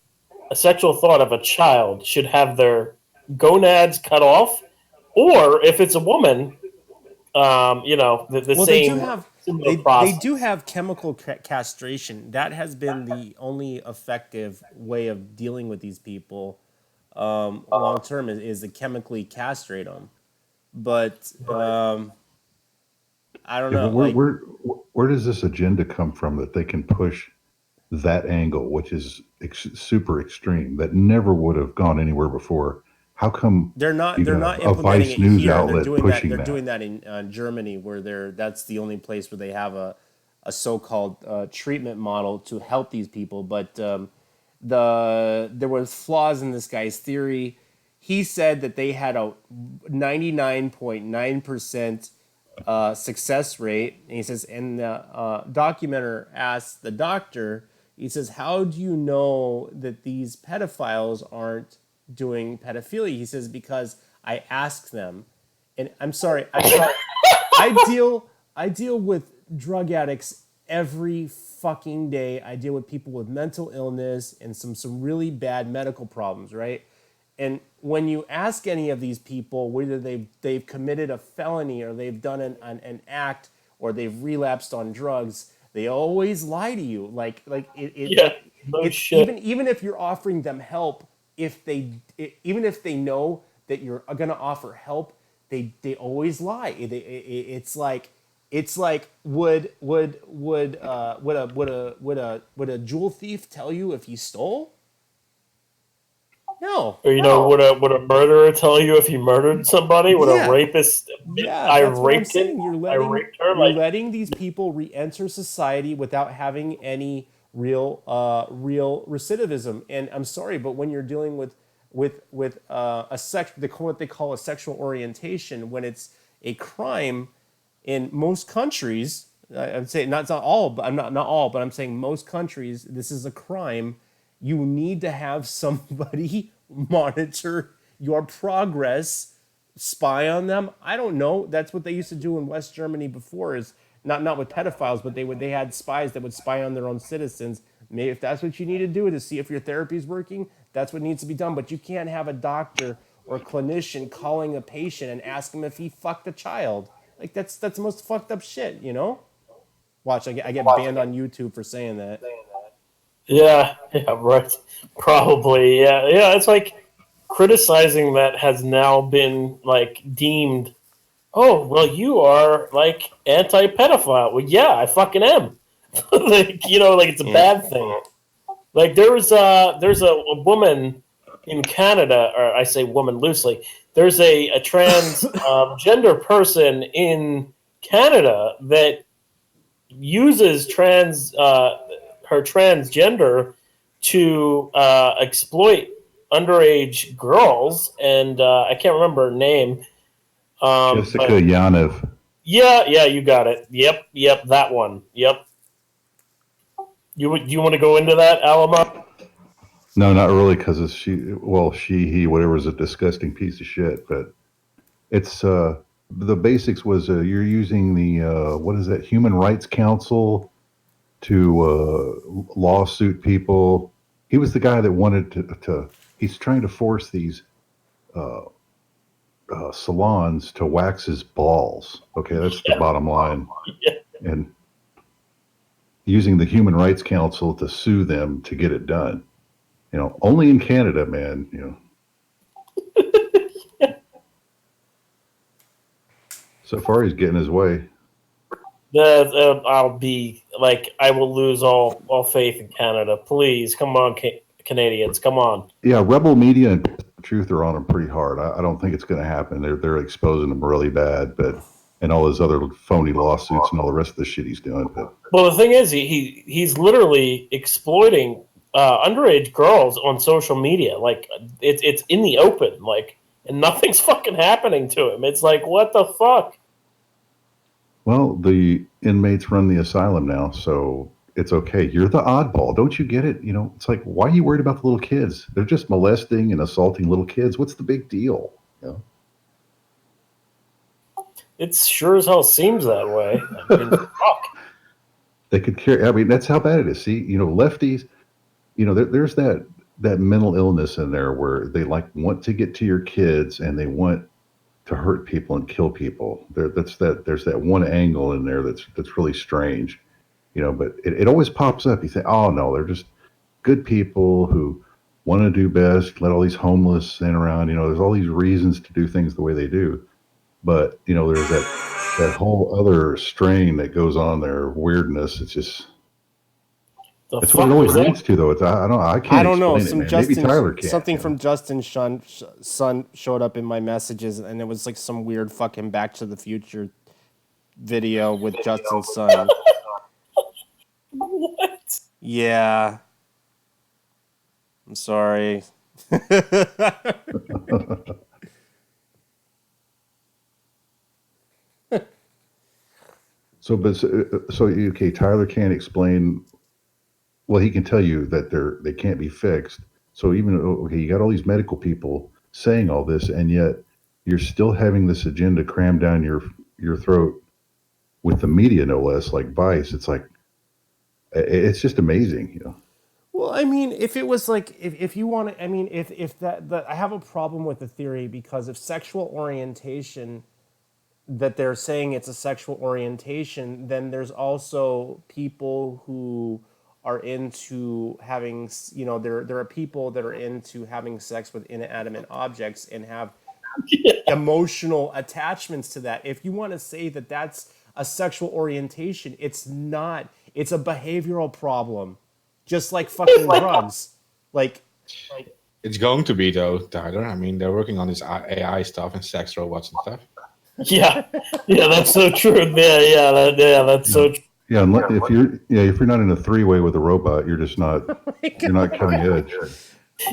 a sexual thought of a child should have their gonads cut off, or if it's a woman, the Well, same they process. do have chemical castration. That has been the only effective way of dealing with these people long term is to chemically castrate them. But I don't Yeah, know. but Like, where does this agenda come from that they can push that angle, which is super extreme, that never would have gone anywhere before? How come they're not you they're got not a implementing Vice it News here. They're outlet doing that. pushing They're that? doing that in Germany, where that's the only place where they have a so-called treatment model to help these people. But there was flaws in this guy's theory. He said that they had a 99.9% success rate. And he says, and the documenter asked the doctor, he says, how do you know that these pedophiles aren't doing pedophilia? He says, because I ask them. And I'm sorry, I deal with drug addicts every fucking day. I deal with people with mental illness and some really bad medical problems, right? And when you ask any of these people whether they've committed a felony or they've done an act or they've relapsed on drugs, they always lie to you. Shit. Even if you're offering them help, even if they know that you're going to offer help, they always lie. It's like would a jewel thief tell you if he stole? No. Or would a murderer tell you if he murdered somebody? Would a rapist? Yeah, I that's what I'm raped saying. him. You're I letting raped her. you're letting these people re-enter society without having any real recidivism. And I'm sorry, but when you're dealing with what they call a sexual orientation, when it's a crime in most countries, I'd say not all, but I'm not all, but I'm saying most countries, this is a crime. You need to have somebody monitor your progress, spy on them. I don't know. That's what they used to do in West Germany before. Is not with pedophiles, but they had spies that would spy on their own citizens. Maybe if that's what you need to do to see if your therapy is working, that's what needs to be done. But you can't have a doctor or a clinician calling a patient and ask him if he fucked a child. Like that's the most fucked up shit, you know? Watch, I get banned on YouTube for saying that. Yeah, right. Probably, yeah. It's like criticizing that has now been like deemed. Oh, well, you are like anti-pedophile. Well, yeah, I fucking am. Like it's a bad thing. Like there's a woman in Canada, or I say woman loosely. There's a trans gender person in Canada that uses her transgender to exploit underage girls, and I can't remember her name. Jessica Yanev. Yeah, you got it. Yep, that one. Yep. You want to go into that, Alama? No, not really, because it's he, whatever, is a disgusting piece of shit. But it's the basics was you're using the what is that, Human Rights Council to lawsuit people. He was the guy that wanted to he's trying to force these salons to wax his balls. Okay, that's the bottom line. Yeah. And using the Human Rights Council to sue them to get it done. Only in Canada, man. So far, he's getting his way. I'll be like, I will lose all faith in Canada. Please, come on, Canadians, come on. Yeah, Rebel Media and Truth are on him pretty hard. I don't think it's going to happen. They're exposing him really bad, but and all his other phony lawsuits and all the rest of the shit he's doing. But Well, the thing is, he's literally exploiting underage girls on social media. Like it's in the open, like, and nothing's fucking happening to him. It's like, what the fuck? well, the inmates run the asylum now, so it's okay. You're the oddball. Don't you get it? You know, it's like, why are you worried about the little kids? They're just molesting and assaulting little kids. What's the big deal? You know? It sure as hell seems that way. I mean, fuck. They could care. I mean, that's how bad it is. See, you know, lefties, you know, there's that mental illness in there where they like want to get to your kids and they want to hurt people and kill people. There's that one angle in there that's really strange, you know. But it always pops up. You think, oh no, they're just good people who want to do best. Let all these homeless stand around. You know, there's all these reasons to do things the way they do. But you know, there's that whole other strain that goes on there, weirdness. It's just that's what it always leads to, though. It's I can't know. explain it, man. Maybe Tyler can. Something from Justin's son showed up in my messages, and it was like some weird fucking Back to the Future video with Justin's son. What? Yeah. I'm sorry. So okay, Tyler can't explain. Well, he can tell you that they can't be fixed. So even okay, you got all these medical people saying all this, and yet you're still having this agenda crammed down your throat with the media, no less, like Vice. It's like it's just amazing, you know. Well, I mean, if it was like, if you want to, I mean, if that I have a problem with the theory because if sexual orientation, that they're saying it's a sexual orientation, then there's also people who are into having, you know, there are people that are into having sex with inanimate objects and have emotional attachments to that. If you want to say that that's a sexual orientation, it's not. It's a behavioral problem, just like fucking drugs. Like, It's going to be though, Tyler. I mean, they're working on this AI stuff and sex robots and stuff. Yeah, that's so true. That's so true. Yeah, if you're not in a three-way with a robot, you're just not you're not cutting edge.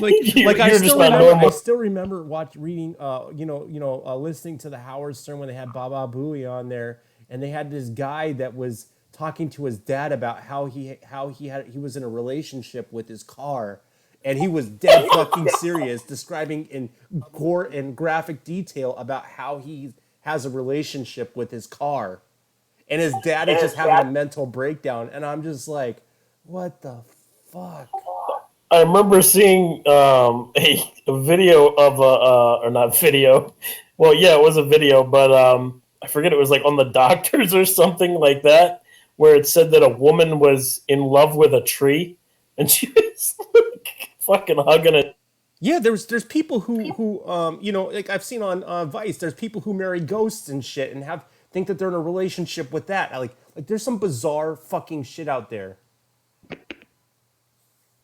I still remember reading, listening to the Howard Stern when they had Baba Booey on there, and they had this guy that was talking to his dad about how he was in a relationship with his car, and he was dead fucking serious, describing in gore and graphic detail about how he has a relationship with his car. And his dad is just having a mental breakdown. And I'm just like, what the fuck? I remember seeing a video of or not video. Well, yeah, it was a video, but I forget, it was like on the doctors or something like that, where it said that a woman was in love with a tree and she was like fucking hugging it. Yeah, there's people who like I've seen on Vice, there's people who marry ghosts and shit and think that they're in a relationship with that. Like there's some bizarre fucking shit out there.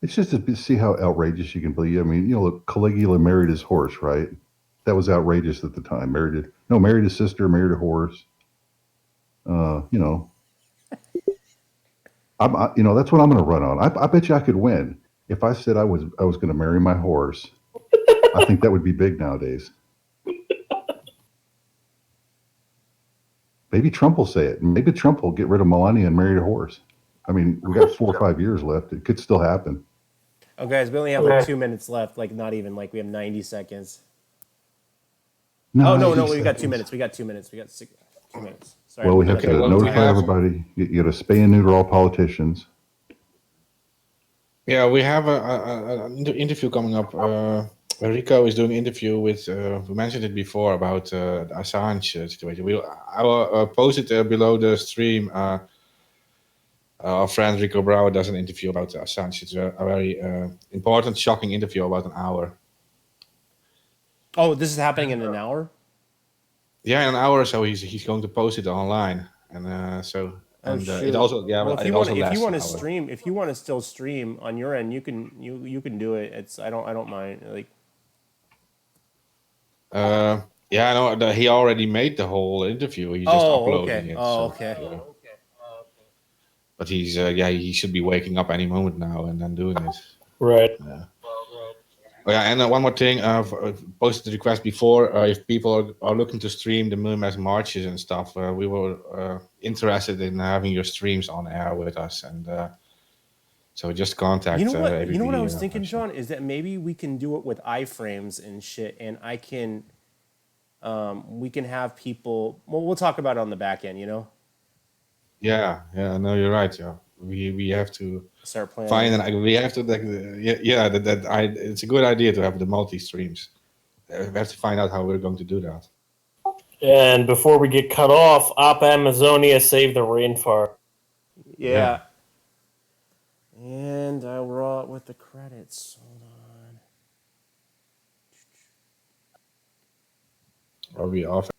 It's just to see how outrageous you can be. I mean, you know, Caligula married his horse, right? That was outrageous at the time. Married his sister, married a horse. You know, that's what I'm going to run on. I bet you I could win if I said I was going to marry my horse. I think that would be big nowadays. Maybe Trump will say it. Maybe Trump will get rid of Melania and marry a horse. I mean, we got 4 or 5 years left. It could still happen. Oh, guys, we only have like 2 minutes left. Like, not even, like, we have 90 seconds. No, we got 2 minutes. We got 2 minutes. We got 2 minutes. Sorry. Well, we have to notify everybody. You got to spay and neuter all politicians. Yeah, we have an interview coming up. Rico is doing an interview with, we mentioned it before, about the Assange situation. I will post it below the stream. Our friend Rico Brouwer does an interview about Assange. It's a very important, shocking interview, about an hour. Oh, this is happening in an hour? Yeah, in an hour or so, he's going to post it online, and it also Well, if it you want also if you lasts want an to hour. stream, if you want to still stream on your end, you can do it. It's I don't mind. Like Yeah, I know that he already made the whole interview. He's just uploading it. Oh, So, okay. yeah. But he's he should be waking up any moment now and then doing it. Right. Oh yeah, and one more thing. Posted the request before. If people are looking to stream the Million Mass marches and stuff, we were interested in having your streams on air with us, and so just contact. You know what? You know what I ABB, was thinking, actually. John, is that maybe we can do it with iframes and shit, and I can, we can have people. Well, we'll talk about it on the back end. You know, Yeah, no, you're right. Yeah, we have to start planning. find and we have to like, it's a good idea to have the multi streams. We have to find out how we're going to do that. And before we get cut off, Op Amazonia save the rainforest. Yeah. And I roll with the credits. Hold on. Are we off?